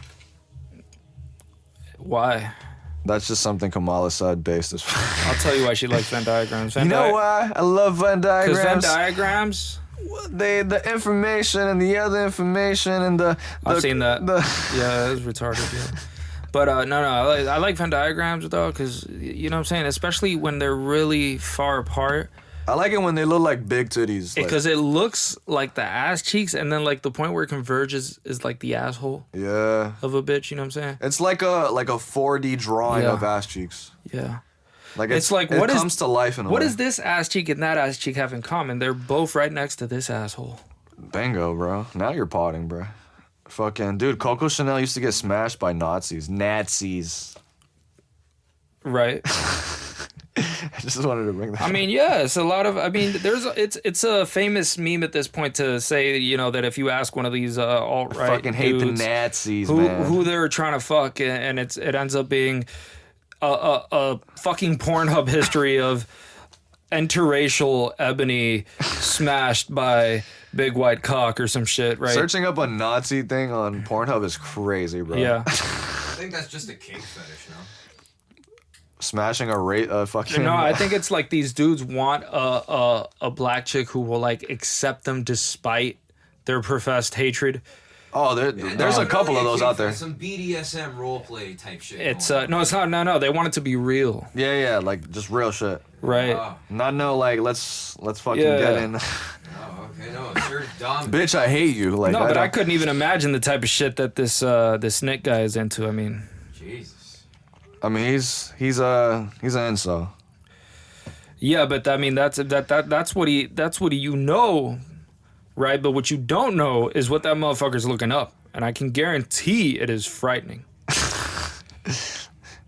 Why?
That's just something Kamala said based as.
I'll tell you why she likes Venn diagrams.
You know why I love Venn diagrams?
Because Venn diagrams.
The information and the other information and the
I've seen that. Yeah, it's retarded. Yeah. But no, I like Venn diagrams though, because you know what I'm saying, especially when they're really far apart.
I like it when they look like big titties.
Because it looks like the ass cheeks, and then like the point where it converges is like the asshole.
Yeah.
Of a bitch, you know what I'm saying?
It's like a 4D drawing of ass cheeks.
Yeah.
Like it's like what comes to life in a way.
What does this ass cheek and that ass cheek have in common? They're both right next to this asshole.
Bingo, bro. Now you're potting, bro. Fucking dude, Coco Chanel used to get smashed by Nazis.
Right.
I just wanted to bring that.
I mean, yeah, it's a lot of. I mean, it's a famous meme at this point to say, you know, that if you ask one of these alt-right
fucking hate
dudes
the Nazis, man.
who they're trying to fuck, and it ends up being a fucking Pornhub history of interracial ebony smashed by big white cock or some shit, right?
Searching up a Nazi thing on Pornhub is crazy, bro.
Yeah.
I think that's just a kink fetish, no?
Smashing a fucking.
No, I think it's like these dudes want a black chick who will like accept them despite their professed hatred.
Oh, there's a couple of those out there.
Some BDSM roleplay type shit.
It's no, it's not. No, they want it to be real.
Yeah, like just real shit.
Right.
Not no like let's fucking
Yeah.
get in.
Oh, okay, no, sure, dumb.
Bitch, I hate you. Like,
No, but I couldn't even imagine the type of shit that this Nick guy is into. I mean,
Jesus.
I mean, he's an incel.
yeah, but I mean that's what he you know, right? But what you don't know is what that motherfucker's looking up, and I can guarantee it is frightening.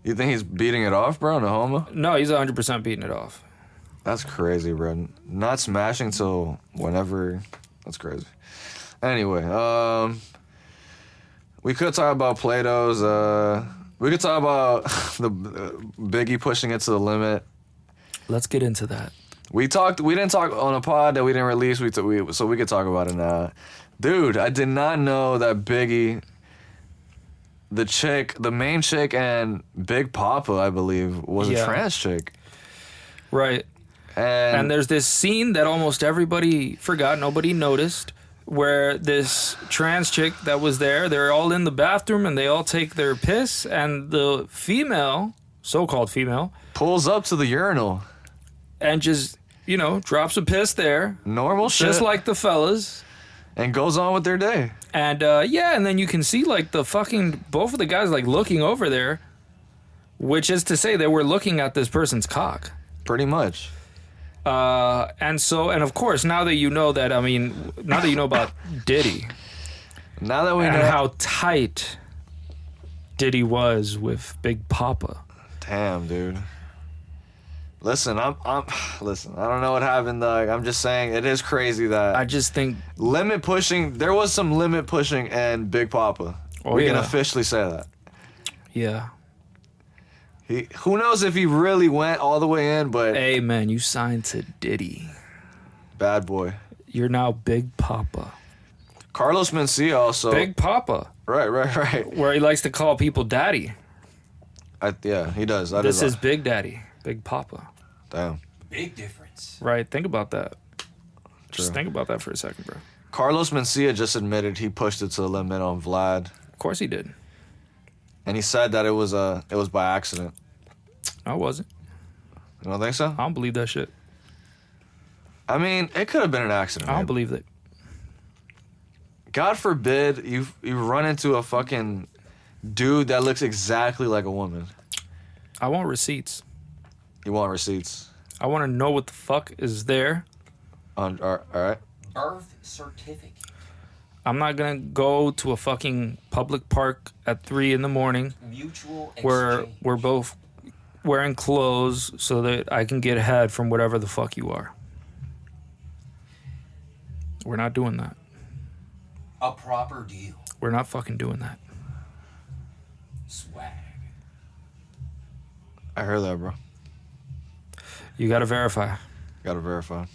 You think he's beating it off, bro? No homo?
No, he's 100% beating it off.
That's crazy, bro. Not smashing till whenever. That's crazy. Anyway, we could talk about Plato's. We could talk about the Biggie pushing it to the limit.
Let's get into that.
We didn't talk on a pod that we didn't release. So we could talk about it now. Dude, I did not know that Biggie, the main chick, and Big Papa, I believe, was a trans chick.
Right. And there's this scene that almost everybody forgot, nobody noticed, where this trans chick that was there, they're all in the bathroom and they all take their piss, and the female, so-called female,
pulls up to the urinal
and just, you know, drops a piss there.
Normal shit.
Just like the fellas.
And goes on with their day.
And, and then you can see, like, both of the guys, like, looking over there, which is to say they were looking at this person's cock.
Pretty much.
And of course, now that you know that, I mean, now that you know about Diddy.
Now that we know
how tight Diddy was with Big Papa.
Damn, dude. Listen, listen, I don't know what happened, dog. I'm just saying it is crazy that
I just think
limit pushing, there was some limit pushing and Big Papa. We can officially say that.
Yeah.
Who knows if he really went all the way in, but
hey man, you signed to Diddy.
Bad boy.
You're now Big Papa.
Carlos Mencia also.
Big Papa.
Right.
Where he likes to call people daddy.
Yeah, he does.
This is Big Daddy. Big Papa.
Damn.
Big difference.
Right, think about that.
True.
Just think about that for a second, bro.
Carlos Mencia just admitted he pushed it to the limit on Vlad.
Of course he did.
And he said that it was by accident.
No, it wasn't.
You don't think so?
I don't believe that shit.
I mean, it could have been an accident.
I don't believe that.
God forbid you run into a fucking dude that looks exactly like a woman.
I want receipts.
You want receipts?
I want to know what the fuck is there.
All right.
Birth certificate.
I'm not gonna go to a fucking public park at 3 a.m.
Mutual exchange.
where we're both wearing clothes so that I can get head from whatever the fuck you are. We're not doing that.
A proper deal.
We're not fucking doing that.
Swag.
I heard that, bro.
You gotta verify.
Gotta verify.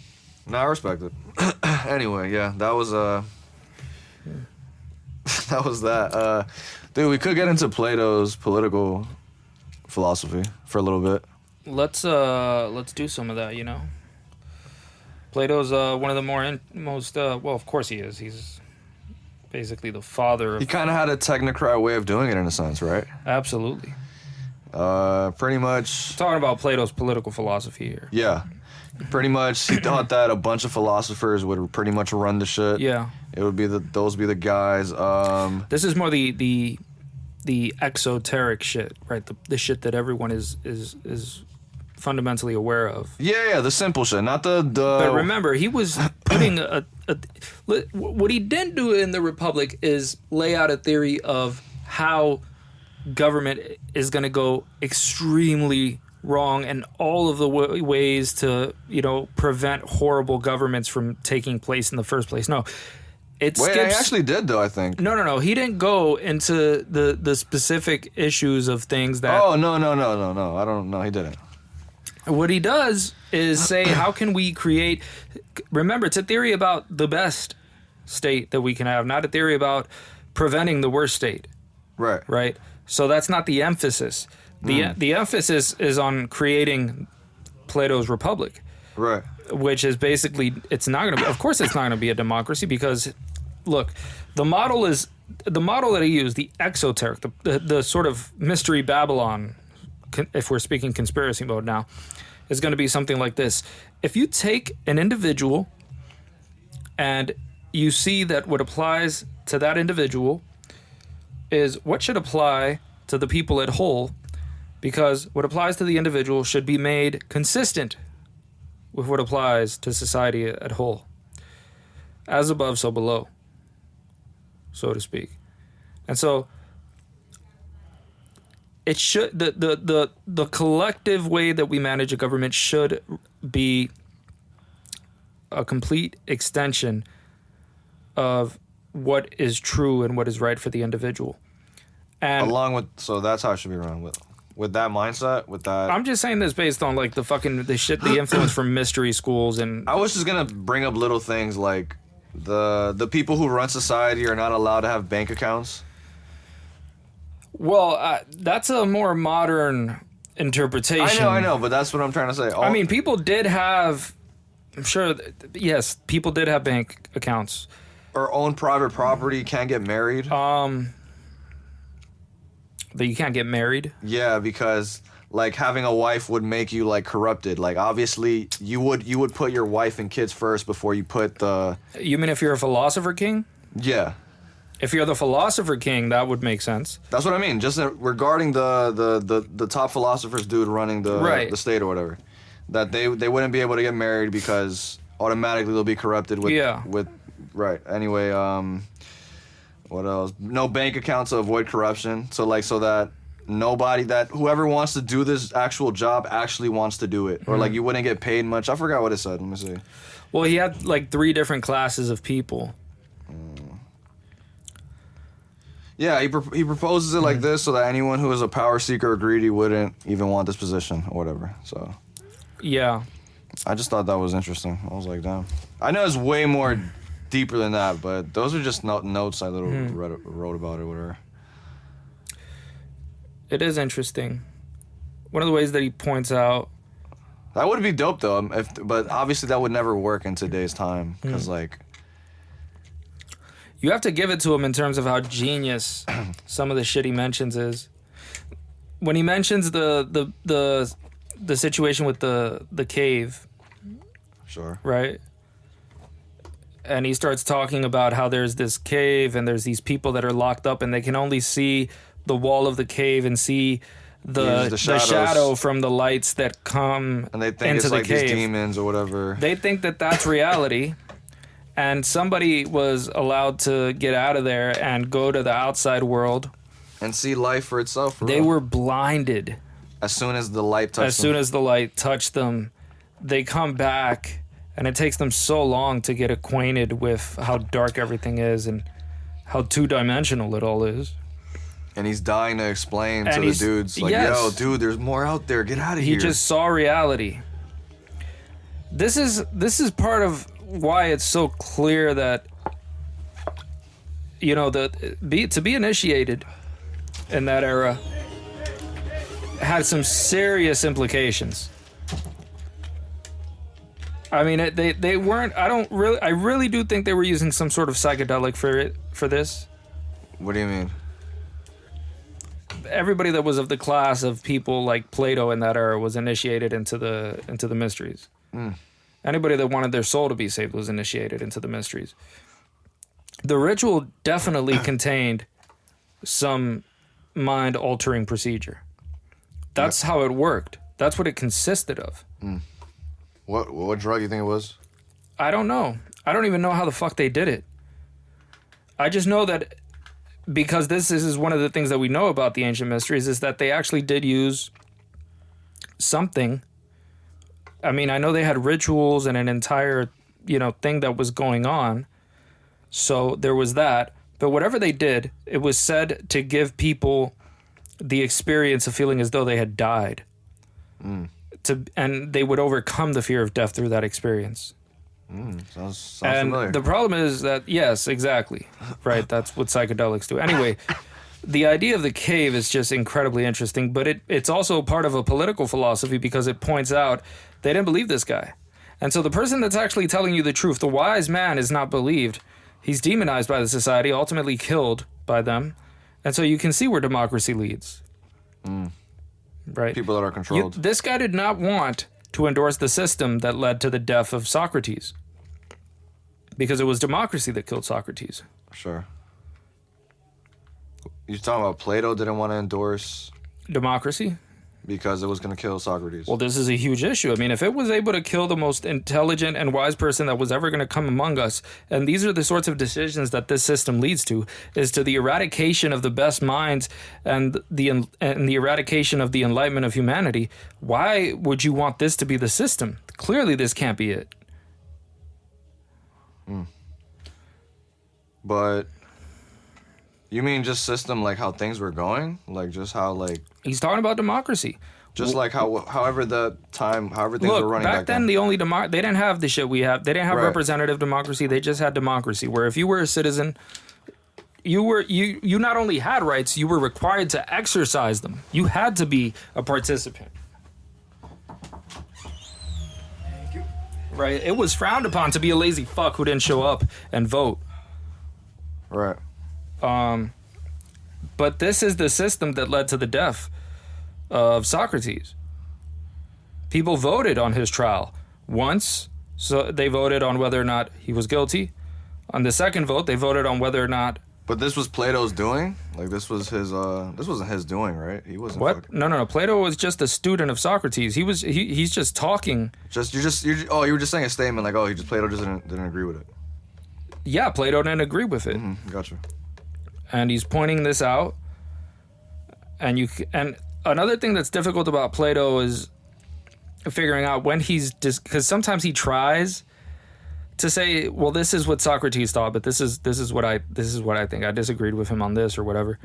No, I respect it. Anyway, yeah, that was that. Dude, we could get into Plato's political philosophy for a little bit.
Let's do some of that, you know. Plato's one of the most well, of course he is. He's basically the father of...
He kind of had a technocrat way of doing it in a sense, right?
Absolutely.
Pretty much...
Talking about Plato's political philosophy here.
Yeah. Pretty much, he thought that a bunch of philosophers would pretty much run the shit.
Yeah.
It would be those would be the guys.
This is more the exoteric shit, right? The shit that everyone is fundamentally aware of.
Yeah, the simple shit, not the.
But remember, he was putting what he didn't do in the Republic is lay out a theory of how government is going to go extremely wrong and all of the ways to, prevent horrible governments from taking place in the first place. No. Wait,
I actually did, though, I think.
No. He didn't go into the specific issues of things that...
Oh, no. I don't know. He didn't.
What he does is say, how can we create... Remember, it's a theory about the best state that we can have, not a theory about preventing the worst state.
Right.
Right? So that's not the emphasis. The emphasis is on creating Plato's Republic. Right. Which is basically, it's not going to be... Of course it's not going to be a democracy because... Look, the model that he used, the exoteric, the sort of mystery Babylon, if we're speaking conspiracy mode now, is going to be something like this. If you take an individual and you see that what applies to that individual is what should apply to the people at whole, because what applies to the individual should be made consistent with what applies to society at whole. As above, so below, so to speak. And so it should the collective way that we manage a government should be a complete extension of what is true and what is right for the individual. And
so that's how it should be run with that mindset, with that.
I'm just saying this based on like the influence from mystery schools. And
I was just gonna bring up little things like the people who run society are not allowed to have bank accounts.
Well, that's a more modern interpretation.
I know, but that's what I'm trying to say.
I mean, people did have, I'm sure, yes, people did have bank accounts.
Or own private property, can't get married.
That you can't get married?
Yeah, because like having a wife would make you like corrupted. Like obviously you would put your wife and kids first before you put the...
You mean if you're a philosopher king?
Yeah.
If you're the philosopher king, that would make sense.
That's what I mean. Just regarding the top philosophers dude running the state or whatever, that they wouldn't be able to get married because automatically they'll be corrupted with right. Anyway, what else? No bank accounts to avoid corruption. So that whoever wants to do this actual job actually wants to do it, or like you wouldn't get paid much. I forgot what it said. Let me see.
Well, he had like 3 different classes of people.
Yeah, he proposes it like this so that anyone who is a power seeker or greedy wouldn't even want this position or whatever. So,
yeah,
I just thought that was interesting. I was like, damn. I know it's way more deeper than that, but those are just notes I wrote about it or whatever.
It is interesting. One of the ways that he points out...
That would be dope, though, but obviously that would never work in today's time, because, like...
You have to give it to him in terms of how genius some of the shit he mentions is. When he mentions the situation with the cave...
Sure.
Right? And he starts talking about how there's this cave and there's these people that are locked up and they can only see the wall of the cave and see the shadow from the lights that come
and they think it's like these demons or whatever.
They think that that's reality, and somebody was allowed to get out of there and go to the outside world
and see life for itself.
They were blinded
as soon as the light touched them.
As soon as the light touched them, they come back, and it takes them so long to get acquainted with how dark everything is and how two-dimensional it all is.
And he's dying to explain to the dudes, like, yo, dude, there's more out there. Get out of here.
He just saw reality. This is part of why it's so clear that, you know, to be initiated in that era had some serious implications. I mean, they weren't. I really do think they were using some sort of psychedelic for this.
What do you mean?
Everybody that was of the class of people like Plato in that era was initiated into the mysteries. Anybody that wanted their soul to be saved was initiated into the mysteries. The ritual definitely contained some mind-altering procedure. That's how it worked. That's what it consisted of.
What drug do you think it was?
I don't know. I don't even know how the fuck they did it. I just know that because this is one of the things that we know about the ancient mysteries is that they actually did use something. I mean, I know they had rituals and an entire, thing that was going on. So there was that. But whatever they did, it was said to give people the experience of feeling as though they had died. And they would overcome the fear of death through that experience.
Sounds
and
familiar.
The problem is that, yes, exactly. Right, that's what psychedelics do. Anyway, the idea of the cave is just incredibly interesting, but it's also part of a political philosophy because it points out they didn't believe this guy. And so the person that's actually telling you the truth, the wise man, is not believed. He's demonized by the society, ultimately killed by them. And so you can see where democracy leads. Right?
People that are controlled.
This guy did not want to endorse the system that led to the death of Socrates. Because it was democracy that killed Socrates.
Sure. You're talking about Plato didn't want to endorse
democracy?
Because it was going to kill Socrates.
Well, this is a huge issue. I mean, if it was able to kill the most intelligent and wise person that was ever going to come among us, and these are the sorts of decisions that this system leads to, is to the eradication of the best minds and the eradication of the enlightenment of humanity, why would you want this to be the system? Clearly, this can't be it.
But you mean just system like how things were going? Like just how like...
He's talking about democracy.
Just like however things were running
back then. The only they didn't have the shit we have. They didn't have representative democracy. They just had democracy, where if you were a citizen, you not only had rights, you were required to exercise them. You had to be a participant. Right? It was frowned upon to be a lazy fuck who didn't show up and vote.
Right.
But this is the system that led to the death of Socrates. People voted on his trial once, so they voted on whether or not he was guilty. On the second vote, they voted on whether or not.
But this was Plato's doing? Like this was his this wasn't his doing, right? He wasn't
What?
fucking...
No. Plato was just a student of Socrates. He's just talking.
You were just saying a statement like, Plato just didn't agree with it.
Yeah, Plato didn't agree with it.
Gotcha.
And he's pointing this out. And another thing that's difficult about Plato is figuring out when he's just, because sometimes he tries to say, well, this is what Socrates thought, but this is what I think. I disagreed with him on this or whatever.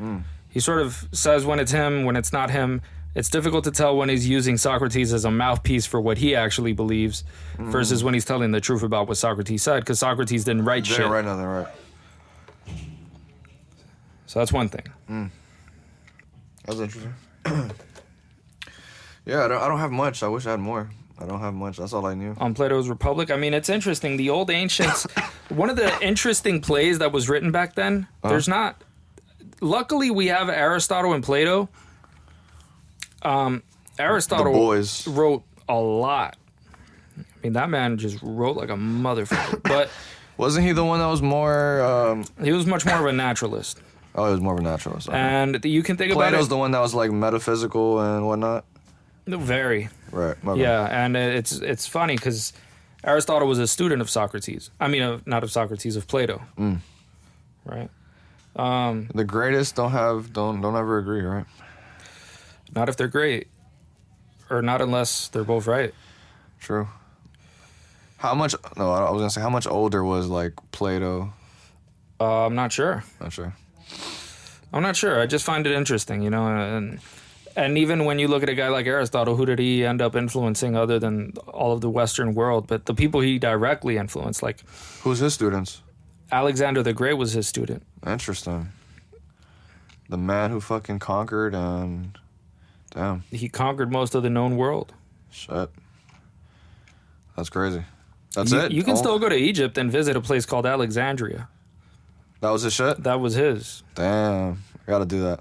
He sort of says when it's him, when it's not him. It's difficult to tell when he's using Socrates as a mouthpiece for what he actually believes versus when he's telling the truth about what Socrates said, because Socrates didn't write shit.
Didn't write nothing, right.
So that's one thing.
That's interesting. Yeah, I don't have much. I wish I had more. I don't have much. That's all I knew.
On Plato's Republic, I mean, it's interesting. The old ancients, one of the interesting plays that was written back then, there's not... Luckily, we have Aristotle and Plato. Aristotle wrote a lot. I mean, that man just wrote like a motherfucker. But
wasn't he the one that was more...
he was much more of a naturalist.
Oh, he was more of a naturalist. Okay.
And you can think about it...
Plato's the one that was like metaphysical and whatnot?
Very.
Right.
Yeah, and it's funny because Aristotle was a student of Socrates. I mean, not of Socrates, of Plato. Right?
The greatest don't ever agree, right?
Not if they're great. Or not unless they're both right.
True. I was going to say, how much older was, like, Plato?
I'm not sure.
Not sure.
I'm not sure. I just find it interesting, and even when you look at a guy like Aristotle, who did he end up influencing other than all of the Western world? But the people he directly influenced, like...
Who's his students?
Alexander the Great was his student.
Interesting. The man who fucking conquered and... Damn.
He conquered most of the known world.
Shit. That's crazy. That's it?
You can still go to Egypt and visit a place called Alexandria.
That was his shit?
That was his.
Damn. I gotta do that.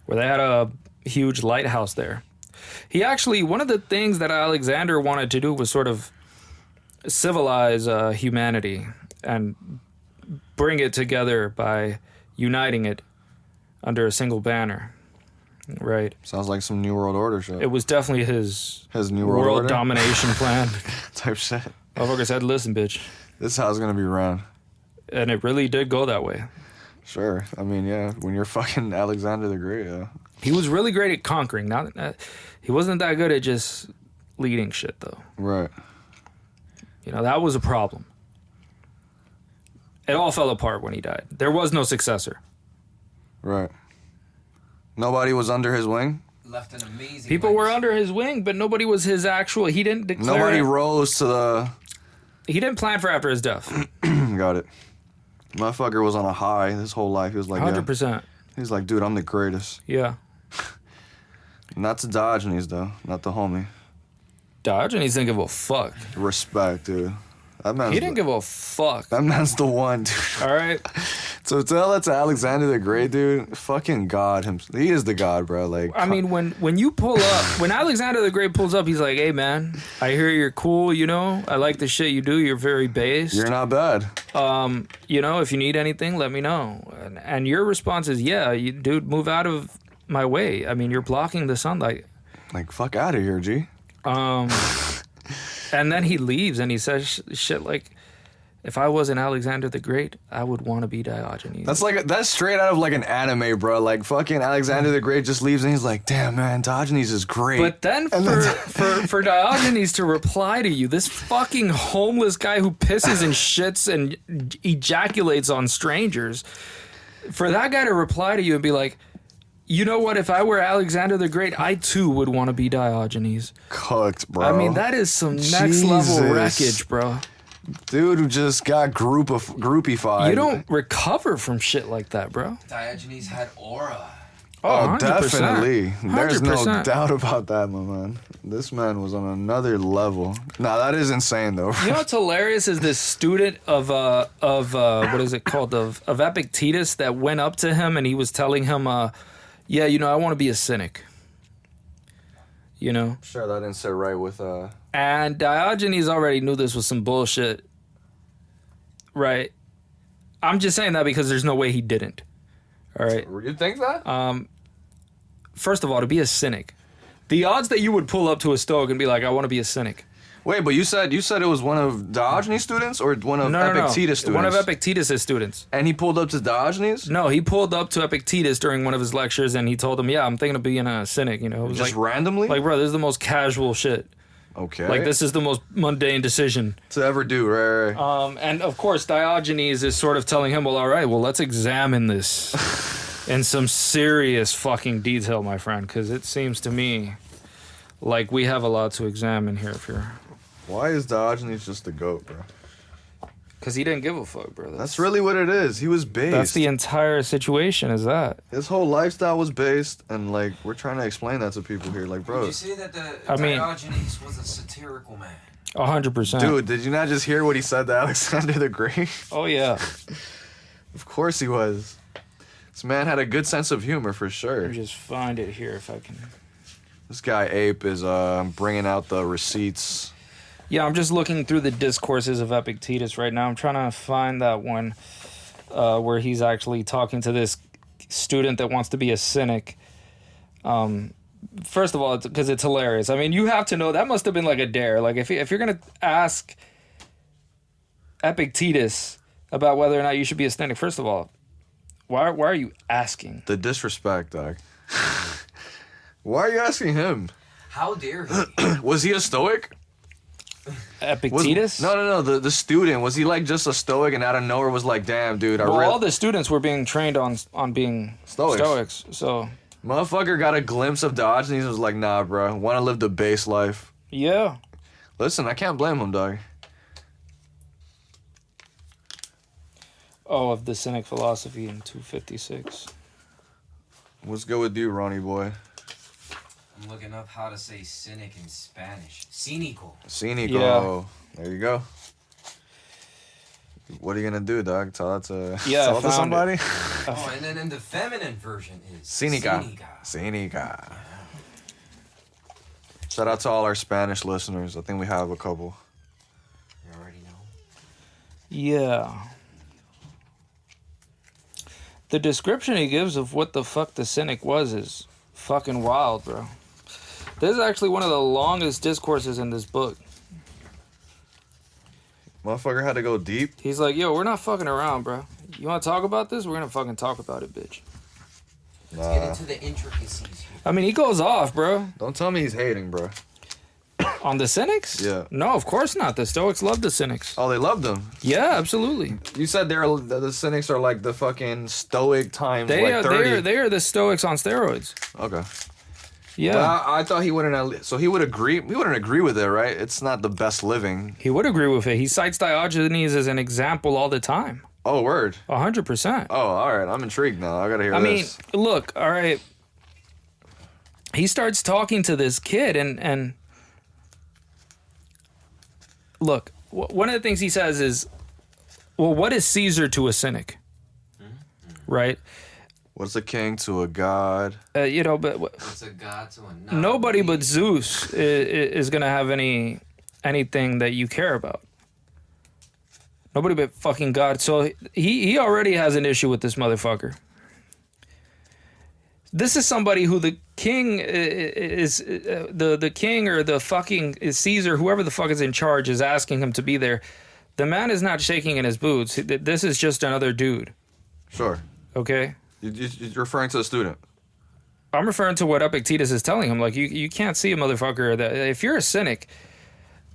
Where they had a huge lighthouse there. He actually, one of the things that Alexander wanted to do was sort of civilize humanity and bring it together by uniting it under a single banner. Right.
Sounds like some New World Order shit.
It was definitely his
New World Order?
domination plan.
Type shit.
Motherfucker said, listen, bitch.
This is how it's gonna be ran.
And it really did go that way.
Sure. I mean, yeah. When you're fucking Alexander the Great, yeah.
He was really great at conquering. He wasn't that good at just leading shit, though.
Right.
You know, that was a problem. It all fell apart when he died. There was no successor.
Right. Nobody was under his wing?
Left an amazing
People were under his wing, but nobody was his actual... He didn't declare...
Nobody rose to the...
He didn't plan for after his death.
Got it. Motherfucker was on a high his whole life. He was like,
100%.
Yeah. He's like, dude, I'm the greatest.
Yeah.
Not to Diogenes, though. Not the homie.
Diogenes didn't give a fuck.
Respect, dude.
He didn't give a fuck.
That man's the one, dude.
All right.
So tell that to Alexander the Great, dude. Fucking God. He is the God, bro. Like,
I mean, when you pull up, when Alexander the Great pulls up, he's like, hey, man, I hear you're cool, you know? I like the shit you do. You're very based.
You're not bad.
You know, if you need anything, let me know. And your response is, yeah, dude, move out of my way. I mean, you're blocking the sunlight.
Like, fuck out of here, G.
And then he leaves and he says shit like, if I wasn't Alexander the Great, I would want to be Diogenes.
That's straight out of like an anime, bro. Like fucking Alexander the Great just leaves and he's like, damn, man, Diogenes is great.
But then for Diogenes to reply to you, this fucking homeless guy who pisses and shits and ejaculates on strangers, for that guy to reply to you and be like, you know what? If I were Alexander the Great, I too would want to be Diogenes.
Cooked, bro.
I mean, that is some next level wreckage, bro.
Dude who just got groupified.
You don't recover from shit like that, bro.
Diogenes had aura.
Oh,
100%.
definitely. There's no
100%.
doubt about that, my man. This man was on another level. Nah, that is insane, though.
You know what's hilarious is this student of what is it called of Epictetus that went up to him and he was telling him, yeah, you know, I want to be a cynic. You know?
Sure, that didn't sit right with...
And Diogenes already knew this was some bullshit. Right? I'm just saying that because there's no way he didn't. All right?
You think that?
First of all, to be a cynic. The odds that you would pull up to a Stoic and be like, I want to be a cynic.
Wait, but you said it was one of Diogenes' students or one of Epictetus' students?
One of Epictetus' students.
And he pulled up to Diogenes?
No, he pulled up to Epictetus during one of his lectures and he told him, yeah, I'm thinking of being a cynic, you know. It was
just
like,
randomly?
Like, bro, this is the most casual shit.
Okay.
Like, this is the most mundane decision
to ever do, right?
And of course, Diogenes is sort of telling him, well, all right, well, let's examine this in some serious fucking detail, my friend, because it seems to me like we have a lot to examine here.
Why is Diogenes just the GOAT, bro?
Because he didn't give a fuck, bro.
That's really what it is. He was based.
That's the entire situation, is that.
His whole lifestyle was based, and, like, we're trying to explain that to people here. Like, bro.
Did you say that Diogenes was a satirical man?
100%.
Dude, did you not just hear what he said to Alexander the Great?
Oh, yeah.
Of course he was. This man had a good sense of humor, for sure.
Let me just find it here if I can.
This guy, Ape, is bringing out the receipts.
Yeah, I'm just looking through the discourses of Epictetus right now. I'm trying to find that one where he's actually talking to this student that wants to be a cynic. First of all, because it's hilarious. I mean, you have to know, that must have been like a dare. Like, if you're going to ask Epictetus about whether or not you should be a cynic, first of all, why are you asking?
The disrespect, dog. Why are you asking him?
How dare he?
Was he a Stoic?
Epictetus?
No. The student, was he like just a Stoic and out of nowhere was like, damn, dude,
all the students were being trained on being Stoics. So
motherfucker got a glimpse of Diogenes and was like, nah, bro, want to live the base life.
Yeah.
Listen, I can't blame him, dog.
Oh, of the Cynic philosophy in 256.
What's good with you, Ronnie boy?
I'm looking up how to say cynic in Spanish. Cínico.
Cínico.
Yeah.
There you go. What are you gonna do, dog? Tell that to,
yeah,
tell it to somebody?
Oh, and then in the feminine version is
Cínica. Cínica. Shout out to all our Spanish listeners. I think we have a couple.
You already know.
Yeah. The description he gives of what the fuck the cynic was is fucking wild, bro. This is actually one of the longest discourses in this book.
Motherfucker had to go deep.
He's like, yo, we're not fucking around, bro. You want to talk about this? We're going to fucking talk about it, bitch.
Let's get into the intricacies here.
I mean, he goes off, bro.
Don't tell me he's hating, bro.
On the Cynics?
Yeah.
No, of course not. The Stoics love the Cynics.
Oh, they loved them.
Yeah, absolutely.
You said the Cynics are like the fucking Stoic times
They
like 30.
they are the Stoics on steroids.
Okay.
Yeah.
But I thought he wouldn't. So he would agree. We wouldn't agree with it, right? It's not the best living.
He would agree with it. He cites Diogenes as an example all the time.
Oh, word.
100%.
Oh, all right. I'm intrigued now. I gotta hear this.
I mean, look, all right. He starts talking to this kid, and look, one of the things he says is, well, what is Caesar to a cynic? Right?
What's a king to a god?
But
What's a god to a
nobody but Zeus is going to have anything that you care about. Nobody but fucking God. So he already has an issue with this motherfucker. This is somebody who the king is the king or the fucking Caesar, whoever the fuck is in charge, is asking him to be there. The man is not shaking in his boots. This is just another dude.
Sure.
Okay?
You're referring to the student.
I'm referring to what Epictetus is telling him. Like, you can't see a motherfucker that if you're a cynic.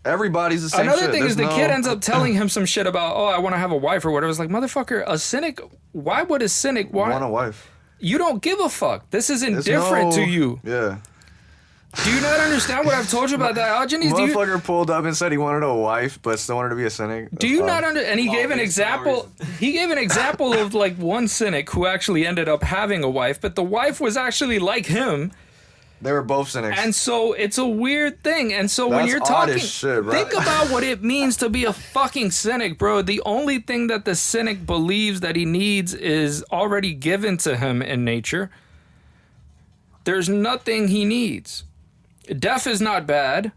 Everybody's the same
Another
shit.
thing
There's
is the kid ends up telling him some shit about, I want to have a wife or whatever. It's like, motherfucker, a cynic, why would a cynic
want a wife?
You don't give a fuck. This is indifferent to you.
Yeah.
Do you not understand what I've told you about Diogenes?
Motherfucker pulled up and said he wanted a wife, but still wanted to be a cynic.
Do you not understand? And he gave an example. He gave an example of like one cynic who actually ended up having a wife, but the wife was actually like him.
They were both cynics.
And so it's a weird thing. And so when
That's
you're
odd
talking,
as shit, bro.
think about what it means to be a fucking cynic, bro. The only thing that the cynic believes that he needs is already given to him in nature. There's nothing he needs. Death is not bad.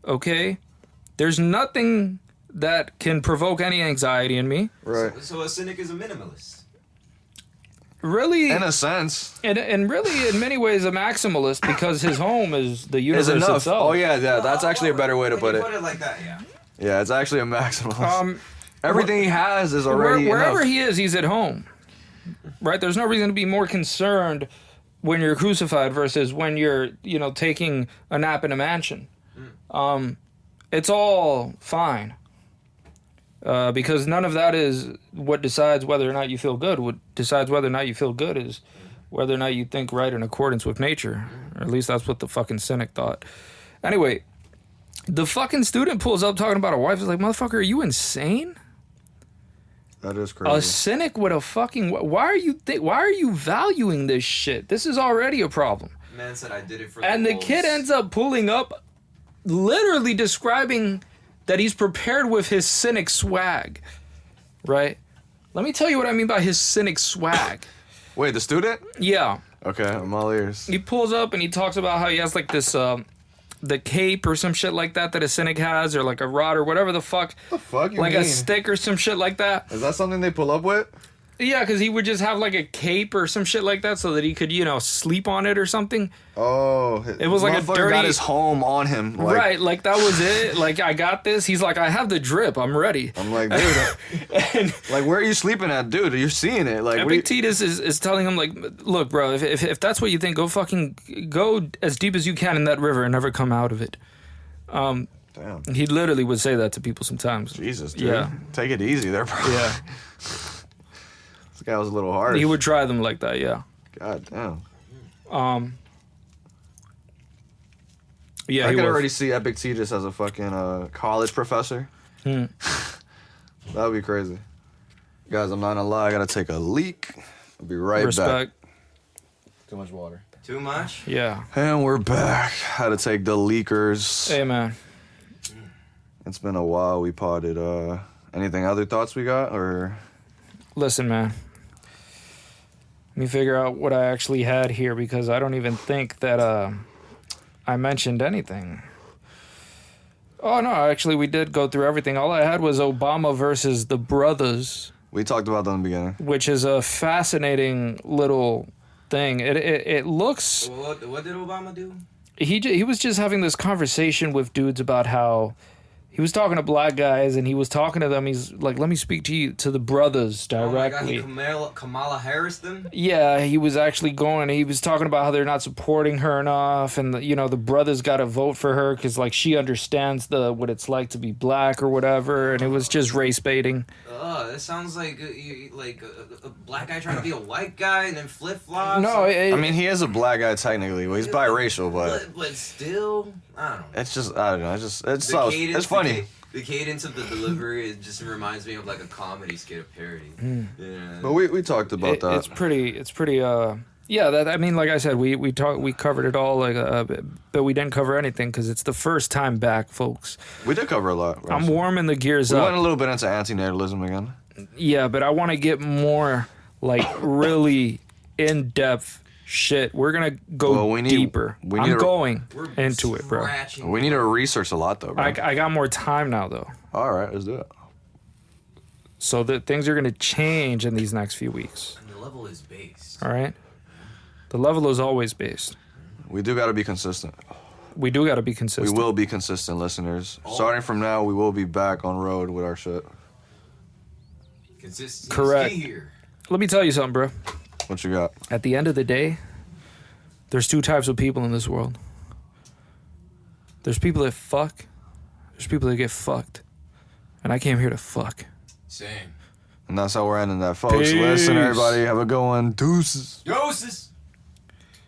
Okay? There's nothing that can provoke any anxiety in me.
Right.
So a cynic is a minimalist.
Really,
in a sense,
and really, in many ways, a maximalist because his home is the universe itself.
Oh yeah, that's actually a better way to put it.
Put it like that, yeah.
Yeah, it's actually a maximalist. Everything he has is already
wherever
enough.
he is, he's at home. Right? There's no reason to be more concerned when you're crucified versus when you're, taking a nap in a mansion. It's all fine. Because none of that is what decides whether or not you feel good. What decides whether or not you feel good is whether or not you think right in accordance with nature. Or at least that's what the fucking cynic thought. Anyway, the fucking student pulls up talking about a wife. He's like, motherfucker, are you insane?
That is crazy.
A cynic with a fucking... Why are you valuing this shit? This is already a problem.
Man said I did it for
and the
wolves.
kid ends up pulling up, literally describing that he's prepared with his cynic swag, right? Let me tell you what I mean by his cynic swag.
Wait, the student?
Yeah.
Okay, I'm all ears.
He pulls up and he talks about how he has like this, the cape or some shit like that a cynic has, or like a rod or whatever the fuck.
What the fuck you
like
mean?
a stick or some shit like that.
Is that something they pull up with?
Yeah, because he would just have like a cape or some shit like that so that he could, sleep on it or something.
Oh,
it was like a dirty.
Got his home on him.
Right, like that was it. Like, I got this. He's like, I have the drip. I'm ready.
I'm like, dude. Like, where are you sleeping at, dude? You're seeing it. Like,
Epictetus is telling him, like, look, bro, if that's what you think, go as deep as you can in that river and never come out of it.
Damn.
He literally would say that to people sometimes.
Jesus, dude.
Yeah.
Take it easy there, bro.
Yeah.
This guy was a little harsh.
He would try them like that, yeah.
God damn.
Yeah,
I could already see Epictetus as a fucking college professor. That would be crazy. Guys, I'm not gonna lie. I gotta take a leak. I'll be right back.
Too much water.
Too much?
Yeah.
And we're back. Had to take the leakers.
Hey, man.
It's been a while we potted. Anything other thoughts we got, or?
Listen, man. Let me figure out what I actually had here because I don't even think that I mentioned anything. Oh, no, actually, we did go through everything. All I had was Obama versus the Brothas.
We talked about that in the beginning.
Which is a fascinating little thing. It looks.
What did Obama do?
He was just having this conversation with dudes about how he was talking to black guys and he was talking to them. He's like, let me speak to the brothers directly.
Oh my God, he Kamala Harris them?
Yeah, he was actually going. He was talking about how they're not supporting her enough, and the brothers got to vote for her because like she understands what it's like to be black or whatever, and it was just race baiting.
That sounds like a black guy trying to be a white guy and then flip flops.
No,
I mean he is a black guy technically. Well, he's biracial,
but still, I don't know.
It's just I don't know. It's funny.
The cadence of the delivery, it just reminds me of like a comedy skit, a parody. Yeah.
But we talked about that.
It's pretty. Yeah, that I mean, like I said, we covered it all, but we didn't cover anything because it's the first time back, folks.
We did cover a lot. Right?
I'm warming the gears
up.
We
went a little bit into anti-natalism again.
Yeah, but I want to get more like really in-depth shit. We're gonna go deeper. I'm going into it, bro.
We need to research a lot, though, bro.
I got more time now, though.
All right, let's do it.
So that things are gonna change in these next few weeks.
And the level is based.
All right, the level is always based.
We do got to be consistent.
We do got to be consistent.
We will be consistent, listeners. Starting from now, we will be back on road with our shit.
Consistency
Correct.
is key here.
Let me tell you something, bro.
What you got?
At the end of the day, there's two types of people in this world. There's people that fuck. There's people that get fucked. And I came here to fuck.
Same.
And that's how we're ending that, folks.
Peace.
Listen, everybody. Have a good one. Deuces.
Deuces.